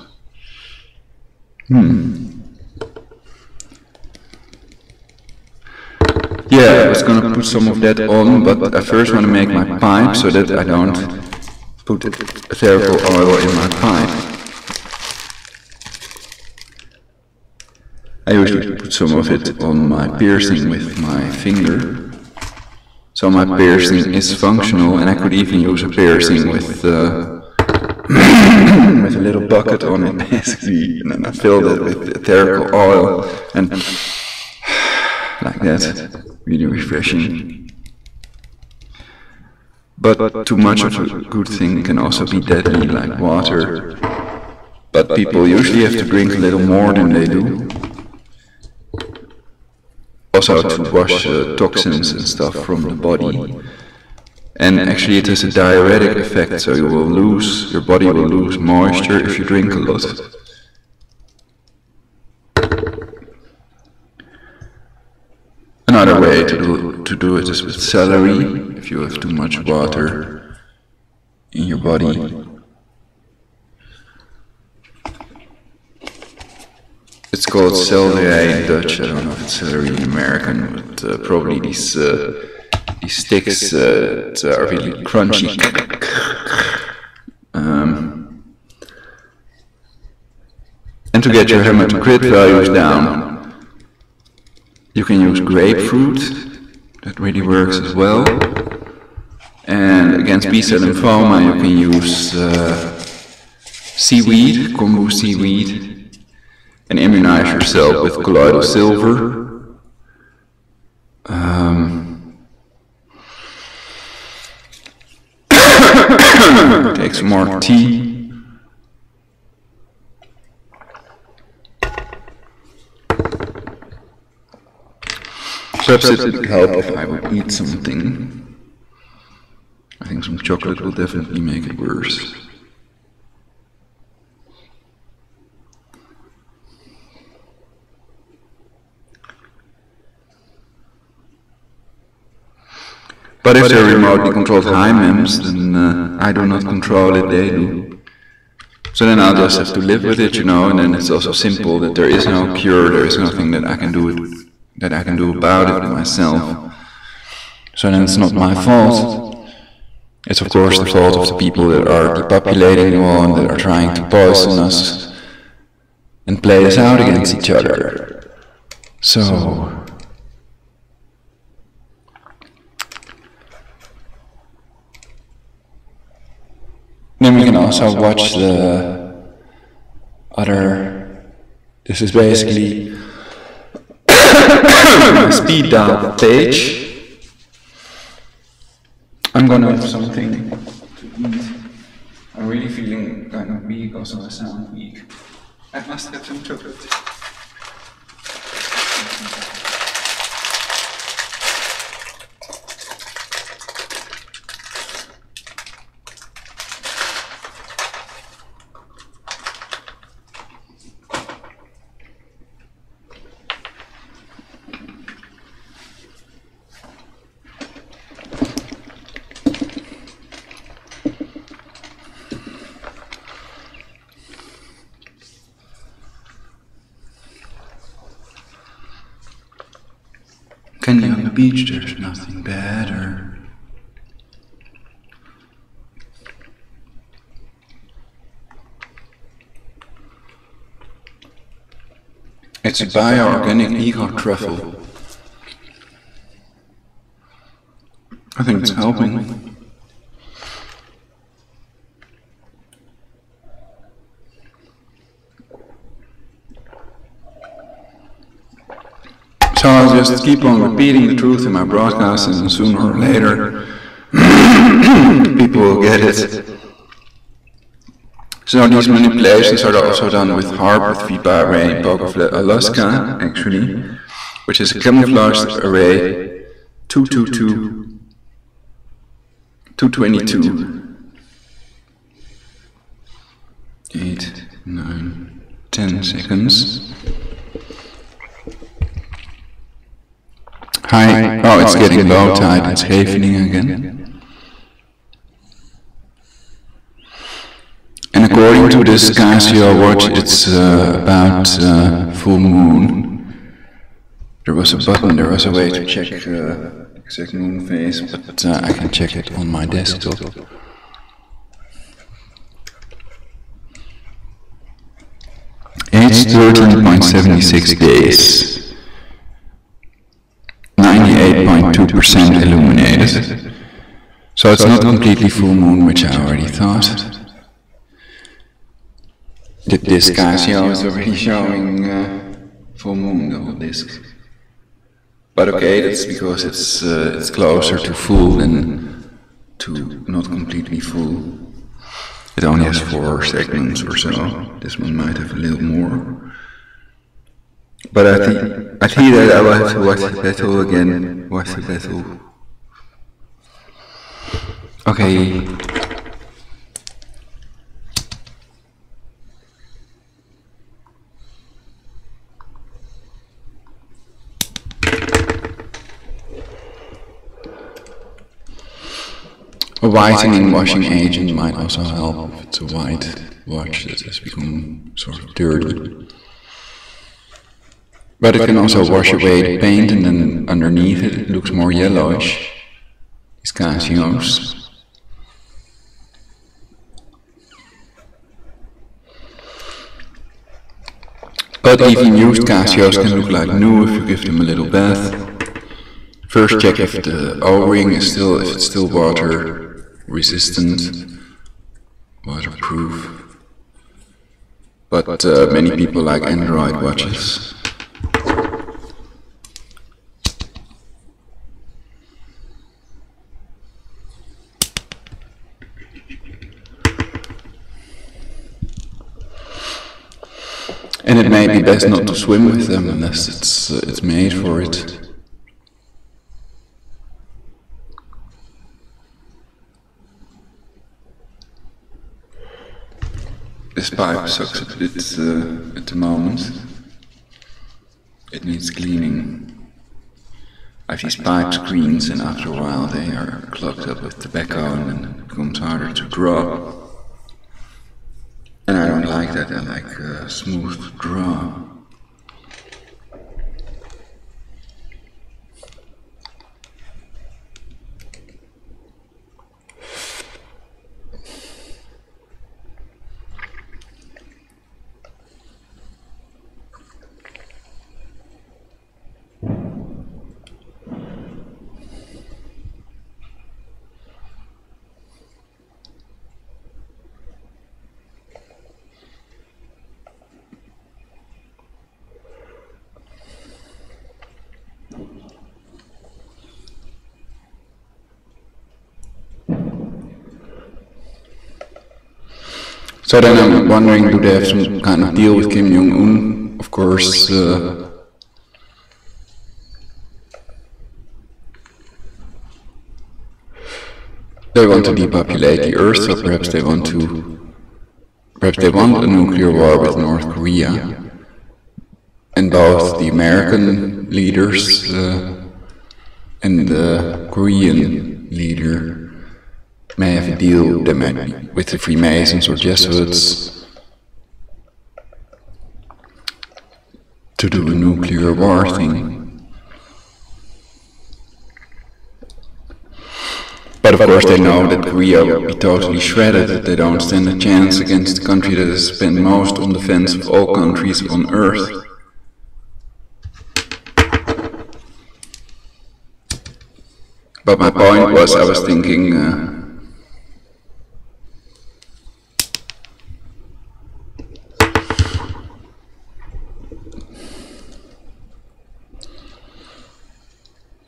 Yeah, I was gonna put some of that on, but I first want to make my pipe so that I don't put etherical oil in my pipe. I usually put some of it on my piercing with my finger. So my piercing is functional, and I could even use a piercing with with a little bucket on it, basically, and then I filled it with ethereal oil, and like that, really refreshing. But too much of a good thing can also be deadly, like water. But people usually have to drink a little more than they do. Also to wash toxins and stuff from the body. And actually it has a diuretic effect, so your body will lose moisture if you drink a lot. Another way to do it is with celery, if you have too much water in your body. It's called celery in Dutch, I don't know if it's celery in American, but probably these sticks that are really crunchy. And to get your hematocrit values down, you can use grapefruit, that really works as well. And against B-cell lymphoma you can use seaweed, kombu seaweed, and immunize yourself with colloidal silver. Take some more tea. Perhaps it would help if I would eat something. I think some chocolate will definitely make it worse. But if they're remotely controlled HAARPs, then I do not control it, they do. So then I'll just have to live with it, you know, and then it's also simple that there is no cure, there is nothing that I can do about it myself. So then it's not my fault. It's of course the fault of the people that are depopulating the world and that are trying to poison us and play us out against each other. So then we can also watch the other, this is basically a speed dial page. I'm gonna have something to eat. I'm really feeling kind of weak, also I sound weak. I must have some chocolate. Candy on the beach, there's nothing better. It's a bioorganic ego truffle. I think it's helping. So I'll just keep on repeating the truth in my broadcasts, and sooner or later people will get it. So these manipulations are also done with HAARP, with VPA array, Poke of Alaska, actually, which is a camouflaged array 222, 222, 8, 9, 10 seconds. Hi, oh, it's getting low tide, it's evening again. And according to this Casio watch, it's about full moon. There was a button, there was a way to check exact moon phase, but I can check it on my desktop. It's 13.76 days. 98 98.2% illuminated. So it's not completely full moon, which I already thought. The disk Casio is already showing full moon, the whole disk. But okay, that's because it's closer to full than to not completely full. It only has 4 segments or so. This one might have a little more. But I think that I will have to watch the battle again. Watch the battle. Okay. A whitening washing agent might also help if it's a white watch that has become sort of dirty. But it can also wash away the paint, and then underneath it looks more yellowish. These Casios. But even used Casios can look like new if you give them a little bath. First check if the O-ring is still water resistant, waterproof. But many people like Android watches. And it may be best not to swim with them unless it's made for it. This pipe sucks a bit at the moment. It needs cleaning. I have these pipe screens, and after a while they are clogged up with tobacco and then it becomes harder to draw. And I don't like that, I like a smooth draw. So then I'm wondering, do they have some kind of deal with Kim Jong-un? Of course, they want to depopulate the Earth, so perhaps they want a nuclear war with North Korea. And both the American leaders and the Korean leader may have a deal, they might be with the Freemasons or Jesuits to do a nuclear war thing. But of course they know that Korea will be totally shredded, that they don't stand a chance against the country that has spent most on defense of all countries on Earth. But my point was, I was thinking,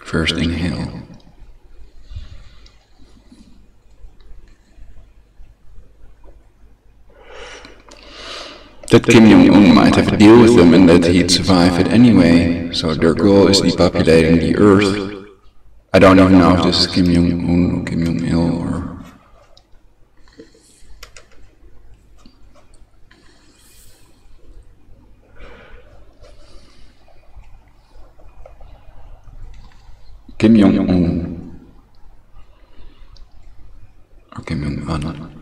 first inhale. That Kim Jong-un might have a deal with them and that he'd survive it anyway, so their goal is depopulating the Earth. I don't even know if this is Kim Jong-un or Kim Jong-il or... Kim Jong-un or Kim Jong-un.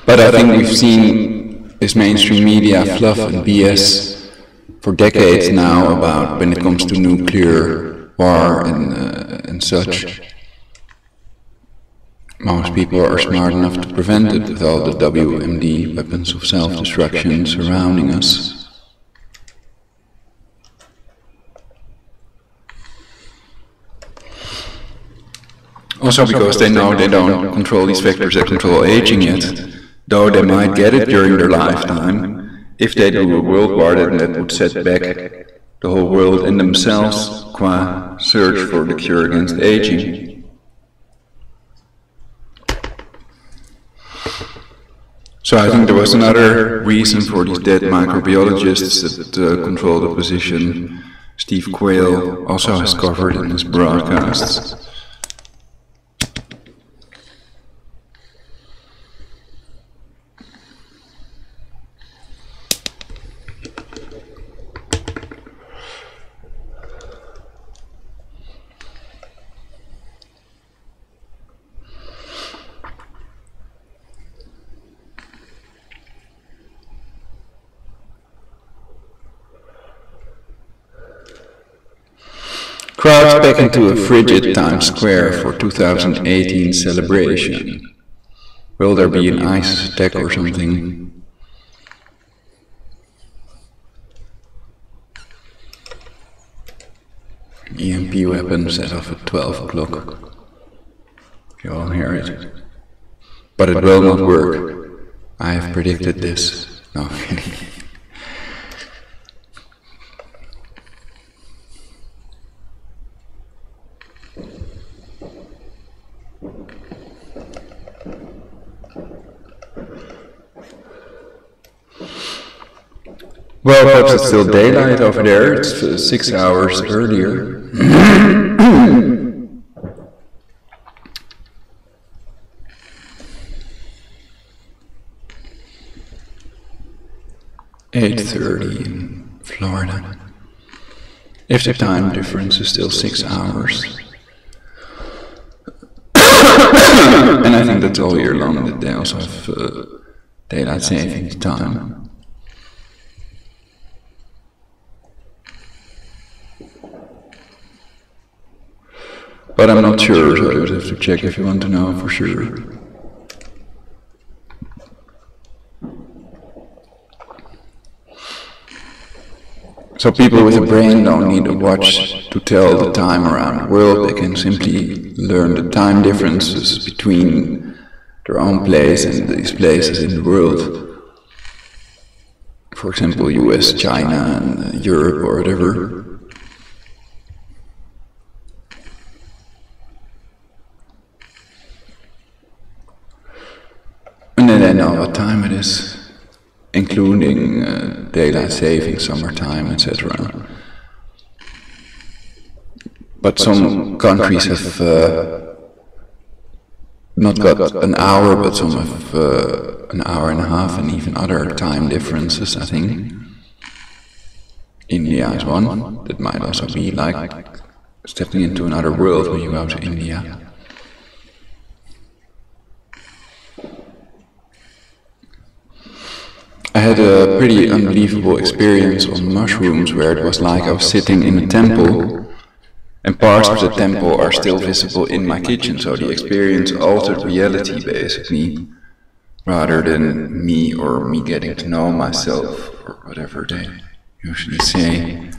But I think we've seen this mainstream media fluff and BS for decades now about when it comes to nuclear war and such. Most people are smart enough to prevent it with all the WMD, weapons of self-destruction, surrounding us. Also because they know they don't control these factors that control aging yet, though they might get it during their lifetime. If they do a world war, then that would set back the whole world and themselves qua search for the cure against aging. So I think there was another reason for these dead microbiologists that control the position. Steve Quayle also has covered in his broadcasts. Crowds back into a frigid Times Square for 2018 celebration. Will there be an ISIS attack or something? EMP weapon set off at 12 o'clock. You all hear it. But it will not work. I have predicted this. No, kidding. Well, perhaps it's still daylight over there, it's 6 hours earlier. 8:30 in Florida. If the time difference is still 6 hours. And I think that's all year long that they also have daylight savings time. But I'm not sure, so you would have to check if you want to know for sure. So people with a brain don't need a watch to tell the time around the world, they can simply learn the time differences between their own place and these places in the world. For example, US, China, and Europe or whatever. And then they know what time it is, including daylight saving, summertime, etc. But some countries have not got an hour, but some have an hour and a half, and even other time differences, I think. India is one. That might also be like stepping into another world when you go to India. I had a pretty unbelievable experience on mushrooms where it was like I was sitting in a temple and parts of the temple are still visible in my kitchen, so the experience altered reality basically, rather than me or me getting to know myself or whatever they usually say.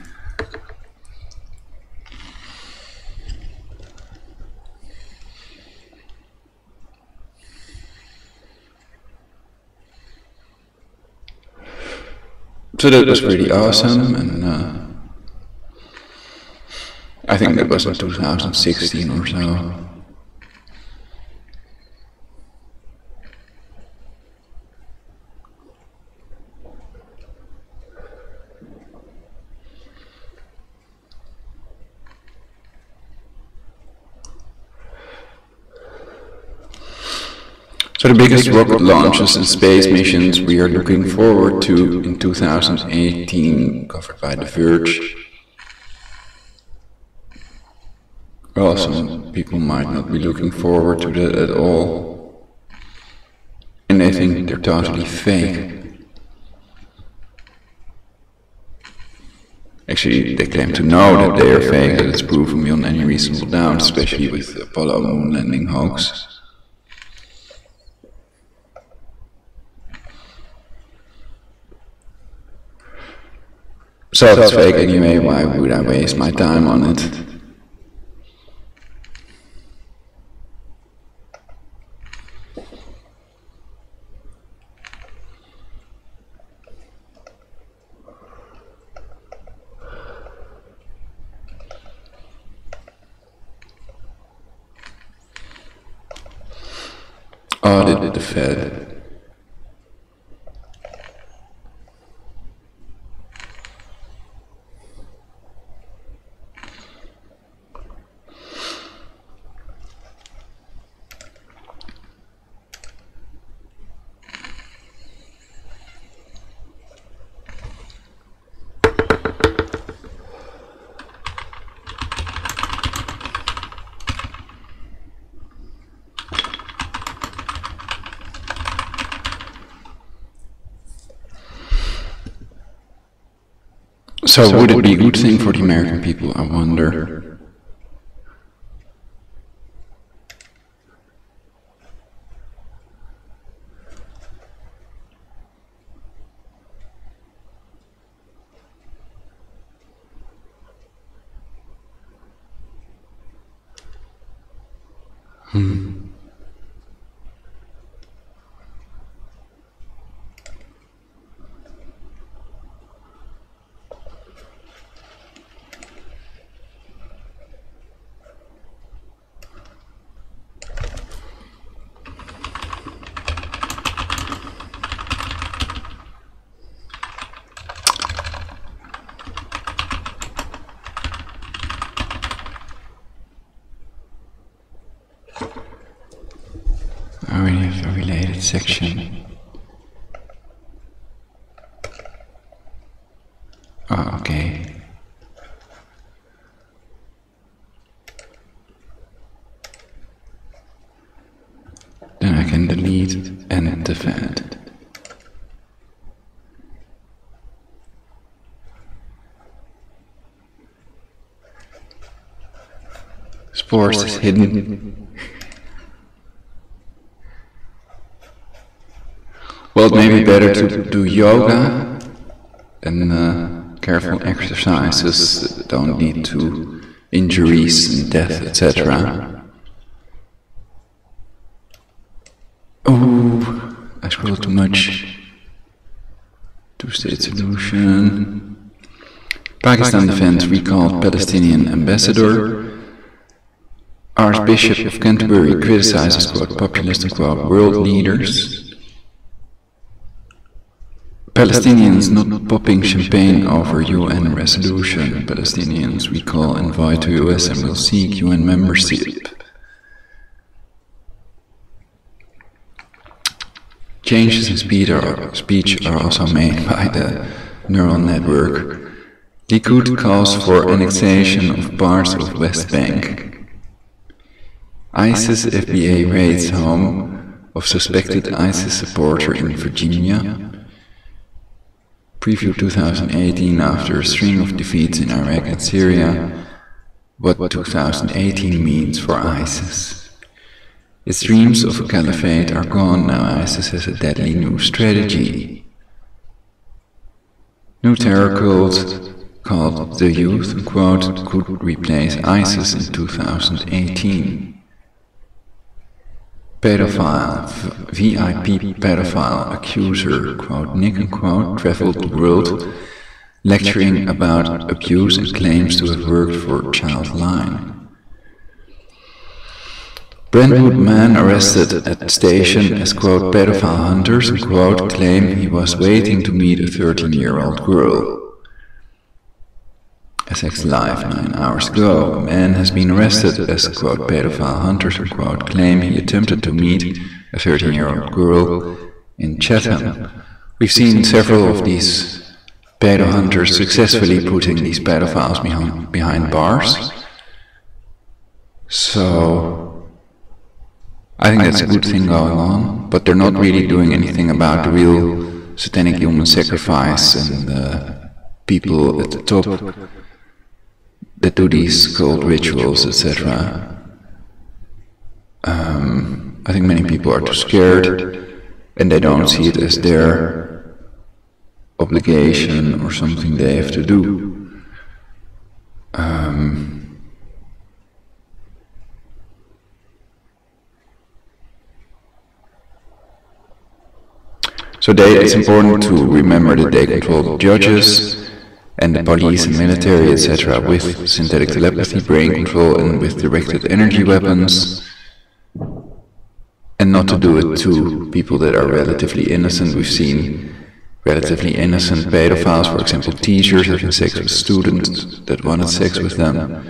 So that was pretty awesome, and I think that was in 2016 or so. So the biggest rocket launches and space missions we are looking forward to in 2018, covered by The Verge. Well, some people might not be looking forward to that at all. and they think they're totally fake. Actually, they claim to know that they are fake, that it's proven beyond any reasonable doubt, especially with the Apollo moon landing hoax. So if it's fake anyway, why would I waste my time on it? Audit the Fed. So would it be a good thing for the American people, I wonder? I already have a related section. Oh, okay. Then I can delete and defend. Spores is hidden. Well, it may be better to do yoga and careful exercises that don't lead to injuries and death, etc. Oh, I scrolled too much. Two-state solution. Pakistan defense recalled Palestinian ambassador. Archbishop of Canterbury criticizes, quote, populist, quote, world leaders. Palestinians not popping champagne over UN resolution. Palestinians recall envoy to US and will seek UN membership. Changes in speech are also made by the neural network. Likud calls for annexation of parts of West Bank. ISIS FBA raids home of suspected ISIS supporter in Virginia. Preview 2018 after a string of defeats in Iraq and Syria. What 2018 means for ISIS. Its dreams of a caliphate are gone now. ISIS has a deadly new strategy. New terror cult called The Youth, quote, could replace ISIS in 2018. Pedophile, VIP pedophile accuser, quote, Nick, quote, traveled the world lecturing about abuse and claims to have worked for Childline. Brentwood man arrested at station as, quote, pedophile hunters, quote, claim he was waiting to meet a 13-year-old girl. SX Live 9 hours ago, a man has been arrested as, quote, pedophile hunters, quote, claim he attempted to meet a 13-year-old girl in Chatham. We've seen several of these pedo hunters successfully putting these pedophiles behind bars. So I think that's a good thing going on, but they're not really doing anything about the real satanic human sacrifice and people at the top that do these cult rituals, etc. I think many people are too scared, and they don't see it as their obligation or something they have to do. So it's important to remember that they control the judges and the police and military, etc. with synthetic telepathy, brain control, and with directed energy weapons. And not to do it to people that are relatively innocent. We've seen relatively innocent pedophiles, for example, teachers having sex with students that wanted sex with them.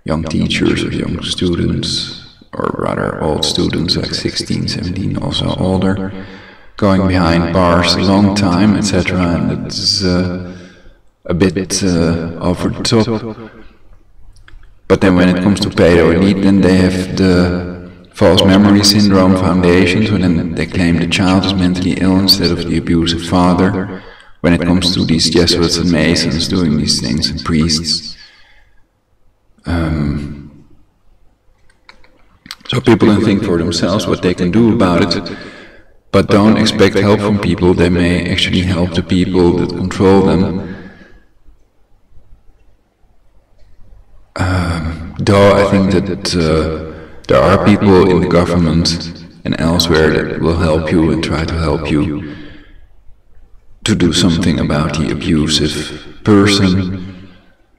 Young teachers or young students, or rather old students, like 16, 17, also older, going behind bars a long time, etc. And it's a bit over the top. But then when it comes to pedo elite, then they have the false memory syndrome foundation, so then they claim the child is mentally ill instead of the abusive father. When it comes to these Jesuits and Masons doing these things, and priests. So people can think for themselves what they can do about it, but don't expect help from people. They may actually help the people that control them. Though I think that there are people in the government and elsewhere that will help you and try to help you to do something about the abusive person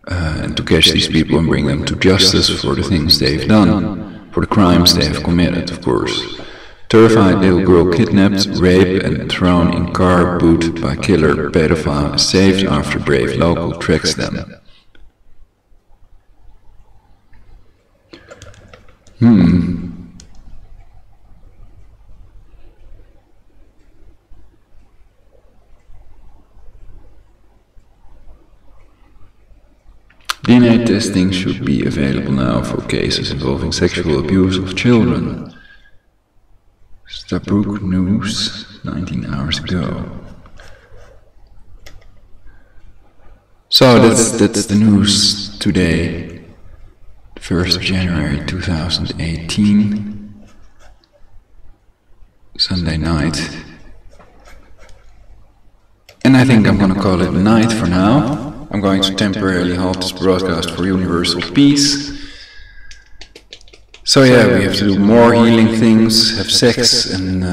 and to catch these people and bring them to justice for the things they've done, for the crimes they have committed, of course. Terrified little girl kidnapped, raped and thrown in car boot by killer pedophile is saved after brave local tracks them. DNA testing should be available now for cases involving sexual abuse of children. Stabrook News, 19 hours ago. So that's the news today, 1st of January 2018, Sunday night. And I think I'm gonna call it a night for now. I'm going to temporarily halt this broadcast for universal peace. So yeah, we have to do more healing things, have sex, and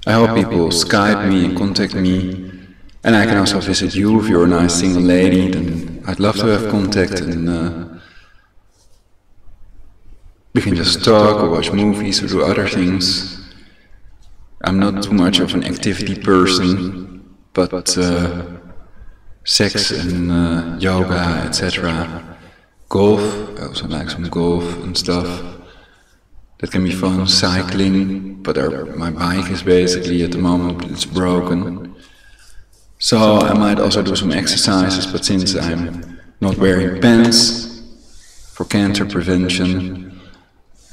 I hope people Skype me and contact me. And I can also visit you if you're a nice single lady, then I'd love to have contact, and we can just talk or watch movies or do other things. I'm not too much of an activity person, but sex and yoga, etc. Golf, I also like some golf and stuff. That can be fun. Cycling, but my bike is basically at the moment it's broken. So I might also do some exercises, but since I'm not wearing pants for cancer prevention,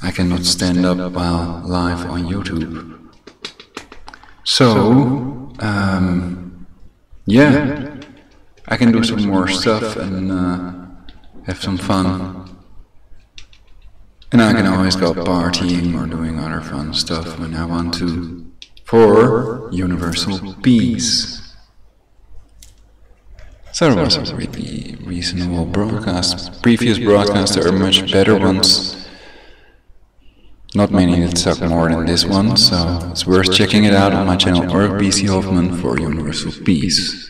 I cannot stand up while live on YouTube. So, yeah, I can do some more stuff and have some fun. And I can always go partying or doing other fun stuff when I want to, for universal peace. So it was a really reasonable broadcast. Previous broadcasts are much better ones. Not many that suck more than this one, so it's worth checking it out on my channel or BC Hoffman for universal peace.